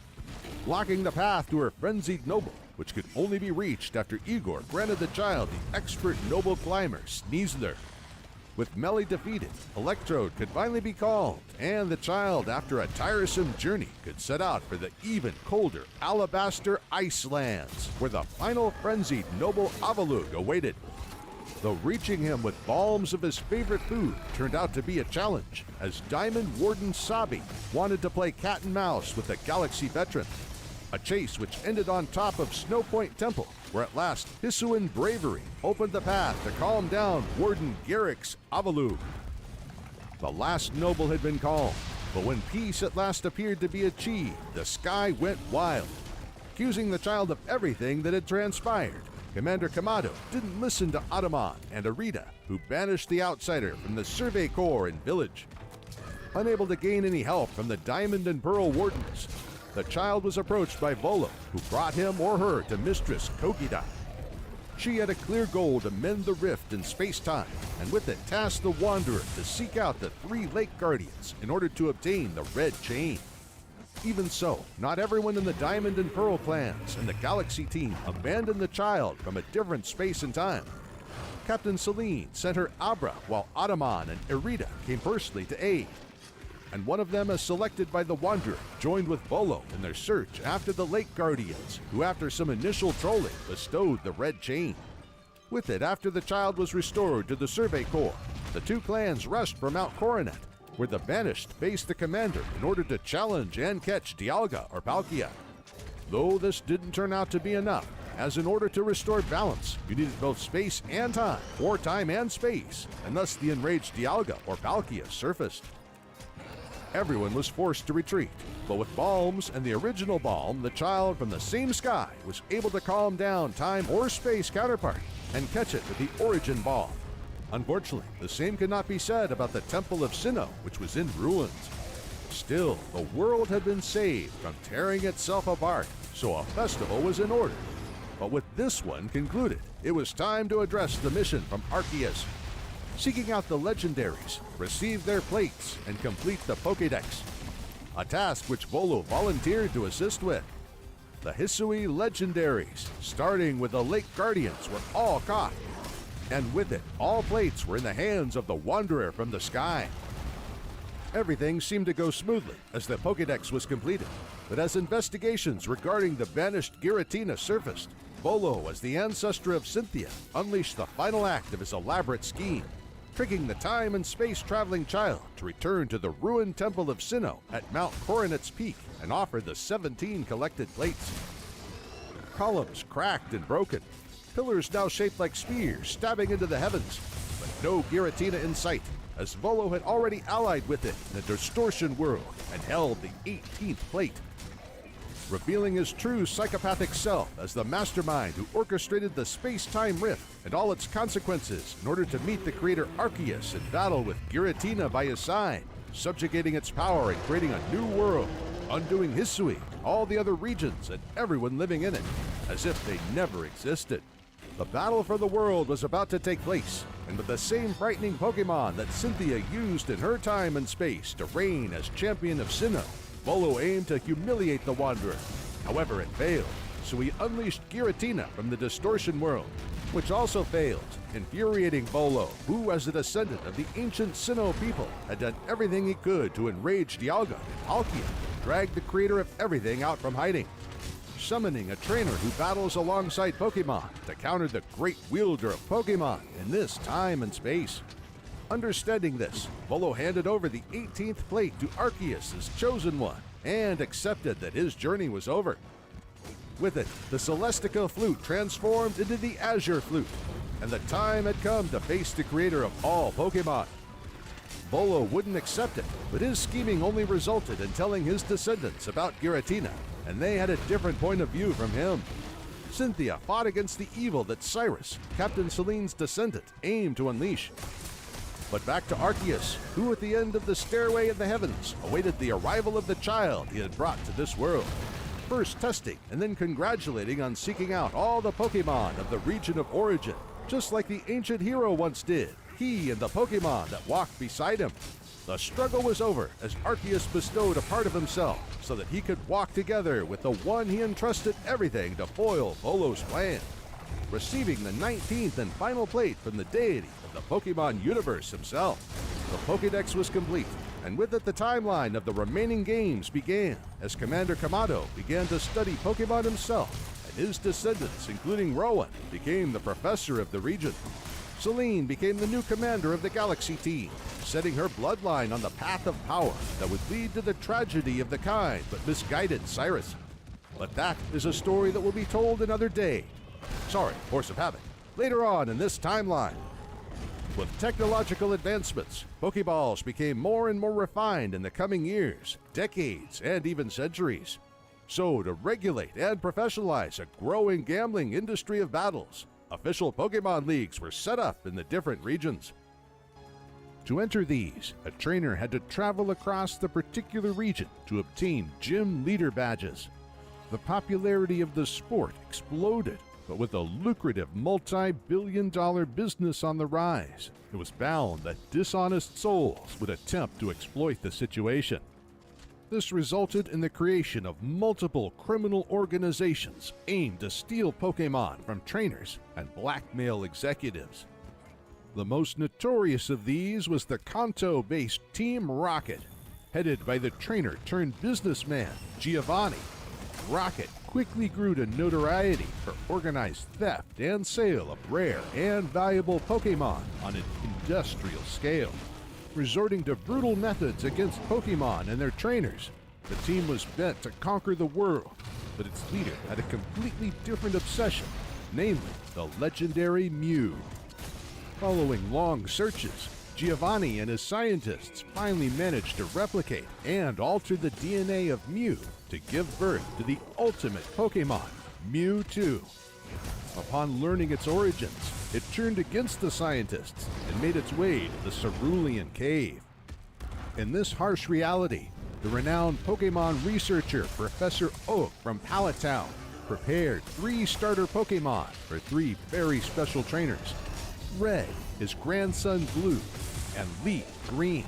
blocking the path to her frenzied noble, which could only be reached after Igor granted the child the expert noble climber Sneasler. With Melly defeated, Electrode could finally be called, and the child, after a tiresome journey, could set out for the even colder Alabaster Icelands, where the final frenzied noble Avalug awaited. Though reaching him with balms of his favorite food turned out to be a challenge, as Diamond Warden Sabi wanted to play cat and mouse with the Galaxy veteran. A chase which ended on top of Snow Point Temple, where at last Hisuian bravery opened the path to calm down Warden Garrick's Avalug. The last noble had been called, but when peace at last appeared to be achieved, the sky went wild. Accusing the child of everything that had transpired, Commander Kamado didn't listen to Ataman and Arita, who banished the outsider from the Survey Corps and village. Unable to gain any help from the Diamond and Pearl Wardens, the child was approached by Volo, who brought him or her to Mistress Kokida. She had a clear goal to mend the rift in space-time, and with it tasked the Wanderer to seek out the 3 Lake Guardians in order to obtain the Red Chain. Even so, not everyone in the Diamond and Pearl clans and the Galaxy team abandoned the child from a different space and time. Captain Celine sent her Abra, while Ataman and Irida came personally to aid. And one of them, as selected by the Wanderer, joined with Volo in their search after the Lake Guardians, who after some initial trolling bestowed the Red Chain. With it, after the child was restored to the Survey Corps, the two clans rushed for Mount Coronet, where the Banished faced the commander in order to challenge and catch Dialga or Palkia. Though this didn't turn out to be enough, as in order to restore balance, you needed both space and time, or time and space, and thus the enraged Dialga or Palkia surfaced. Everyone was forced to retreat, but with Balms and the original Balm, the child from the same sky was able to calm down time or space counterpart and catch it with the Origin Balm. Unfortunately, the same could not be said about the Temple of Sinnoh, which was in ruins. Still, the world had been saved from tearing itself apart, so a festival was in order. But with this one concluded, it was time to address the mission from Arceus. Seeking out the legendaries, receive their plates, and complete the Pokédex. A task which Volo volunteered to assist with. The Hisui legendaries, starting with the Lake Guardians, were all caught. And with it, all plates were in the hands of the Wanderer from the sky. Everything seemed to go smoothly as the Pokédex was completed, but as investigations regarding the banished Giratina surfaced, Volo, as the ancestor of Cynthia, unleashed the final act of his elaborate scheme, tricking the time and space-traveling child to return to the ruined Temple of Sinnoh at Mount Coronet's peak and offer the 17 collected plates. Columns cracked and broken, pillars now shaped like spears stabbing into the heavens, but no Giratina in sight, as Volo had already allied with it in the distortion world and held the 18th plate. Revealing his true psychopathic self as the mastermind who orchestrated the space-time rift and all its consequences in order to meet the creator Arceus in battle with Giratina by his side, subjugating its power and creating a new world, undoing Hisui, all the other regions, and everyone living in it, as if they never existed. The battle for the world was about to take place, and with the same frightening Pokemon that Cynthia used in her time and space to reign as champion of Sinnoh, Volo aimed to humiliate the Wanderer. However, it failed, so he unleashed Giratina from the distortion world, which also failed, infuriating Volo, who, as a descendant of the ancient Sinnoh people, had done everything he could to enrage Dialga and Palkia, drag the creator of everything out from hiding. Summoning a trainer who battles alongside Pokemon to counter the great wielder of Pokemon in this time and space. Understanding this, Volo handed over the 18th plate to Arceus, his chosen one, and accepted that his journey was over. With it, the Celestica flute transformed into the Azure flute, and the time had come to face the creator of all Pokemon. Volo wouldn't accept it, but his scheming only resulted in telling his descendants about Giratina, and they had a different point of view from him. Cynthia fought against the evil that Cyrus, Captain Celine's descendant, aimed to unleash. But back to Arceus, who at the end of the stairway in the heavens awaited the arrival of the child he had brought to this world, first testing and then congratulating on seeking out all the Pokemon of the region of origin, just like the ancient hero once did, he and the Pokemon that walked beside him. The struggle was over as Arceus bestowed a part of himself so that he could walk together with the one he entrusted everything to foil Volo's plan. Receiving the 19th and final plate from the deity of the Pokemon universe himself, the Pokédex was complete, and with it the timeline of the remaining games began as Commander Kamado began to study Pokemon himself, and his descendants, including Rowan, became the professor of the region. Celine became the new commander of the Galaxy team, setting her bloodline on the path of power that would lead to the tragedy of the kind but misguided Cyrus. But that is a story that will be told another day. Sorry, Force of Habit. Later on in this timeline. With technological advancements, Pokeballs became more and more refined in the coming years, decades, and even centuries. So, to regulate and professionalize a growing gambling industry of battles, official Pokemon leagues were set up in the different regions. To enter these, a trainer had to travel across the particular region to obtain gym leader badges. The popularity of the sport exploded, but with a lucrative multi-billion-dollar business on the rise, it was bound that dishonest souls would attempt to exploit the situation. This resulted in the creation of multiple criminal organizations aimed to steal Pokemon from trainers and blackmail executives. The most notorious of these was the Kanto-based Team Rocket, headed by the trainer-turned-businessman Giovanni. Rocket quickly grew to notoriety for organized theft and sale of rare and valuable Pokemon on an industrial scale. Resorting to brutal methods against Pokemon and their trainers, the team was bent to conquer the world, but its leader had a completely different obsession, namely the legendary Mew. Following long searches, Giovanni and his scientists finally managed to replicate and alter the DNA of Mew to give birth to the ultimate Pokemon, Mewtwo. Upon learning its origins, it turned against the scientists and made its way to the Cerulean Cave. In this harsh reality, the renowned Pokemon researcher Professor Oak from Pallet Town prepared 3 starter Pokemon for 3 very special trainers: Red, his grandson Blue, and Leaf Green.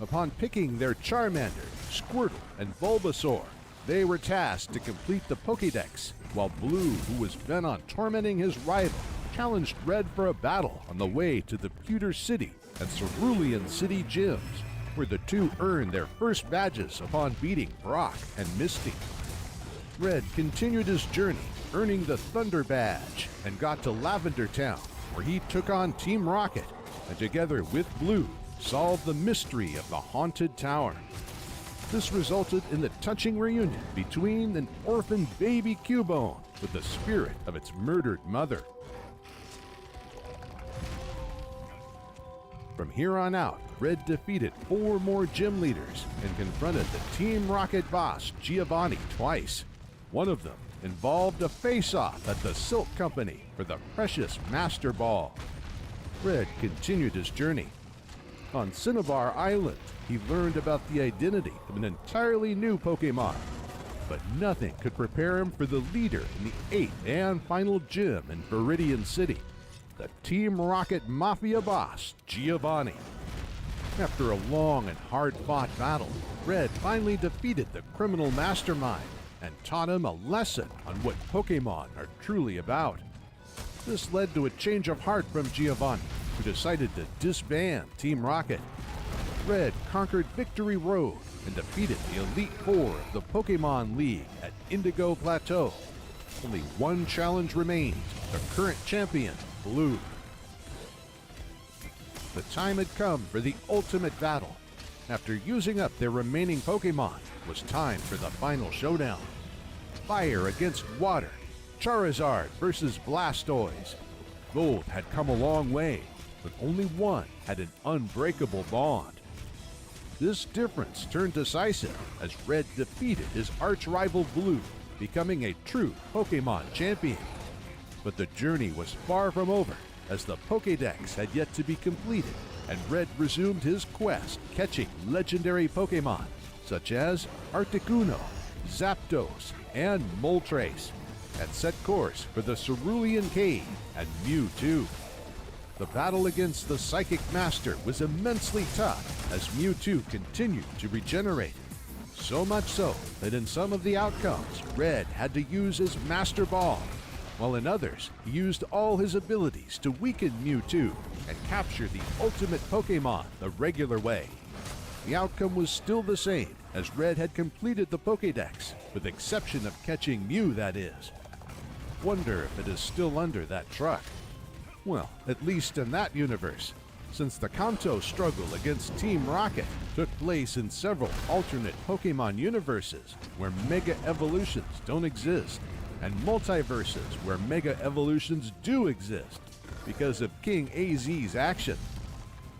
Upon picking their Charmander, Squirtle, and Bulbasaur, they were tasked to complete the Pokédex, while Blue, who was bent on tormenting his rival, challenged Red for a battle on the way to the Pewter City and Cerulean City gyms, where the two earned their first badges upon beating Brock and Misty. Red continued his journey, earning the Thunder Badge, and got to Lavender Town, where he took on Team Rocket, and together with Blue, solved the mystery of the Haunted Tower. This resulted in the touching reunion between an orphaned baby Cubone with the spirit of its murdered mother. From here on out, Red defeated 4 more gym leaders and confronted the Team Rocket boss Giovanni twice. One of them involved a face-off at the Silk Company for the precious Master Ball. Red continued his journey. On Cinnabar Island, he learned about the identity of an entirely new Pokemon, but nothing could prepare him for the leader in the 8th and final gym in Viridian City, the Team Rocket Mafia boss, Giovanni. After a long and hard-fought battle, Red finally defeated the criminal mastermind and taught him a lesson on what Pokemon are truly about. This led to a change of heart from Giovanni, who decided to disband Team Rocket. Red conquered Victory Road and defeated the Elite Four of the Pokemon League at Indigo Plateau. Only one challenge remained, the current champion, Blue. The time had come for the ultimate battle. After using up their remaining Pokemon, it was time for the final showdown. Fire against water, Charizard versus Blastoise. Both had come a long way, but only one had an unbreakable bond. This difference turned decisive as Red defeated his arch-rival Blue, becoming a true Pokemon champion. But the journey was far from over, as the Pokédex had yet to be completed, and Red resumed his quest catching legendary Pokemon, such as Articuno, Zapdos, and Moltres, and set course for the Cerulean Cave and Mewtwo. The battle against the Psychic Master was immensely tough as Mewtwo continued to regenerate. So much so that in some of the outcomes, Red had to use his Master Ball, while in others, he used all his abilities to weaken Mewtwo and capture the ultimate Pokemon the regular way. The outcome was still the same, as Red had completed the Pokédex, with the exception of catching Mew, that is. Wonder if it is still under that truck. Well, at least in that universe, since the Kanto struggle against Team Rocket took place in several alternate Pokemon universes where Mega Evolutions don't exist, and multiverses where Mega Evolutions do exist because of King AZ's action.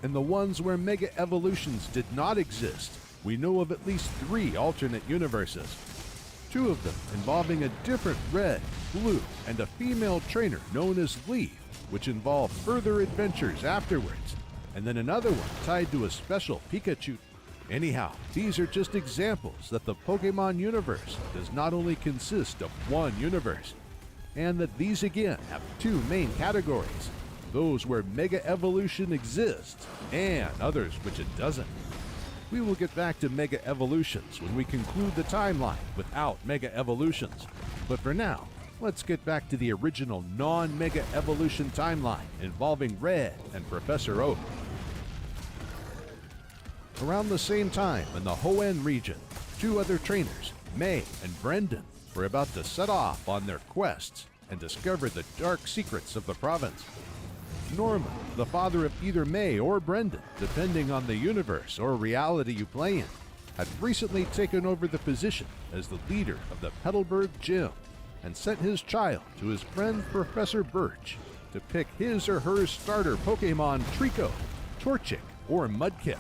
In the ones where Mega Evolutions did not exist, we know of at least 3 alternate universes. 2 of them involving a different Red, Blue, and a female trainer known as Leaf, which involved further adventures afterwards, and then another one tied to a special Pikachu. Anyhow, these are just examples that the Pokemon universe does not only consist of one universe, and that these again have 2 main categories, those where Mega Evolution exists, and others which it doesn't. We will get back to Mega Evolutions when we conclude the timeline without Mega Evolutions, but for now, let's get back to the original non-Mega Evolution timeline involving Red and Professor Oak. Around the same time in the Hoenn region, 2 other trainers, May and Brendan, were about to set off on their quests and discover the dark secrets of the province. Norman, the father of either May or Brendan, depending on the universe or reality you play in, had recently taken over the position as the leader of the Petalburg Gym and sent his child to his friend Professor Birch to pick his or her starter Pokemon Trico, Torchic, or Mudkip.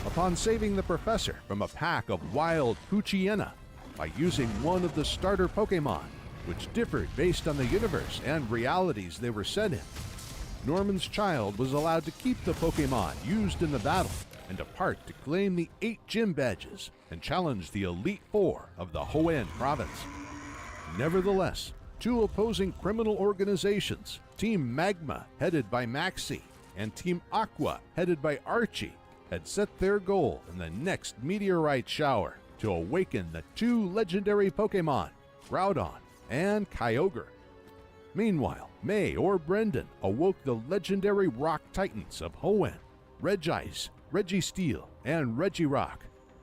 Upon saving the professor from a pack of wild Poochyena by using one of the starter Pokemon, which differed based on the universe and realities they were set in, Norman's child was allowed to keep the Pokemon used in the battle and depart to claim the 8 gym badges and challenge the Elite Four of the Hoenn province. Nevertheless, 2 opposing criminal organizations, Team Magma, headed by Maxie, and Team Aqua, headed by Archie, had set their goal in the next meteorite shower to awaken the 2 legendary Pokemon, Groudon and Kyogre. Meanwhile, May or Brendan awoke the legendary rock titans of Hoenn, Regice, Registeel, and Regirock,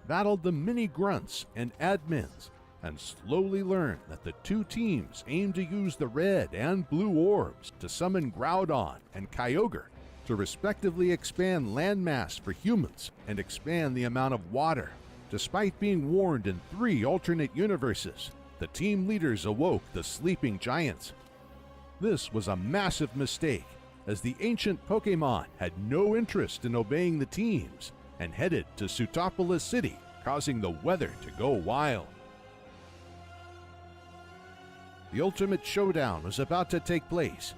battled the mini grunts and admins, and slowly learned that the 2 teams aimed to use the red and blue orbs to summon Groudon and Kyogre to respectively expand landmass for humans and expand the amount of water. Despite being warned in 3 alternate universes, the team leaders awoke the sleeping giants. This was a massive mistake, as the ancient Pokemon had no interest in obeying the teams and headed to Sutopolis City, causing the weather to go wild. The ultimate showdown was about to take place.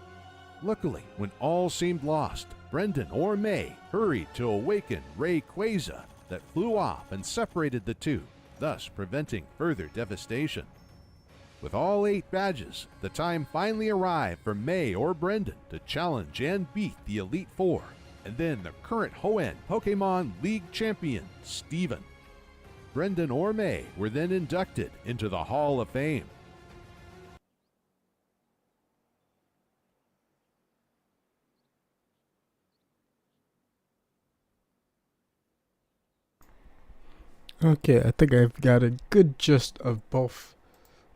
Luckily, when all seemed lost, Brendan or May hurried to awaken Rayquaza that flew off and separated the 2, thus preventing further devastation. With all 8 badges, the time finally arrived for May or Brendan to challenge and beat the Elite Four, and then the current Hoenn Pokemon League champion, Steven. Brendan or May were then inducted into the Hall of Fame. Okay, I think I've got a good gist of both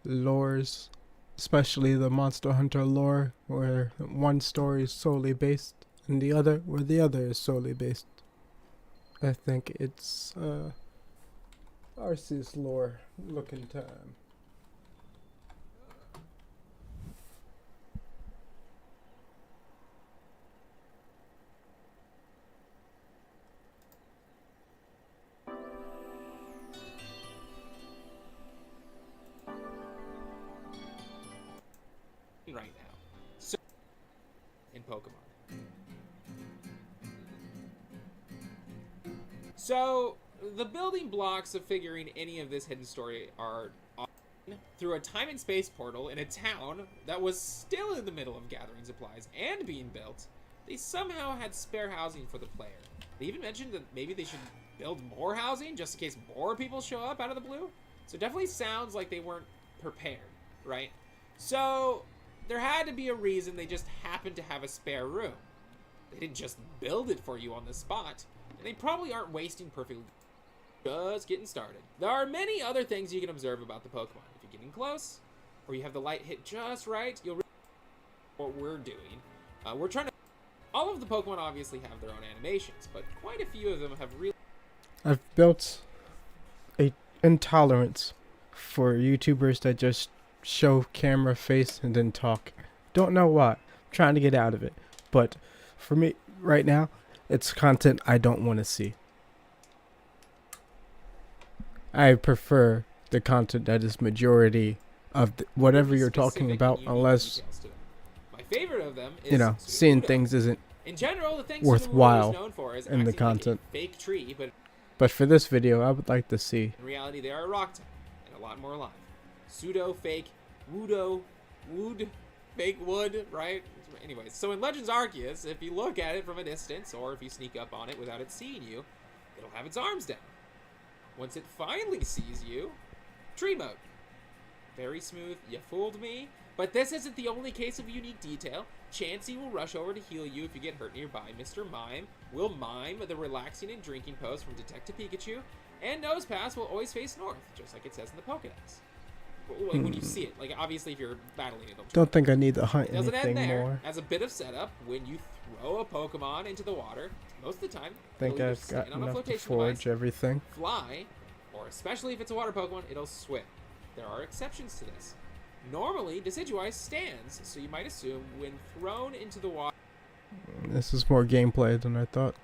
lores, especially the Monster Hunter lore, where one story is solely based, and the other where the other is solely based. I think it's Arceus lore looking time. Right now. So in Pokemon. So the building blocks of figuring any of this hidden story are through a time and space portal in a town that was still in the middle of gathering supplies and being built. They somehow had spare housing for the player. They even mentioned that maybe they should build more housing just in case more people show up out of the blue. So it definitely sounds like they weren't prepared, right? So there had to be a reason they just happened to have a spare room. They didn't just build it for you on the spot, and they probably aren't wasting perfectly. Just getting started. There are many other things you can observe about the Pokemon. If you're getting close, or you have the light hit just right, you'll realize what we're doing. We're trying to... All of the Pokemon obviously have their own animations, but quite a few of them have really... I've built a intolerance for YouTubers that just show camera face and then talk. Don't know why. I'm trying to get out of it. But for me, right now, it's content I don't want to see. I prefer the content that is majority of whatever you're talking about, unless, My favorite of them is, you know, seeing things isn't in general, the things worthwhile known for is in the content. Like a fake tree, but for this video, I would like to see. In reality, they are a rock type and a lot more alive. Pseudo, fake, wood, fake wood, right? Anyways, so in Legends Arceus, if you look at it from a distance, or if you sneak up on it without it seeing you, it'll have its arms down. Once it finally sees you, tree mode. Very smooth, you fooled me. But this isn't the only case of unique detail. Chansey will rush over to heal you if you get hurt nearby. Mr. Mime will mime the relaxing and drinking pose from Detective Pikachu. And Nosepass will always face north, just like it says in the Pokédex. like, when you see it. Like, obviously, if you're battling it, it'll turn Don't think I need to hunt It doesn't anything end there. more. As a bit of setup, when you throw a Pokemon into the water, most of the time, I think it'll either I've got stand on a enough to flotation forge device, everything. fly, or especially if it's a water Pokemon, it'll swim. There are exceptions to this. Normally, Decidueye stands, so you might assume when thrown into the water... This is more gameplay than I thought.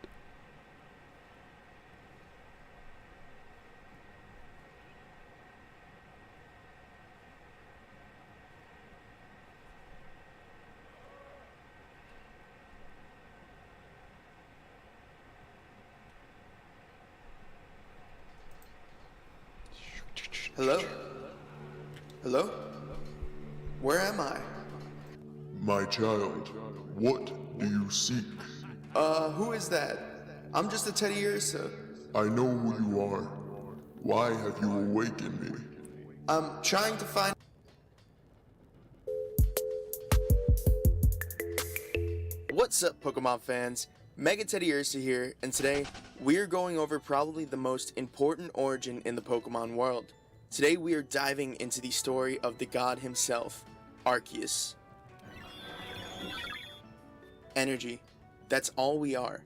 Hello? Hello? Where am I? My child, what do you seek? Who is that? I'm just a Teddy Ursa. I know who you are. Why have you awakened me? I'm trying to find... What's up, Pokemon fans? Mega Teddy Ursa here, and today, we're going over probably the most important origin in the Pokemon world. Today we are diving into the story of the god himself, Arceus. Energy. That's all we are.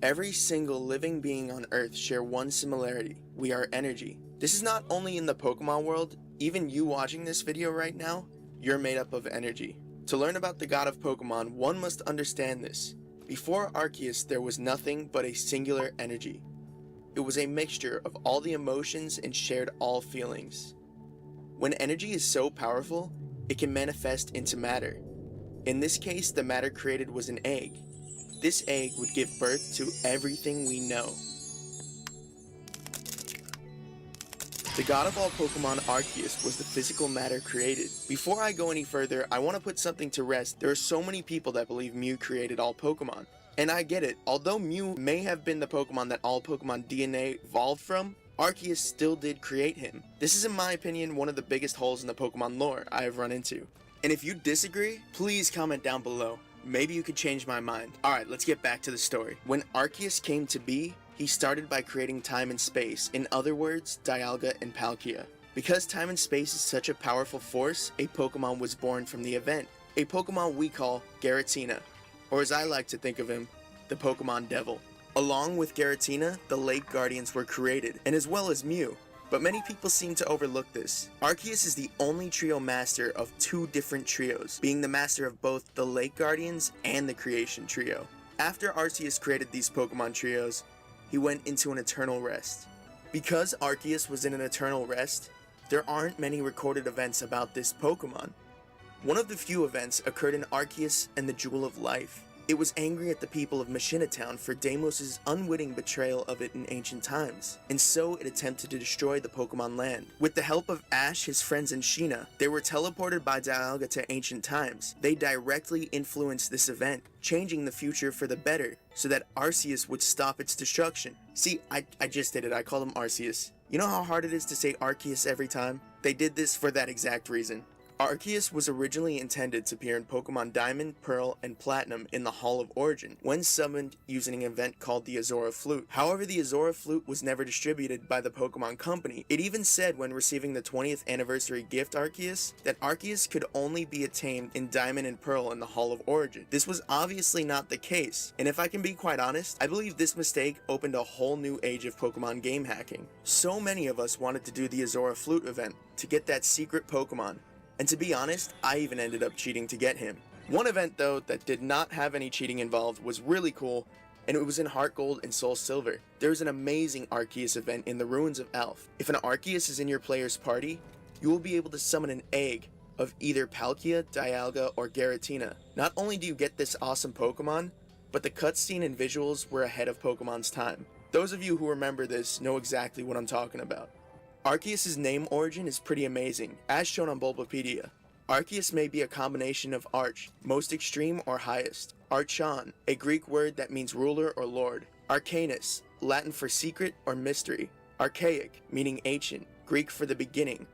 Every single living being on Earth share one similarity. We are energy. This is not only in the Pokemon world, even you watching this video right now, you're made up of energy. To learn about the god of Pokemon, one must understand this. Before Arceus, there was nothing but a singular energy. It was a mixture of all the emotions and shared all feelings. When energy is so powerful, it can manifest into matter. In this case, the matter created was an egg. This egg would give birth to everything we know. The god of all Pokemon, Arceus, was the physical matter created. Before I go any further, I want to put something to rest. There are so many people that believe Mew created all Pokemon. And I get it, although Mew may have been the Pokemon that all Pokemon DNA evolved from, Arceus still did create him. This is, in my opinion, one of the biggest holes in the Pokemon lore I have run into. And if you disagree, please comment down below. Maybe you could change my mind. Alright, let's get back to the story. When Arceus came to be, he started by creating time and space, in other words, Dialga and Palkia. Because time and space is such a powerful force, a Pokemon was born from the event. A Pokemon we call Giratina, or as I like to think of him, the Pokemon Devil. Along with Giratina, the Lake Guardians were created, and as well as Mew. But many people seem to overlook this. Arceus is the only trio master of two different trios, being the master of both the Lake Guardians and the Creation Trio. After Arceus created these Pokemon trios, he went into an eternal rest. Because Arceus was in an eternal rest, there aren't many recorded events about this Pokemon. One of the few events occurred in Arceus and the Jewel of Life. It was angry at the people of Machina Town for Deimos' unwitting betrayal of it in ancient times, and so it attempted to destroy the Pokemon land. With the help of Ash, his friends, and Sheena, they were teleported by Dialga to ancient times. They directly influenced this event, changing the future for the better, so that Arceus would stop its destruction. See, I just did it, I called him Arceus. You know how hard it is to say Arceus every time? They did this for that exact reason. Arceus was originally intended to appear in Pokemon Diamond, Pearl, and Platinum in the Hall of Origin, when summoned using an event called the Azora Flute. However, the Azora Flute was never distributed by the Pokemon Company. It even said when receiving the 20th anniversary gift Arceus, that Arceus could only be attained in Diamond and Pearl in the Hall of Origin. This was obviously not the case, and if I can be quite honest, I believe this mistake opened a whole new age of Pokemon game hacking. So many of us wanted to do the Azora Flute event to get that secret Pokemon. And to be honest, I even ended up cheating to get him. One event though that did not have any cheating involved was really cool, and it was in Heart Gold and Soul Silver. There's an amazing Arceus event in the Ruins of Elf. If an Arceus is in your player's party, you will be able to summon an egg of either Palkia, Dialga, or Giratina. Not only do you get this awesome Pokemon, but the cutscene and visuals were ahead of Pokemon's time. Those of you who remember this know exactly what I'm talking about. Arceus' name origin is pretty amazing, as shown on Bulbapedia. Arceus may be a combination of Arch, most extreme or highest, Archon, a Greek word that means ruler or lord, Arcanus, Latin for secret or mystery, Archaic, meaning ancient, Greek for the beginning,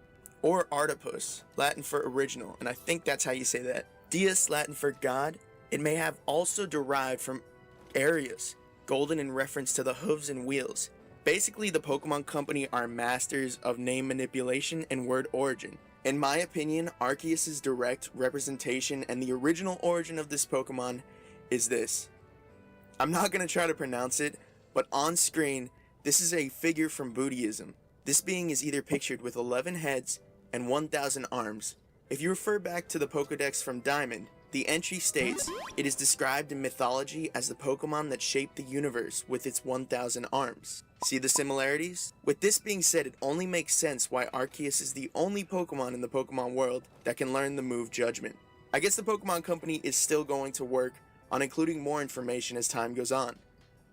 or Artipus, Latin for original, and I think that's how you say that. Deus, Latin for god. It may have also derived from Arius, golden in reference to the hooves and wheels. Basically, the Pokemon Company are masters of name manipulation and word origin. In my opinion, Arceus' direct representation and the original origin of this Pokemon is this. I'm not going to try to pronounce it, but on screen, this is a figure from Buddhism. This being is either pictured with 11 heads and 1,000 arms. If you refer back to the Pokedex from Diamond, the entry states, it is described in mythology as the Pokemon that shaped the universe with its 1,000 arms. See the similarities? With this being said, it only makes sense why Arceus is the only Pokemon in the Pokemon world that can learn the move Judgment. I guess the Pokemon Company is still going to work on including more information as time goes on.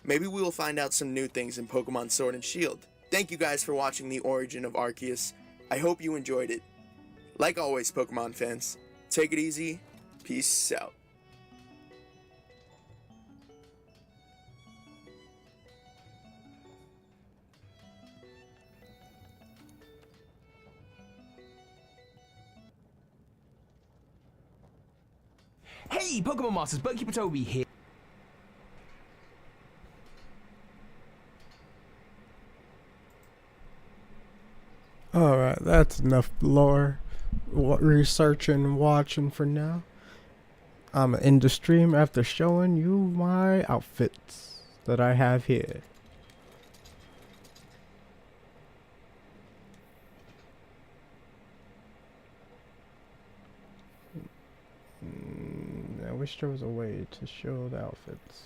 Maybe we will find out some new things in Pokemon Sword and Shield. Thank you guys for watching the origin of Arceus. I hope you enjoyed it. Like always, Pokemon fans, take it easy. Peace out. Hey, Pokemon Masters, Bookkeeper Toby here. Alright, that's enough lore researching and watching for now. I'm in the stream after showing you my outfits that I have here. I wish there was a way to show the outfits.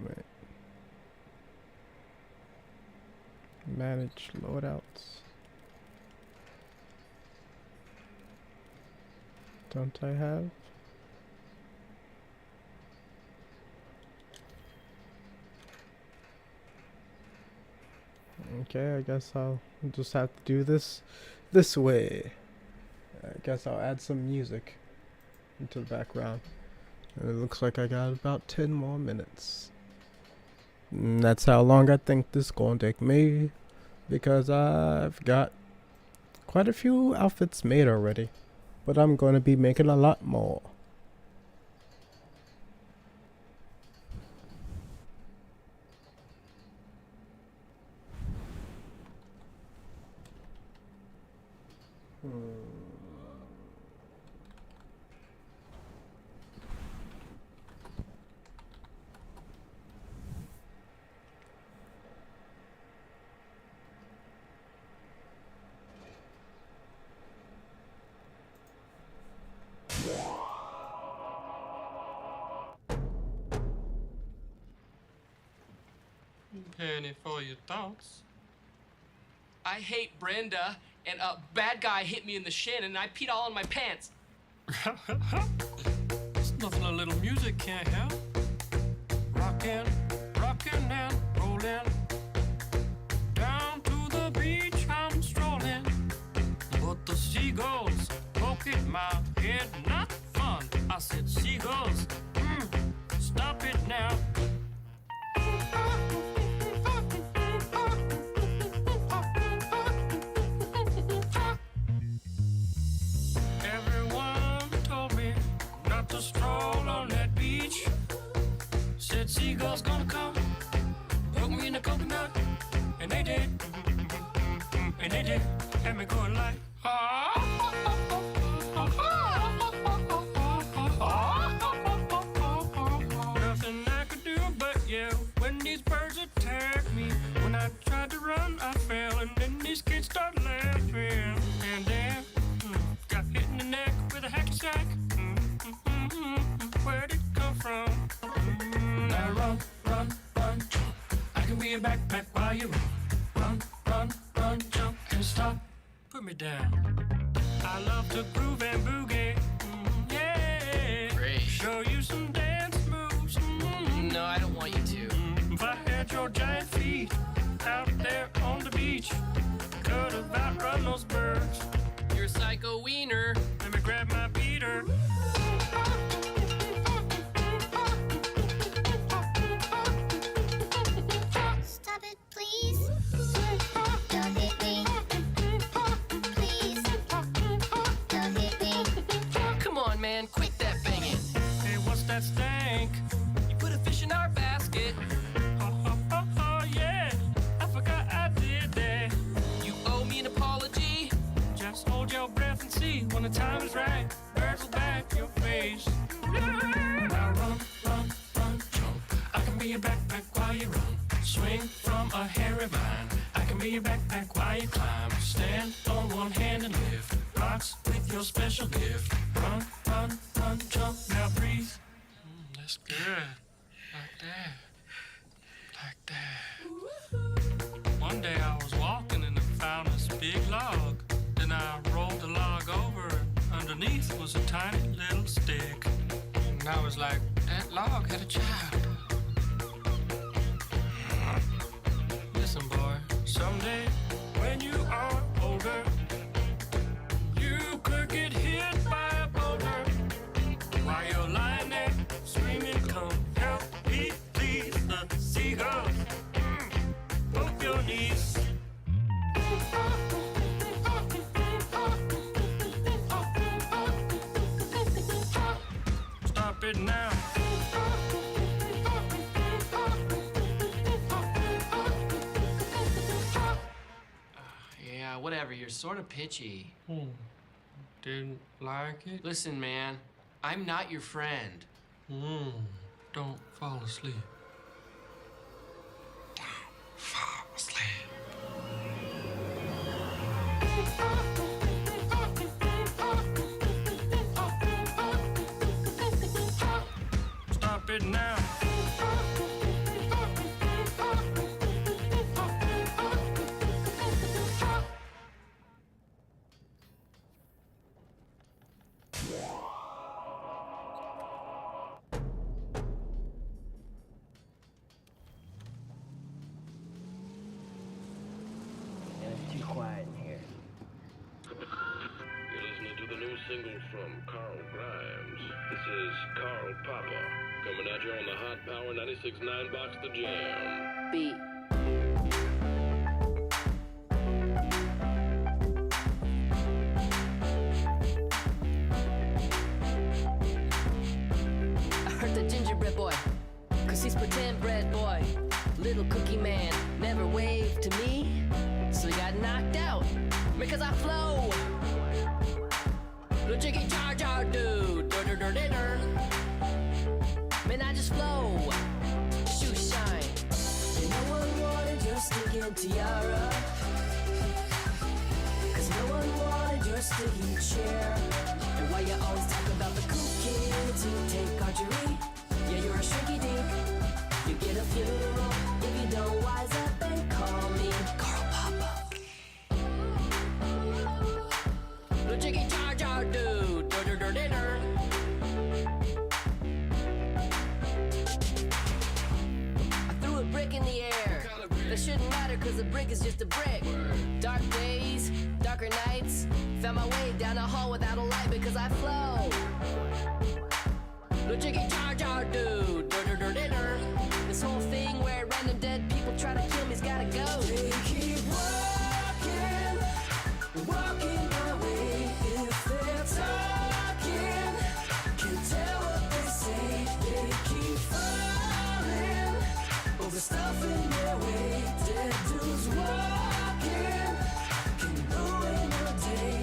Wait. Manage loadouts. Don't I have? Okay, I guess I'll just have to do this way. I guess I'll add some music into the background. And it looks like I got about 10 more minutes. And that's how long I think this is going to take me, because I've got quite a few outfits made already, but I'm going to be making a lot more. Penny for your thoughts. I hate Brenda, and a bad guy hit me in the shin, and I peed all in my pants. There's nothing a little music can't help. Rockin', rockin' and rollin'. Down to the beach I'm strolling. But the seagulls poking my head, not fun. I said, seagulls, stop it now. Seagulls gonna come, hook me in the coconut, and they did, had me going like, nothing I could do but yell when these birds attacked me. When I tried to run, I fell, and then these kids started laughing, and then got hit in the neck with a hacky sack. Where'd it come from? Now run, run, run, jump. I can be a backpack while you run, run, run, jump, and stop. Put me down. I love to groove and boogie. Yeah. Great. Show you some dance moves. No, I don't want you to. If I had your giant feet out there on the beach, could have outrun those birds. You're a psycho wiener. Let me grab my beater. Man, quit that banging. Hey, what's that stank? You put a fish in our basket. strawberry vine. I can be your backpack while you climb. Stand on one hand and lift rocks with your special gift. Run, run, run, jump, now breathe. That's good. Like that. Like that. One day I was walking and I found this big log. Then I rolled the log over. Underneath was a tiny little stick. And I was like, that log had a child. Listen, boy, someday when you are older, you could get hit by a boulder while you're lying there screaming, come help me, please. The seagulls poke your knees. Stop it now. Yeah, whatever, you're sort of pitchy. Didn't like it? Listen, man, I'm not your friend. Don't fall asleep. Don't fall asleep. Stop it now. It's too quiet in here. You're listening to the new single from Carl Grimes. This is Carl Papa, coming at you on the Hot Power 96.9 Box The Jam. Beat. I heard the gingerbread boy, 'cause he's pretend bread boy. Little cookie man never waved to me, so he got knocked out because I flow. Little jiggy jar jar dude, dinner. Man, I just flow. Shoe shine. And no one wanted your stinking tiara, 'cause no one wanted your sticky chair. And why you always talk about the cool kids who take archery? Yeah, you're a shrinky dink. You get a funeral if you don't wise up and call me Carl Papa. Little jiggy jar jar dude, dinner. I threw a brick in the air. That shouldn't matter 'cause a brick is just a brick. Dark days, darker nights. Found my way down a hall without a light because I flow. Little jiggy jar jar dude, dinner. This whole thing where random dead people try to kill me's gotta go. They keep walking my way. If they're talking, can tell what they say. They keep falling over stuff in their way. Dead dudes walking can ruin your day.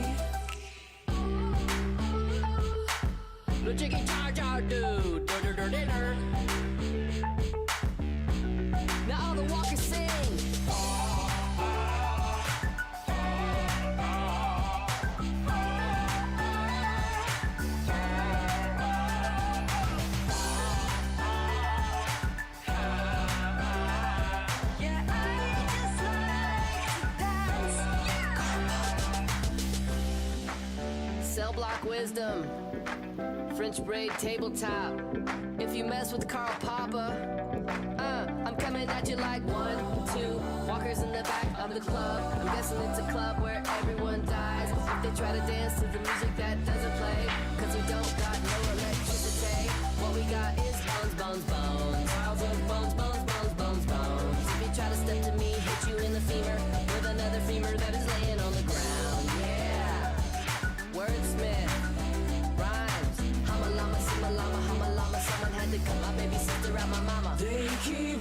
Little jiggy jar jar dude, dinner. Now all the walkers sing. Cell block wisdom, French braid tabletop. If you mess with Carl Papa, I'm coming at you like 1, 2 walkers in the back of the club. I'm guessing it's a club where everyone dies if they try to dance to the music that doesn't play. 'Cause we don't got no electricity. What we got is bones, bones, bones. Piles of bones, bones, bones, bones, bones. If you try to step to me, hit you in the femur with another femur that is laying on the ground. Yeah, wordsmith, rhymes. Hama lama, sima lama, hama lama. Someone had to cut my baby sister out my mama. They keep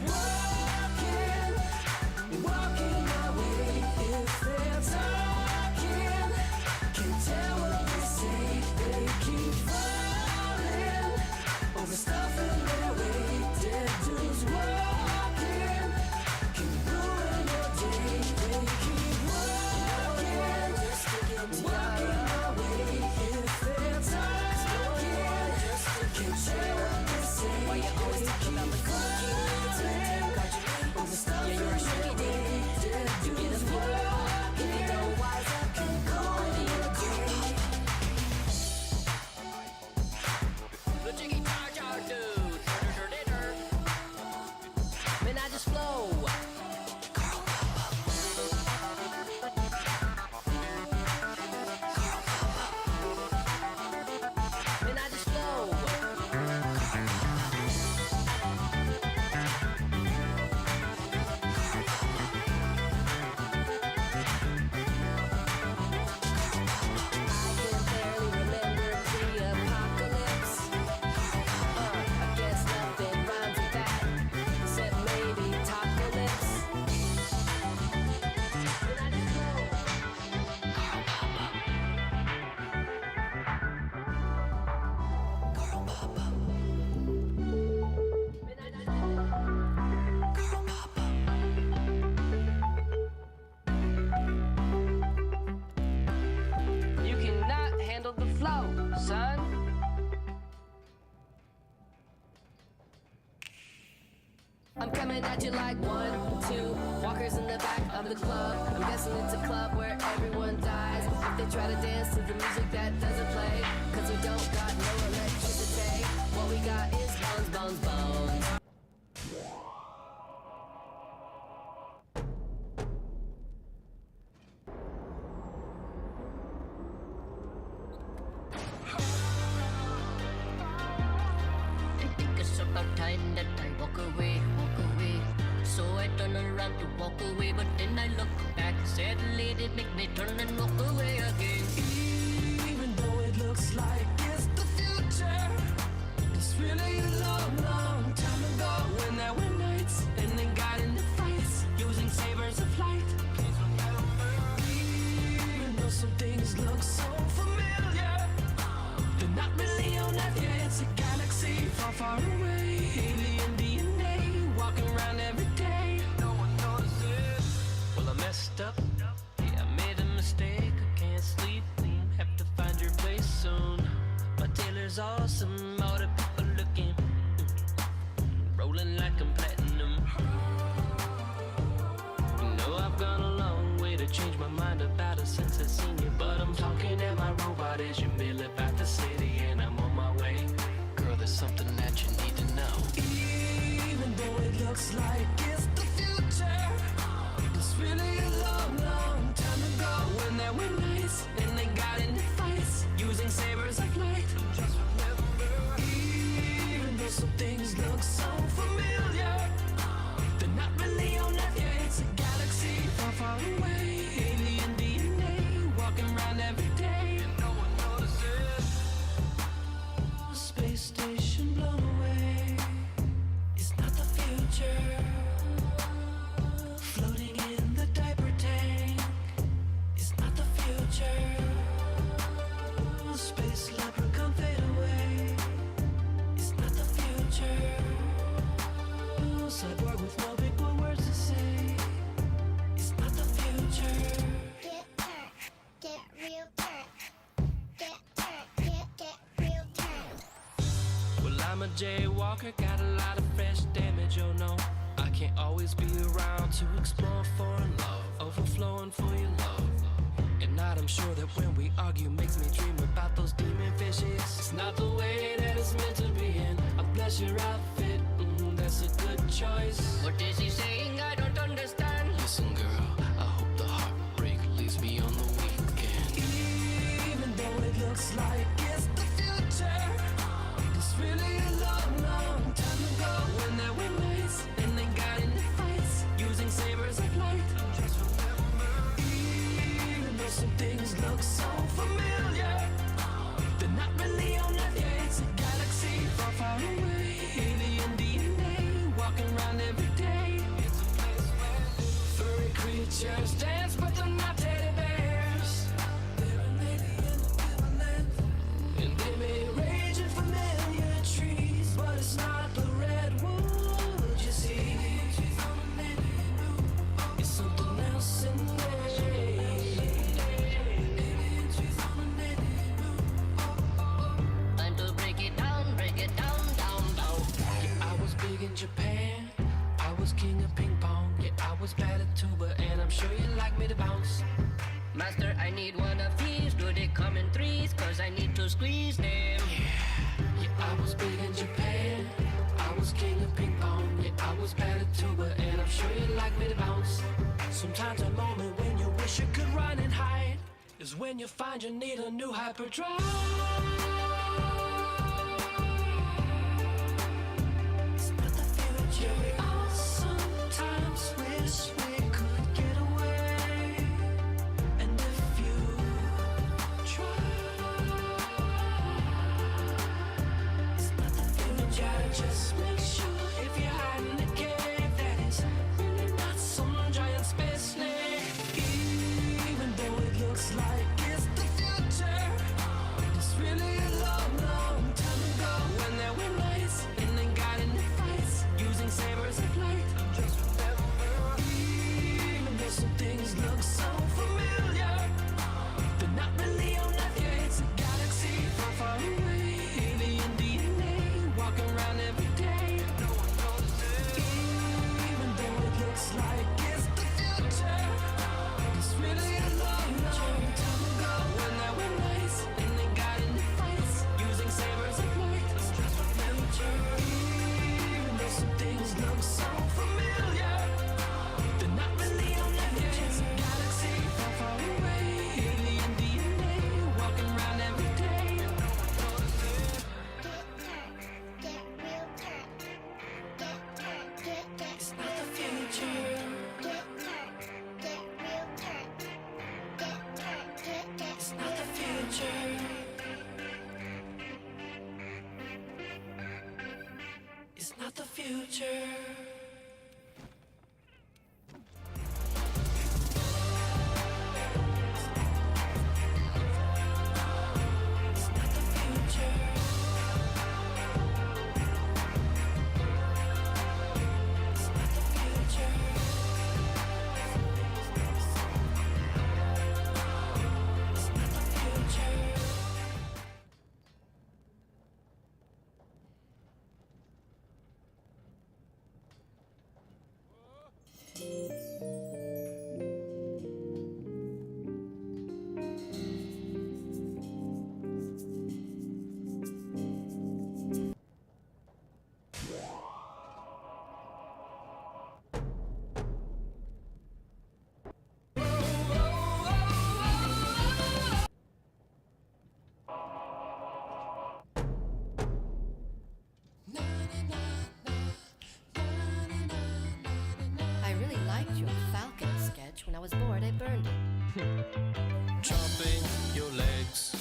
walking my way. If they're talking, can tell what they say. They keep falling over stuff. coming at you like 1, 2 walkers in the back of the club. I'm guessing it's a club where everyone dies if they try to dance to the music that doesn't play. Cause we don't got no electricity. What we got is bones, bones, bones. It's about time that I walk away, walk away. So I turn around to walk away, but then I look back. Sadly, it make me turn and walk away again. Even though it looks like it's the future, it's really a long, long time ago when there were nights and they got into fights using sabers of light. Even though some things look so familiar, they're not really on Earth yet. It's a galaxy far, far away. Alien DNA walking around every day. No one notices. Well, I messed up. Yeah, I made a mistake. I can't sleep. Have to find your place soon. My tailor's awesome. All the people looking. Rolling like I'm platinum. You know I've gone a long way to change my mind about it since I seen you. But I'm talking at my robot as you mill about the city, and I'm on my way. Girl, there's something that you need to know. Even though it looks like it's the future, it's really a long, long time ago when there were nights and they got into fights using sabers of light. Even though some things look so familiar, they're not really on Earth yet. It's a galaxy far, far away. Alien DNA walking around every day. And no one notices. Space station blown away. It's not the future. Floating in the diaper tank. It's not the future. Space leprechaun fade away. It's not the future. Cyborg with no big boy words to say. It's not the future. Get turned, get real turned. Get turned, get real turned. Well, I'm a jaywalker, got a lot of fresh damage, oh no. I can't always be around to explore foreign love, overflowing for your love. And not I'm sure that when we argue makes me dream about those demon fishes. It's not the way that it's meant to be, and I bless your outfit, that's a good choice. What is he saying? I don't understand. Listen girl, I hope the heartbreak leaves me on the weekend. Even though it looks like it's the future, it's really a long, long time ago when there were nights and they got into fights using sabers of light. Even though some things look so familiar, they're not really on Earth yet. It's a galaxy far, far away. Alien DNA walking around every day. It's a place where furry creatures dance, but they're not teddy bears. They're an alien equivalent, and they may rage in familiar trees, but it's not the redwood you see. It's something else in there. Time to break it down, down, down. Yeah, I was big in Japan. I was king of ping pong. Yeah, I was bad at tuba, and I'm sure you like me to bounce. Master, I need one of these. Do they come in threes? Cause I need to squeeze them. Yeah, I was big in Japan. I was king of ping pong. Yeah, I was bad at tuba, and I'm sure you like me to bounce. Sometimes a moment when you wish you could run and hide is when you find you need a new hyperdrive. It's not the future. We all sometimes wish we could get away. And if you try, it's not the future. Just make sure if you're hiding in a cave that it's really not some giant space snake. Even though it looks like it's the future, it's really a long, long time ago when there were nights and they got into fights using sabers of light. Even though some things look so familiar, they're not really on Earth yet. It's a galaxy far, far away. Alien DNA walking around every day. No one notices. future. I really liked your falcon sketch. When I was bored, I burned it. Chopping your legs.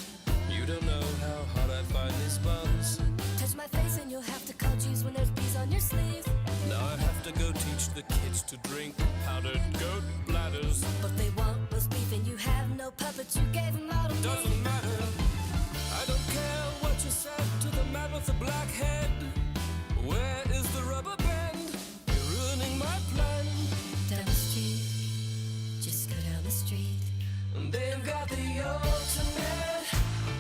You don't know how hard I find these buns. Touch my face and you'll have to call G's when there's bees on your sleeve. Now I have to go teach the kids to drink powdered goat bladders. What they want was beef and you have no puppets. You gave them all to me. Doesn't matter. I don't care what you said to the man with the black head. Where is the rubber band? You're ruining my plan. Down the street, just go down the street. They've got the ultimate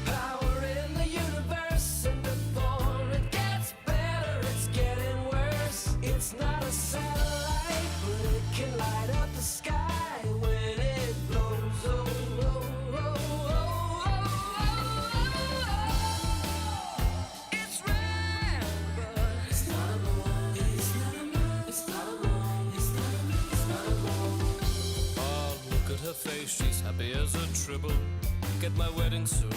power in the universe, and before it gets better, it's getting worse. It's not a satellite, but it can light up the sky when it blows. Oh, oh, oh, oh, oh, oh. It's red, but it's not a moon. It's not a moon. It's not a moon. It's not a moon. It's not a moon. Oh, look at her face, she's happy as a tribble. Get my wedding suit.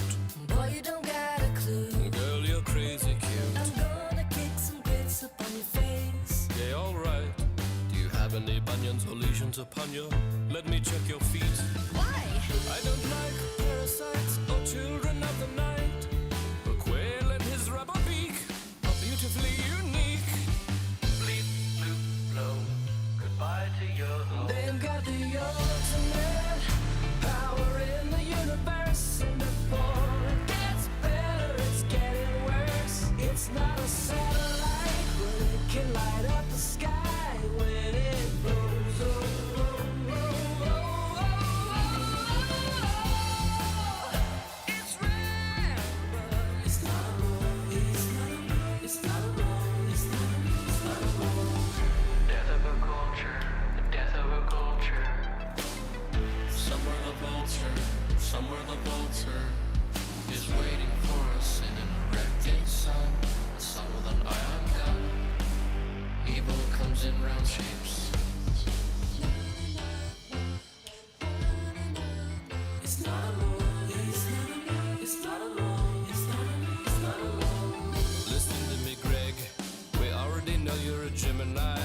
Boy, you don't got a clue. Girl, you're crazy cute. I'm gonna kick some grits up on your face. Yeah, alright. Do you have any bunions or lesions upon you? Let me check your feet. Why? I don't like parasites or children of the night. A quail and his rubber beak are beautifully unique. Bleep, bloop, blow. Goodbye to your home. They've got the ultimate power in the universe, and before it gets better, it's getting worse. It's not a satellite, but it can light up the sky when it blows. Oh, oh, oh, oh, oh, oh. It's red, but it's not a moon. It's not a moon. It's not a moon. It's not a moon. It's not a moon. Death of a culture. The death of a culture. Somewhere the vulture is waiting for us in an erected sun. A sun with an ion gun. Evil comes in round shapes. It's not a moon. It's not a moon. It's not a moon. It's not a moon. It's not a moon. Listen to me, Greg. We already know you're a Gemini.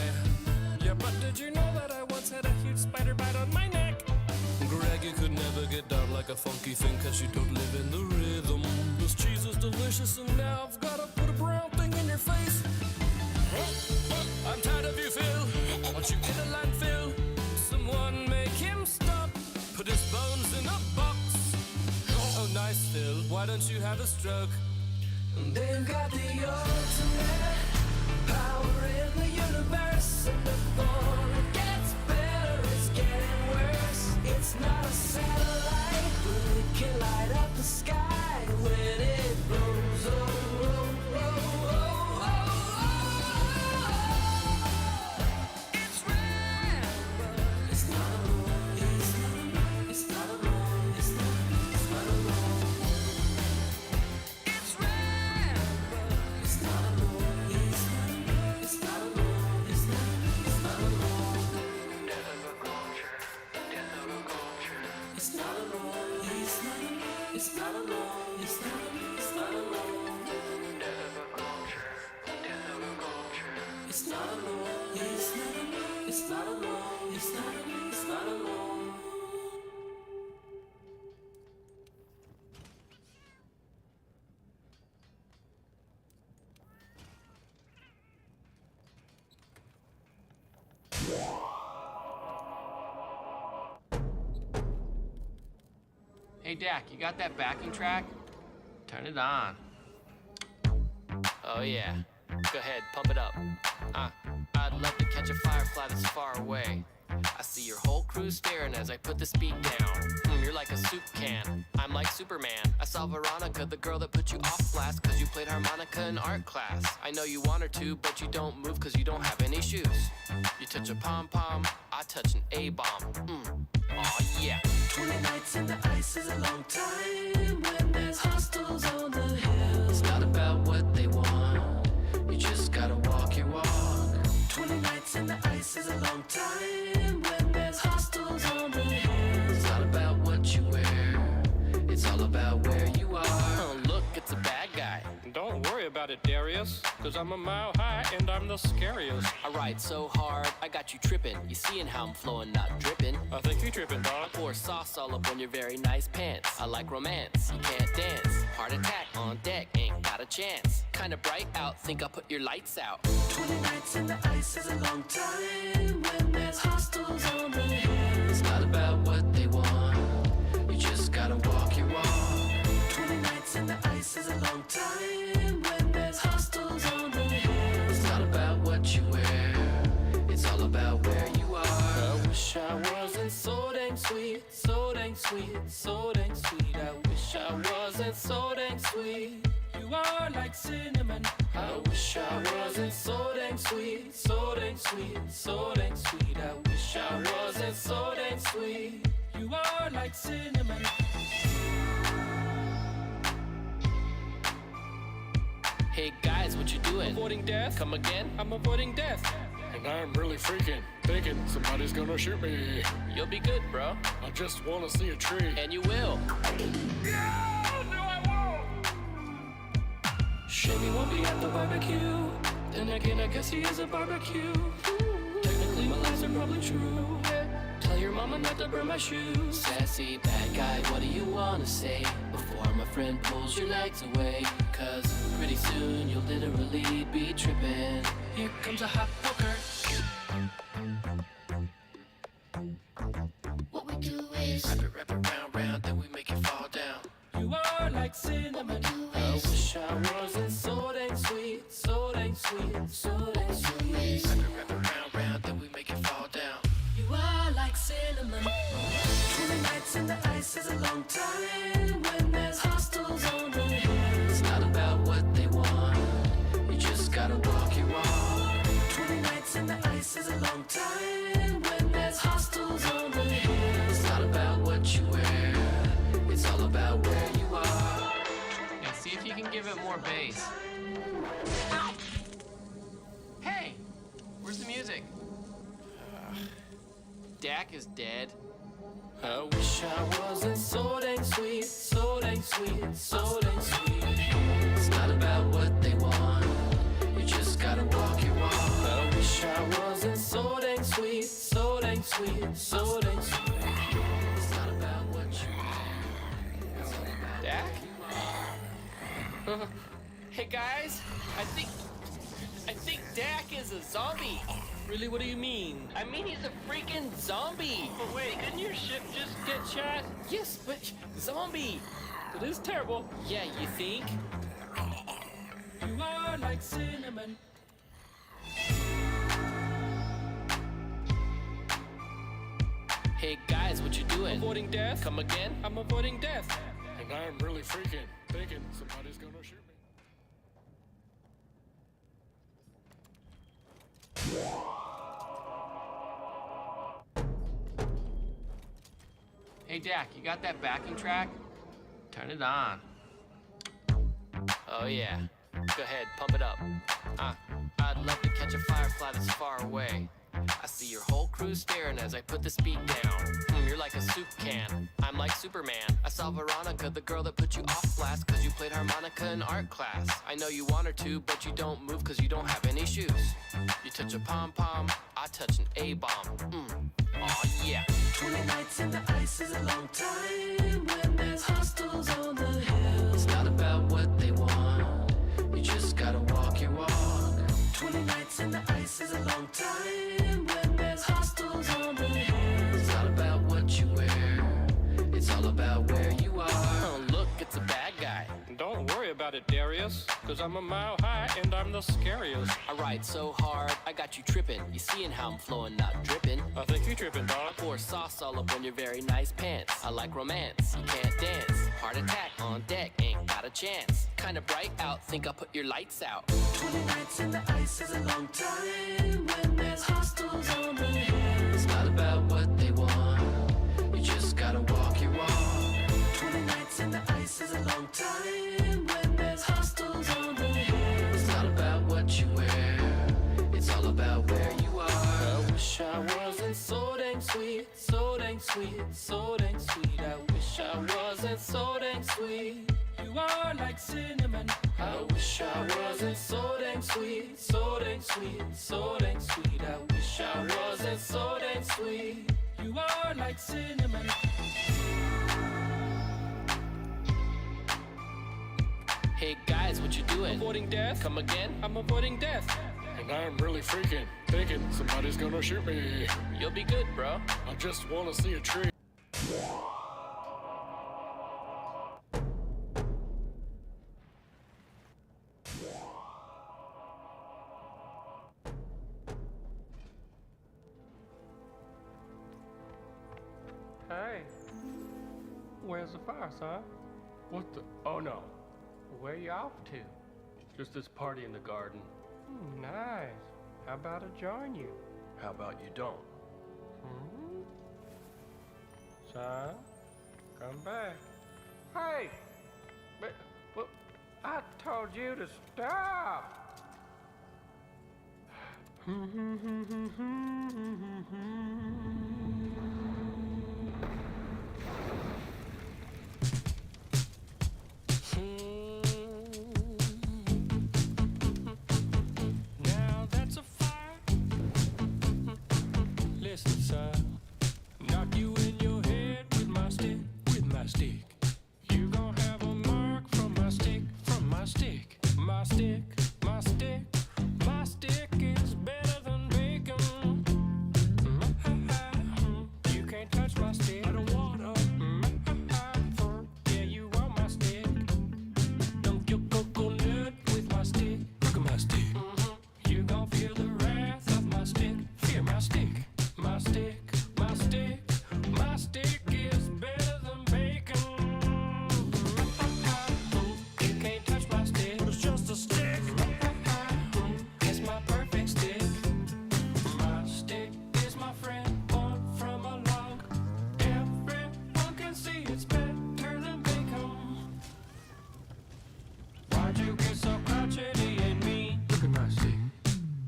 Yeah, but did you know that I once had a huge spider bite on my neck? Greg, you could never get down like a funky thing, cause you don't live in the rhythm. This cheese is delicious, and now I've gotta put a brown thing in your face. I'm tired of you, Phil. Want you in a landfill? Someone make him stop. Put his bones in a box. Oh, nice, Phil. Why don't you have a stroke? They've got the ultimate power in the universe, and before it gets better, it's getting worse. It's not a satellite, but it can light up the sky when it blows. Oh, oh, oh, oh, oh, oh. It's red, but it's not a moon. It's not a moon. It's not a moon. It's not a moon. It's not a moon. It's red, but it's not a moon. It's not a moon. It's not a moon. It's not a moon. It's not a moon. Death of a culture. Death of a culture. It's not a moon. It's not a moon. It's not a moon. It's not a moon. It's not a moon. Death of a culture. Death of a culture. It's not a moon. It's not a moon. It's not a moon. It's not a moon. It's not a moon. Hey Dak, you got that backing track? Turn it on. Oh yeah. Go ahead, pump it up. I'd love to catch a firefly that's far away. I see your whole crew staring as I put the speed down. You're like a soup can. I'm like Superman. I saw Veronica, the girl that put you off blast cause you played harmonica in art class. I know you want her to, but you don't move cause you don't have any shoes. You touch a pom-pom, I touch an A-bomb. Aw yeah. 20 nights in the ice is a long time when there's hostels on the hill. It's not about what they want, you just gotta walk your walk. 20 nights in the ice is a long time when there's hostels on the hill. It's not about what you wear, it's all about where you are. Oh look, it's a bad guy. Don't worry about it, Darius, cause I'm a mile high and I'm the scariest. I ride so hard, I got you tripping. You seeing how I'm flowing, not dripping. I think you tripping, dog. I pour sauce all up on your very nice pants. I like romance, you can't dance. Heart attack on deck, ain't got a chance. Kinda bright out, think I'll put your lights out. 20 nights in the ice is a long time when there's hostels on the hill. It's not about what they want, you just gotta walk your walk. 20 nights in the ice is a long time when there's hostels on the hill. It's not about what you wear, it's all about where you are. I wish I wasn't so dang sweet, so dang sweet, so dang sweet. I wish I wasn't so dang sweet. You are like cinnamon. I wish I wasn't so dang sweet, so dang sweet, so dang sweet. I wish I wasn't so dang sweet. You are like cinnamon. Hey guys, what you doing? Avoiding death? Come again? I'm avoiding death. And I'm really freaking, thinking somebody's gonna shoot me. You'll be good, bro. I just wanna see a tree. And you will. No, I won't. Shimmy won't be at the barbecue. Then again, I guess he is a barbecue. Technically, my lies are probably true. Tell your mama not to burn my shoes. Sassy bad guy, what do you wanna say? Before my friend pulls your legs away. Cause pretty soon you'll literally be tripping. Here comes a hot poker. What we do is Wrap it round, then we make it fall down. You are like cinnamon. I wish I wasn't so dang sweet, so dang sweet, so dang sweet. Wrap it round, then we make it fall down. You are like cinnamon. 20 nights in the ice is a long time when there's hostels on the hill. It's not about what they want, you just gotta walk your walk. 20 nights in the ice is a long time when there's hostels on the hill. It's not about what you wear, it's all about where you are. And see if you can give it more bass. Hey, where's the music? Dak is dead. I wish I wasn't so dang sweet, so dang sweet, so dang sweet. It's not about what they want, you just gotta walk your walk. I wish I wasn't so dang sweet, so dang sweet, so dang sweet. It's not about what you want, it's all about Dak? Hey guys, I think Dak is a zombie. Really, what do you mean? I mean, he's a freaking zombie. But wait, didn't your ship just get shot? Yes, but zombie. It is terrible. Yeah, you think? You are like cinnamon. Hey guys, what you doing? Avoiding death? Come again? I'm avoiding death. And I'm really freaking, thinking somebody's gonna shoot me. Hey Dak, you got that backing track? Turn it on. Oh yeah. Go ahead, pump it up. I'd love to catch a firefly that's far away. I see your whole crew staring as I put the speed down. You're like a soup can. I'm like Superman. I saw Veronica, the girl that put you off blast cause you played harmonica in art class. I know you want her to, but you don't move cause you don't have any shoes. You touch a pom-pom, I touch an A-bomb. Aw yeah. 20 nights in the ice is a long time when there's hostels on the hill. It's not about what they want, you just gotta walk your walk. 20 nights in the ice is a long time when there's hostels on the hill. It's not about what you wear, it's all about where you are. Darius, cause I'm a mile high and I'm the scariest. I ride so hard, I got you tripping. You seeing how I'm flowing, not dripping. I think you tripping, dog. I pour sauce all up on your very nice pants. I like romance, you can't dance. Heart attack on deck, ain't got a chance. Kinda bright out, think I'll put your lights out. 20 nights in the ice is a long time when there's hostiles on the hill. It's not about what they want, you just gotta walk your walk. 20 nights in the ice is a long time when there's hostiles on the hill. It's not about what you wear, it's all about where you are. I wish I wasn't so dang sweet, so dang sweet, so dang sweet. I wish I wasn't so dang sweet. You are like cinnamon. I wish I wasn't so dang sweet, so dang sweet, so dang sweet. I wish I wasn't so dang sweet. You are like cinnamon. Hey guys, what you doing? Avoiding death? Come again? I'm avoiding death. And I'm really freaking thinking somebody's gonna shoot me. You'll be good, bro. I just wanna see a tree. Hey, where's the fire, son? What the? Oh no, where you off to? Just this party in the garden. Nice. How about I join you? How about you don't? Son, come back. Hey, but I told you to stop. Now that's a fire. Listen, son. Knock you in your head with my stick, with my stick. You gon' have a mark from my stick, from my stick. My stick, my stick, my stick is better than bacon. You can't touch my stick. I don't wanna. Yeah, you want my stick. Dunk your coconut with my stick. Look at my stick. You gon' feel the wrath of my stick. Fear my stick. My stick, my stick, my stick is better than bacon. You can't touch my stick, but it's just a stick. It's my perfect stick. My stick is my friend, born from a log. Everyone can see it's better than bacon. Why'd you get so crotchety and mean? Look at my stick.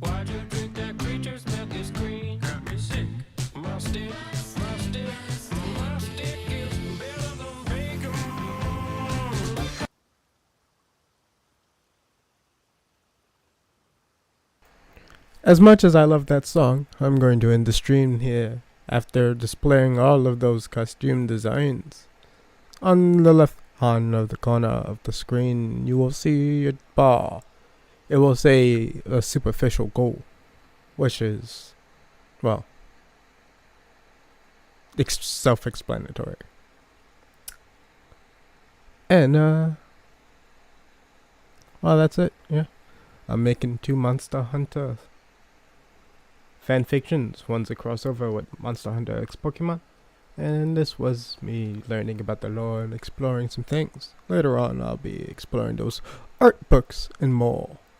Why'd you drink that creature's milk is green? Got me sick. My stick, my stick, my stick is better than bacon. As much as I love that song, I'm going to end the stream here after displaying all of those costume designs. On the left hand of the corner of the screen, you will see a bar. It will say a superficial goal, which is, well, self-explanatory. And, well, that's it, yeah. I'm making 2 Monster Hunter fanfictions. One's a crossover with Monster Hunter X Pokemon, and this was me learning about the lore and exploring some things. Later on, I'll be exploring those art books and more.